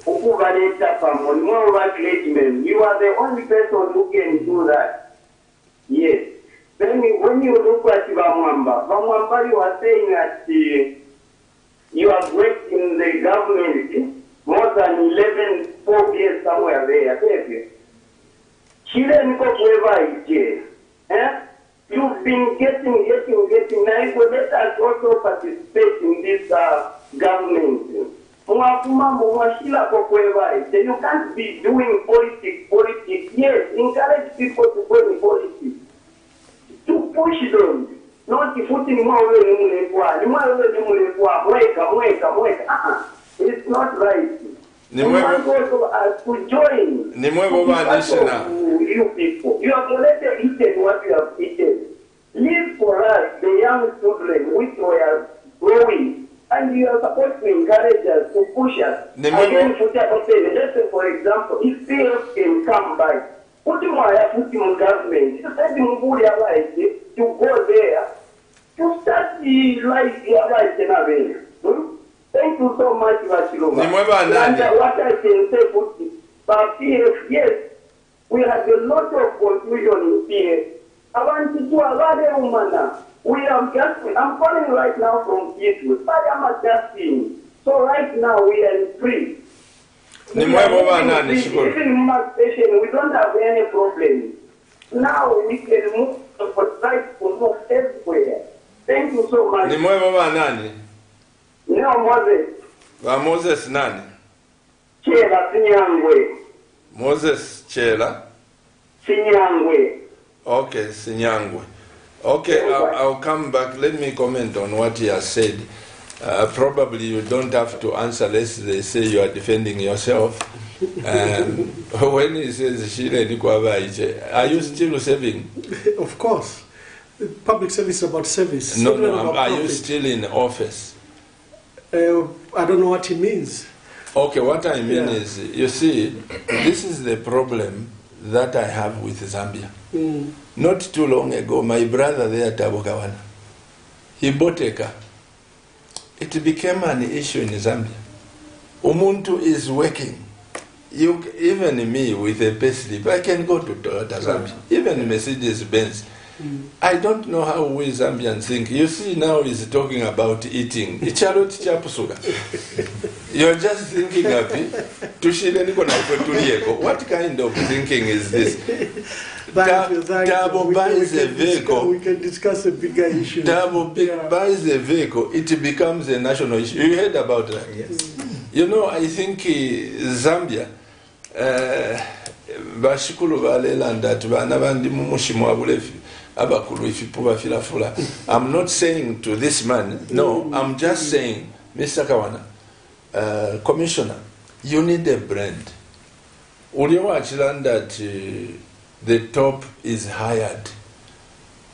S5: Ukuvaleta Famon, more clergymen. You are the only person who can do that. Yes. Then when you look at Vamwamba, you are saying that you have worked in the government more than 12 years somewhere there. You've been getting. Now let us also participate in this government. You can't be doing politics. Yes, encourage people to go in politics. To push them. Not the footing it's not right. You want also to join. You people. You have already eaten what you have eaten. Leave for us, the young children, which we are growing. And you are supposed to encourage us, to push us. Again, let's say, for example, if PF can come back, put him on government. You said to go there to start the life in Avena. Thank you so much, Vachiloma. And what I can say, but yes, we have a lot of confusion in PF. I want to do a lot of humana. I'm calling right now from Eastwood, but I'm adjusting. So right now we are free. Even in my station, we don't have any problem. Now we can move for right to move everywhere. Thank you so much. Moses.
S1: Moses nani?
S5: Chela Sinyangwe.
S1: Moses Chela?
S5: Sinyangwe.
S1: Okay, Sinyangwe. Okay, I'll come back. Let me comment on what he has said. Probably you don't have to answer lest they say you are defending yourself. When he says, are you still serving?
S3: Of course. Public service is about service.
S1: No, are you still in office?
S3: I don't know what he means.
S1: Okay, what I mean is, you see, this is the problem that I have with Zambia. Not too long ago, my brother there, THABO KAWANA, he bought a car. It became an issue in Zambia. Umuntu is working. Even me with a payslip, I can go to Toyota Zambia. Even Mercedes-Benz. I don't know how we Zambians think. You see, now he's talking about eating. You're just thinking of it. What kind of thinking is this? THABO buys a vehicle.
S3: We can discuss a bigger issue.
S1: THABO buys a vehicle. It becomes a national issue. You heard about that?
S2: Yes.
S1: You know, I think Zambia, bashikulu balelanda tubana bandi mumushimo abulefi. I'm not saying to this man, no, I'm just saying, Mr. Kawana, Commissioner, you need a brand. Uliwachland that the top is hired.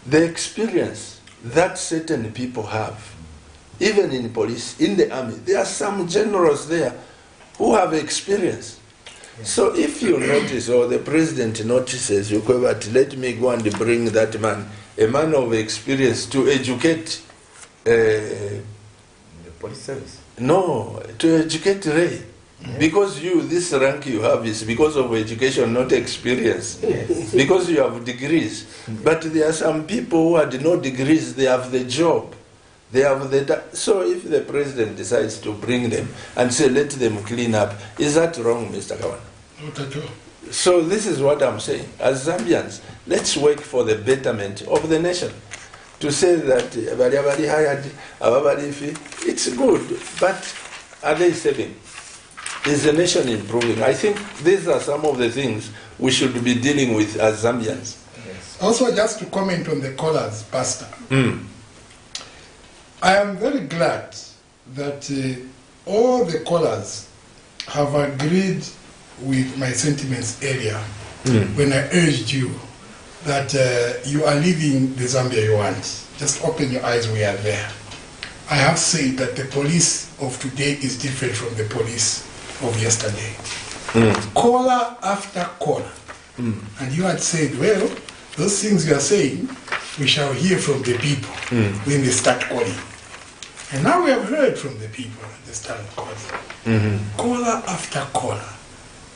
S1: The experience that certain people have, even in police, in the army, there are some generals there who have experience. So if you notice, or the president notices, let me go and bring that man, a man of experience, to educate
S2: the police service.
S1: No, to educate Ray. Yeah. Because this rank you have is because of education, not experience. Yes. Because you have degrees. But there are some people who had no degrees, they have the job. They have so if the president decides to bring them and say, let them clean up, is that wrong, Mr. Kawana?
S4: Not at all.
S1: So this is what I'm saying. As Zambians, let's work for the betterment of the nation. To say that everybody hired, it's good, but are they saving? Is the nation improving? I think these are some of the things we should be dealing with as Zambians.
S4: Yes. Also, just to comment on the callers, Pastor. I am very glad that all the callers have agreed with my sentiments earlier when I urged you that you are living the Zambia you want. Just open your eyes, we are there. I have said that the police of today is different from the police of yesterday. Caller after caller. And you had said, well, those things you are saying, we shall hear from the people when they start calling. And now we have heard from the people at the start calling. Caller after caller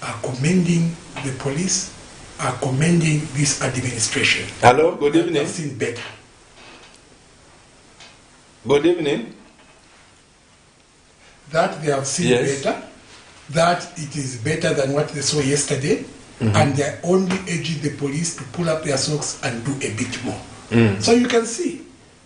S4: are commending the police, are commending this administration.
S1: Hello, good evening.
S4: I've seen better.
S1: Good evening.
S4: That they have seen better, that it is better than what they saw yesterday, and they're only urging the police to pull up their socks and do a bit more. So you can see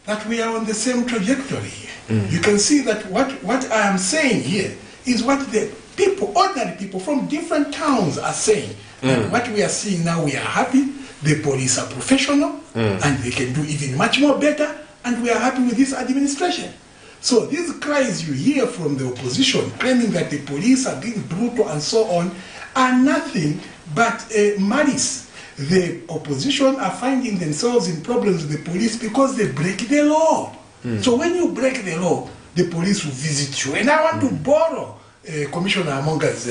S4: that we are on the same trajectory here. You can see that what I am saying here is what the people, ordinary people from different towns are saying. And what we are seeing now, we are happy, the police are professional, and they can do even much more better, and we are happy with this administration. So these cries you hear from the opposition claiming that the police are being brutal and so on are nothing but malice. The opposition are finding themselves in problems with the police because they break the law. So when you break the law, the police will visit you. And I want to borrow Commissioner HAMOONGA's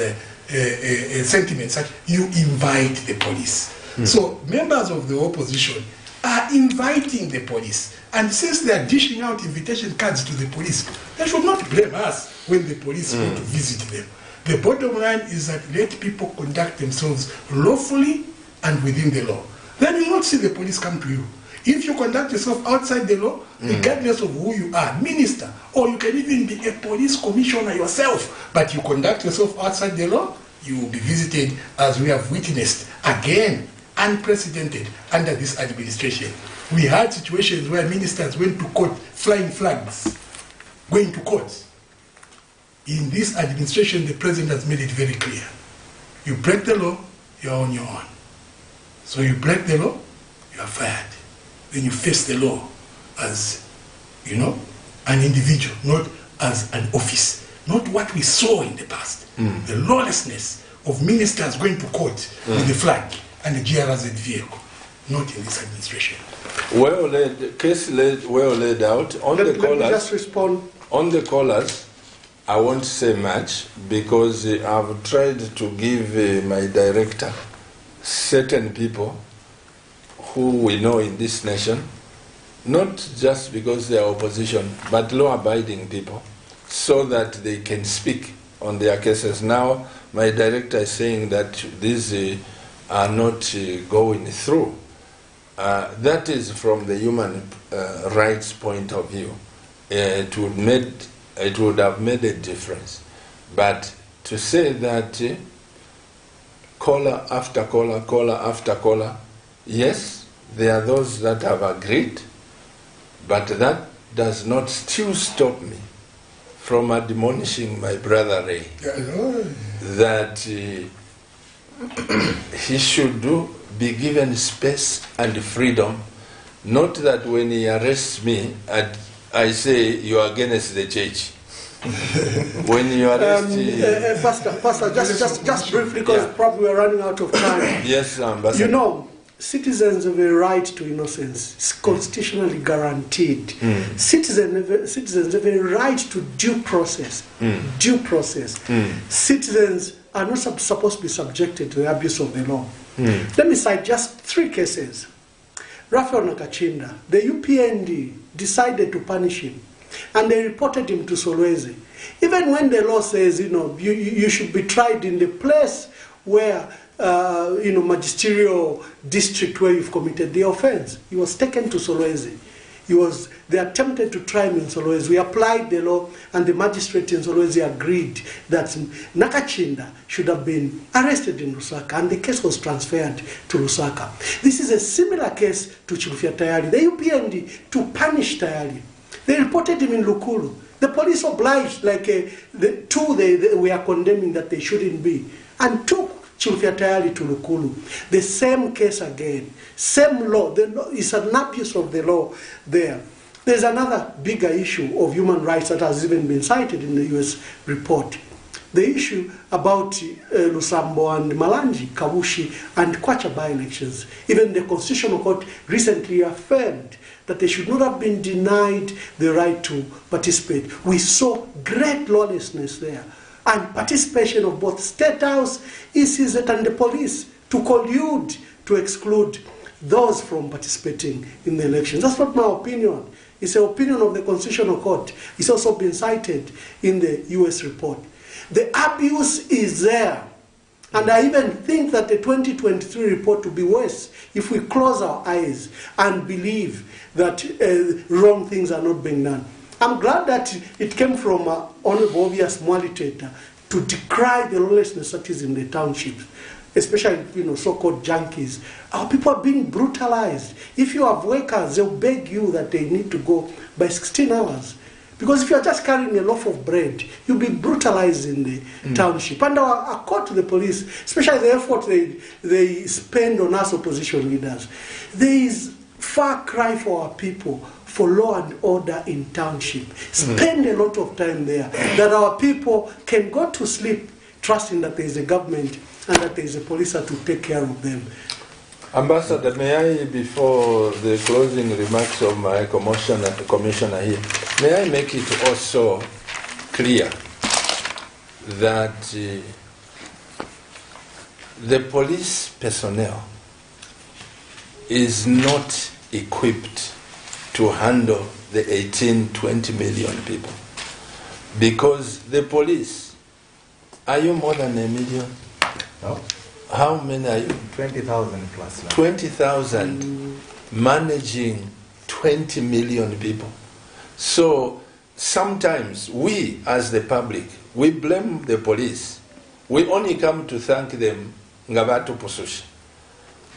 S4: sentiments that you invite the police. So members of the opposition are inviting the police. And since they are dishing out invitation cards to the police, they should not blame us when the police go to visit them. The bottom line is that let people conduct themselves lawfully and within the law. Then you will not see the police come to you. If you conduct yourself outside the law, regardless of who you are, minister, or you can even be a police commissioner yourself, but you conduct yourself outside the law, you will be visited, as we have witnessed, again, unprecedented under this administration. We had situations where ministers went to court flying flags, going to court. In this administration, the president has made it very clear. You break the law, you're on your own. So you break the law, you are fired. Then you face the law as, an individual, not as an office. Not what we saw in the past. The lawlessness of ministers going to court with the flag and the GRZ vehicle. Not in this administration.
S1: Well laid, case well laid out.
S3: Let me just respond.
S1: On the callers, I won't say much because I've tried to give my director certain people who we know in this nation, not just because they are opposition, but law-abiding people, so that they can speak on their cases. Now, my director is saying that these are not going through. That is from the human rights point of view. It would have made a difference. But to say that caller after caller, caller after caller, yes, there are those that have agreed, but that does not still stop me from admonishing my brother Ray that he should be given space and freedom, not that when he arrests me, I say you are against the church. When you arrest...
S3: Pastor, just briefly, because probably we're running out of time.
S1: Yes, Ambassador.
S3: Citizens have a right to innocence. It's constitutionally guaranteed. Citizens have a right to due process. Due process. Citizens are not supposed to be subjected to the abuse of the law. Let me cite just 3 cases. Raphael Nakachinda, the UPND decided to punish him, and they reported him to Solwezi. Even when the law says, you should be tried in the place where magisterial district where you've committed the offense. He was taken to Solwezi. They attempted to try him in Solwezi. We applied the law, and the magistrate in Solwezi agreed that Nakachinda should have been arrested in Lusaka, and the case was transferred to Lusaka. This is a similar case to Chilufya Tayari. The UPND, to punish Tayari, they reported him in Lukulu. The police obliged, they were condemning that they shouldn't be, and took Chilufya Tayari to Lukulu. The same case again, same law. The law is an abuse of the law there. There's another bigger issue of human rights that has even been cited in the US report. The issue about Lusambo and Malanji, Kabushi and Kwacha by-elections. Even the Constitutional Court recently affirmed that they should not have been denied the right to participate. We saw great lawlessness there, and participation of both State House, ECZ and the police to collude to exclude those from participating in the elections. That's not my opinion. It's the opinion of the Constitutional Court. It's also been cited in the US report. The abuse is there. And I even think that the 2023 report will be worse if we close our eyes and believe that wrong things are not being done. I'm glad that it came from Honorable Obvious Mwaliteta to decry the lawlessness that is in the townships, especially so-called junkies. Our people are being brutalized. If you have workers, they'll beg you that they need to go by 16 hours. Because if you're just carrying a loaf of bread, you'll be brutalized in the township. And our call to the police, especially the effort they spend on us opposition leaders, there is far cry for our people for law and order in township. Spend a lot of time there, that our people can go to sleep trusting that there is a government and that there is a police to take care of them.
S1: Ambassador, may I, before the closing remarks of my commissioner here, may I make it also clear that the police personnel is not equipped to handle the 18, 20 million people. Because the police, are you more than 1 million?
S2: No.
S1: How many are you?
S2: 20,000 plus now.
S1: 20,000 managing 20 million people. So sometimes we, as the public, we blame the police. We only come to thank them.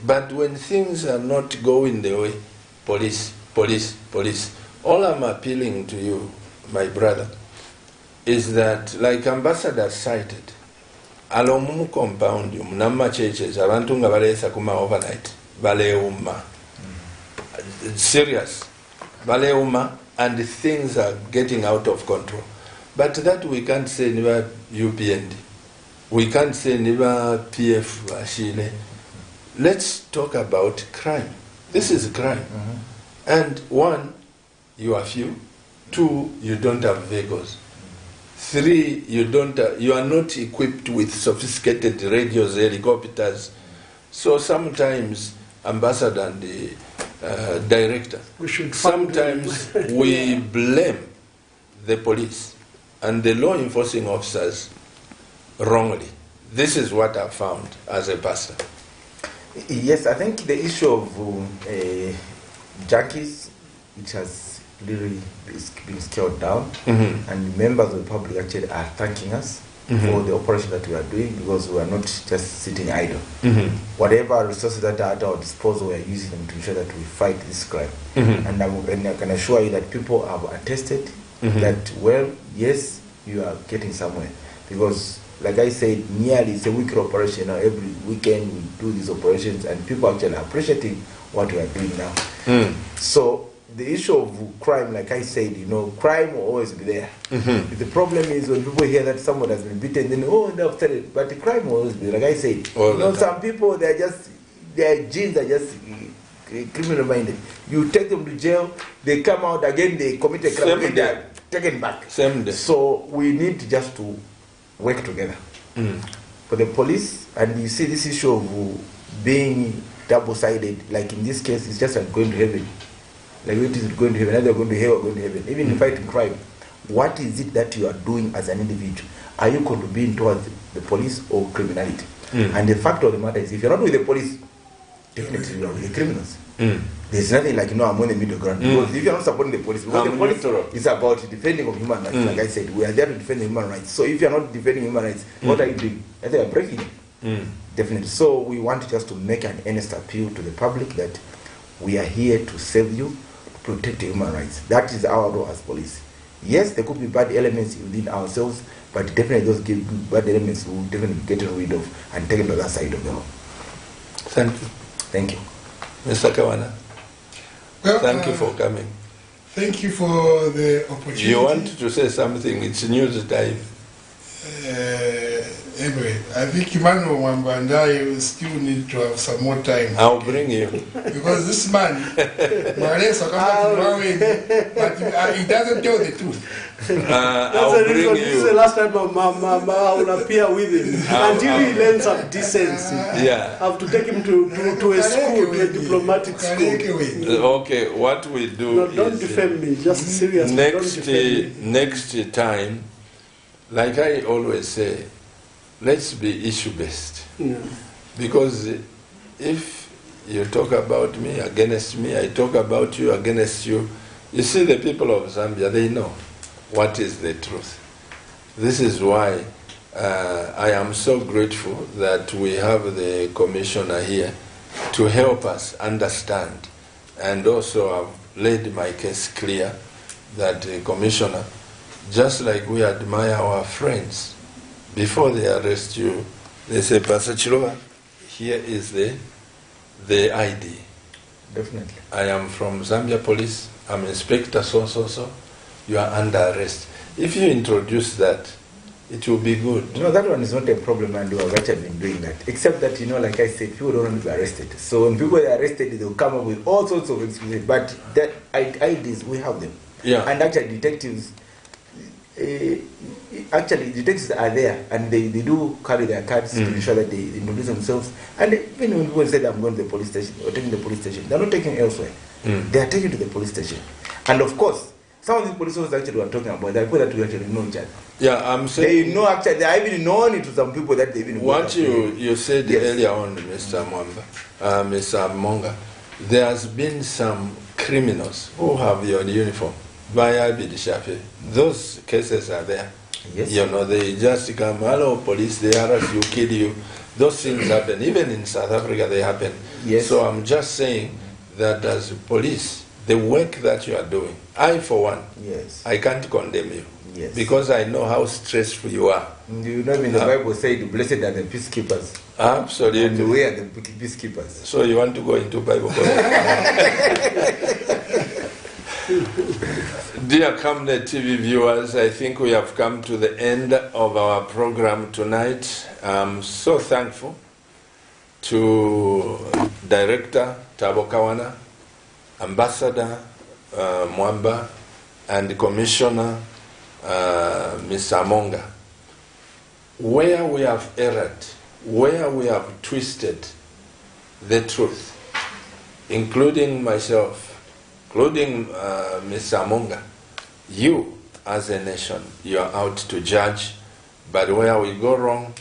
S1: But when things are not going the way, police, police, police. All I'm appealing to you, my brother, is that, like Ambassador cited, alomu compound mnamma churches abantu nga balesa kuma overnight baleuma serious baleuma, and things are getting out of control. But that we can't say niba UPND, we can't say niba PF Ashile. Let's talk about crime. This is crime. And one, you are few. Two, you don't have vehicles. Three, you are not equipped with sophisticated radios, helicopters. So sometimes, Ambassador and the Director, sometimes we blame the police and the law enforcing officers wrongly. This is what I found as a pastor.
S2: Yes, I think the issue of junkies, which has really been scaled down, and members of the public actually are thanking us for the operation that we are doing, because we are not just sitting idle. Whatever resources that are at our disposal, we are using them to ensure that we fight this crime. And I can assure you that people have attested that, well, yes, you are getting somewhere. Because, like I said, nearly it's a weekly operation. Now, every weekend we do these operations, and people actually are appreciating what we are doing now. So the issue of crime, like I said, crime will always be there. The problem is when people hear that someone has been beaten, then they're upset. But the crime will always be there. Like I said, some people, their genes are just criminal minded. You take them to jail, they come out again, they commit a crime, they are taken back.
S1: Same day.
S2: So we need just to work together. For the police, and you see this issue of being double-sided, like in this case, it's just like going to heaven. Like it is going to heaven, either going to hell or going to heaven. Even in fighting crime, what is it that you are doing as an individual? Are you contributing towards the police or criminality? And the fact of the matter is, if you're not with the police, definitely you are with the criminals. There's nothing like, I'm on the middle ground. Because if you're not supporting the police, because the police is about defending of human rights. Like I said, we are there to defend human rights. So if you're not defending human rights, what are you doing? I think you're breaking it. Definitely. So we want just to make an earnest appeal to the public that we are here to save you, to protect human rights. That is our role as police. Yes, there could be bad elements within ourselves, but definitely those bad elements will definitely be getting rid of and taken to the other side of the law.
S1: Thank you.
S2: Thank you.
S1: Mr. Kawana,
S4: Well,
S1: thank you for coming.
S4: Thank you for the opportunity.
S1: You want to say something? It's news time.
S4: Anyway, I think Emmanuel MWAMBA and I will still need to have some more time.
S1: I'll bring you.
S4: Because this man, but he doesn't tell the truth.
S1: I'll
S3: That's the
S1: bring
S3: reason. This is the
S1: you.
S3: last time I will appear with him. Until he learns some decency.
S1: Yeah.
S3: I have to take him to a school, to a diplomatic school.
S1: Okay, what we do
S3: No, don't
S1: is
S3: defame me. Just seriously. Don't defame me.
S1: next time, like I always say, let's be issue-based.
S3: Yeah.
S1: Because if you talk about me against me, I talk about you against you, you see the people of Zambia, they know what is the truth. This is why I am so grateful that we have the commissioner here to help us understand. And also I've laid my case clear that the commissioner, just like we admire our friends, before they arrest you, they say, Pastor Chiloba, here is the ID.
S2: Definitely.
S1: I am from Zambia Police, I'm Inspector so. You are under arrest. If you introduce that, it will be good.
S2: No, that one is not a problem, and we have actually been doing that. Except that, like I said, people don't want to be arrested. So when people are arrested, they'll come up with all sorts of excuses. But that IDs, we have them.
S1: Yeah.
S2: And actually, detectives are there, and they do carry their cards to ensure that they introduce themselves. And even when people say that I'm going to the police station or taking the police station, they're not taking elsewhere. they are taken to the police station. And of course, some of these police officers actually were talking about, there are people that we actually know each other.
S1: Yeah, I'm saying...
S2: They know actually, they are even known to some people that they even...
S1: What you said earlier on, Mr. MWAMBA, Mr. HAMOONGA, there has been some criminals who have your uniform via Bidishafe. Those cases are there.
S2: Yes.
S1: You know, they just come, hello, police, they harass you, kill you. Those things happen. Even in South Africa, they happen.
S2: Yes.
S1: So I'm just saying that as police, the work that you are doing, I, for one,
S2: yes,
S1: I can't condemn you.
S2: Yes.
S1: Because I know how stressful you are.
S2: You know, in the Bible says, blessed are the peacekeepers.
S1: Absolutely.
S2: And we are the peacekeepers.
S1: So you want to go into Bible? Dear CAMNET TV viewers, I think we have come to the end of our program tonight. I'm so thankful to Director THABO KAWANA, Ambassador MWAMBA, and Commissioner Mr. HAMOONGA. Where we have erred, where we have twisted the truth, including myself, including Mr. HAMOONGA, you as a nation, you are out to judge, but where we go wrong,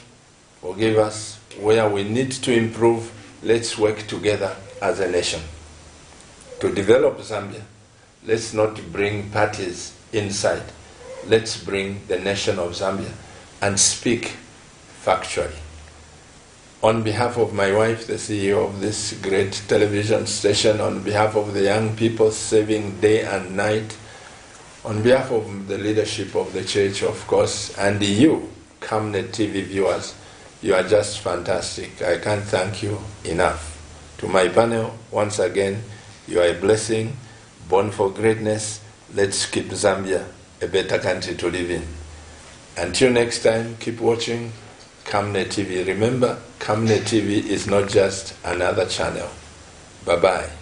S1: forgive us. Where we need to improve, let's work together as a nation. To develop Zambia, let's not bring parties inside. Let's bring the nation of Zambia and speak factually. On behalf of my wife, the CEO of this great television station, on behalf of the young people serving day and night, on behalf of the leadership of the church, of course, and you, CAMNET TV viewers, you are just fantastic. I can't thank you enough. To my panel, once again, you are a blessing, born for greatness. Let's keep Zambia a better country to live in. Until next time, keep watching CAMNET TV. Remember, CAMNET TV is not just another channel. Bye-bye.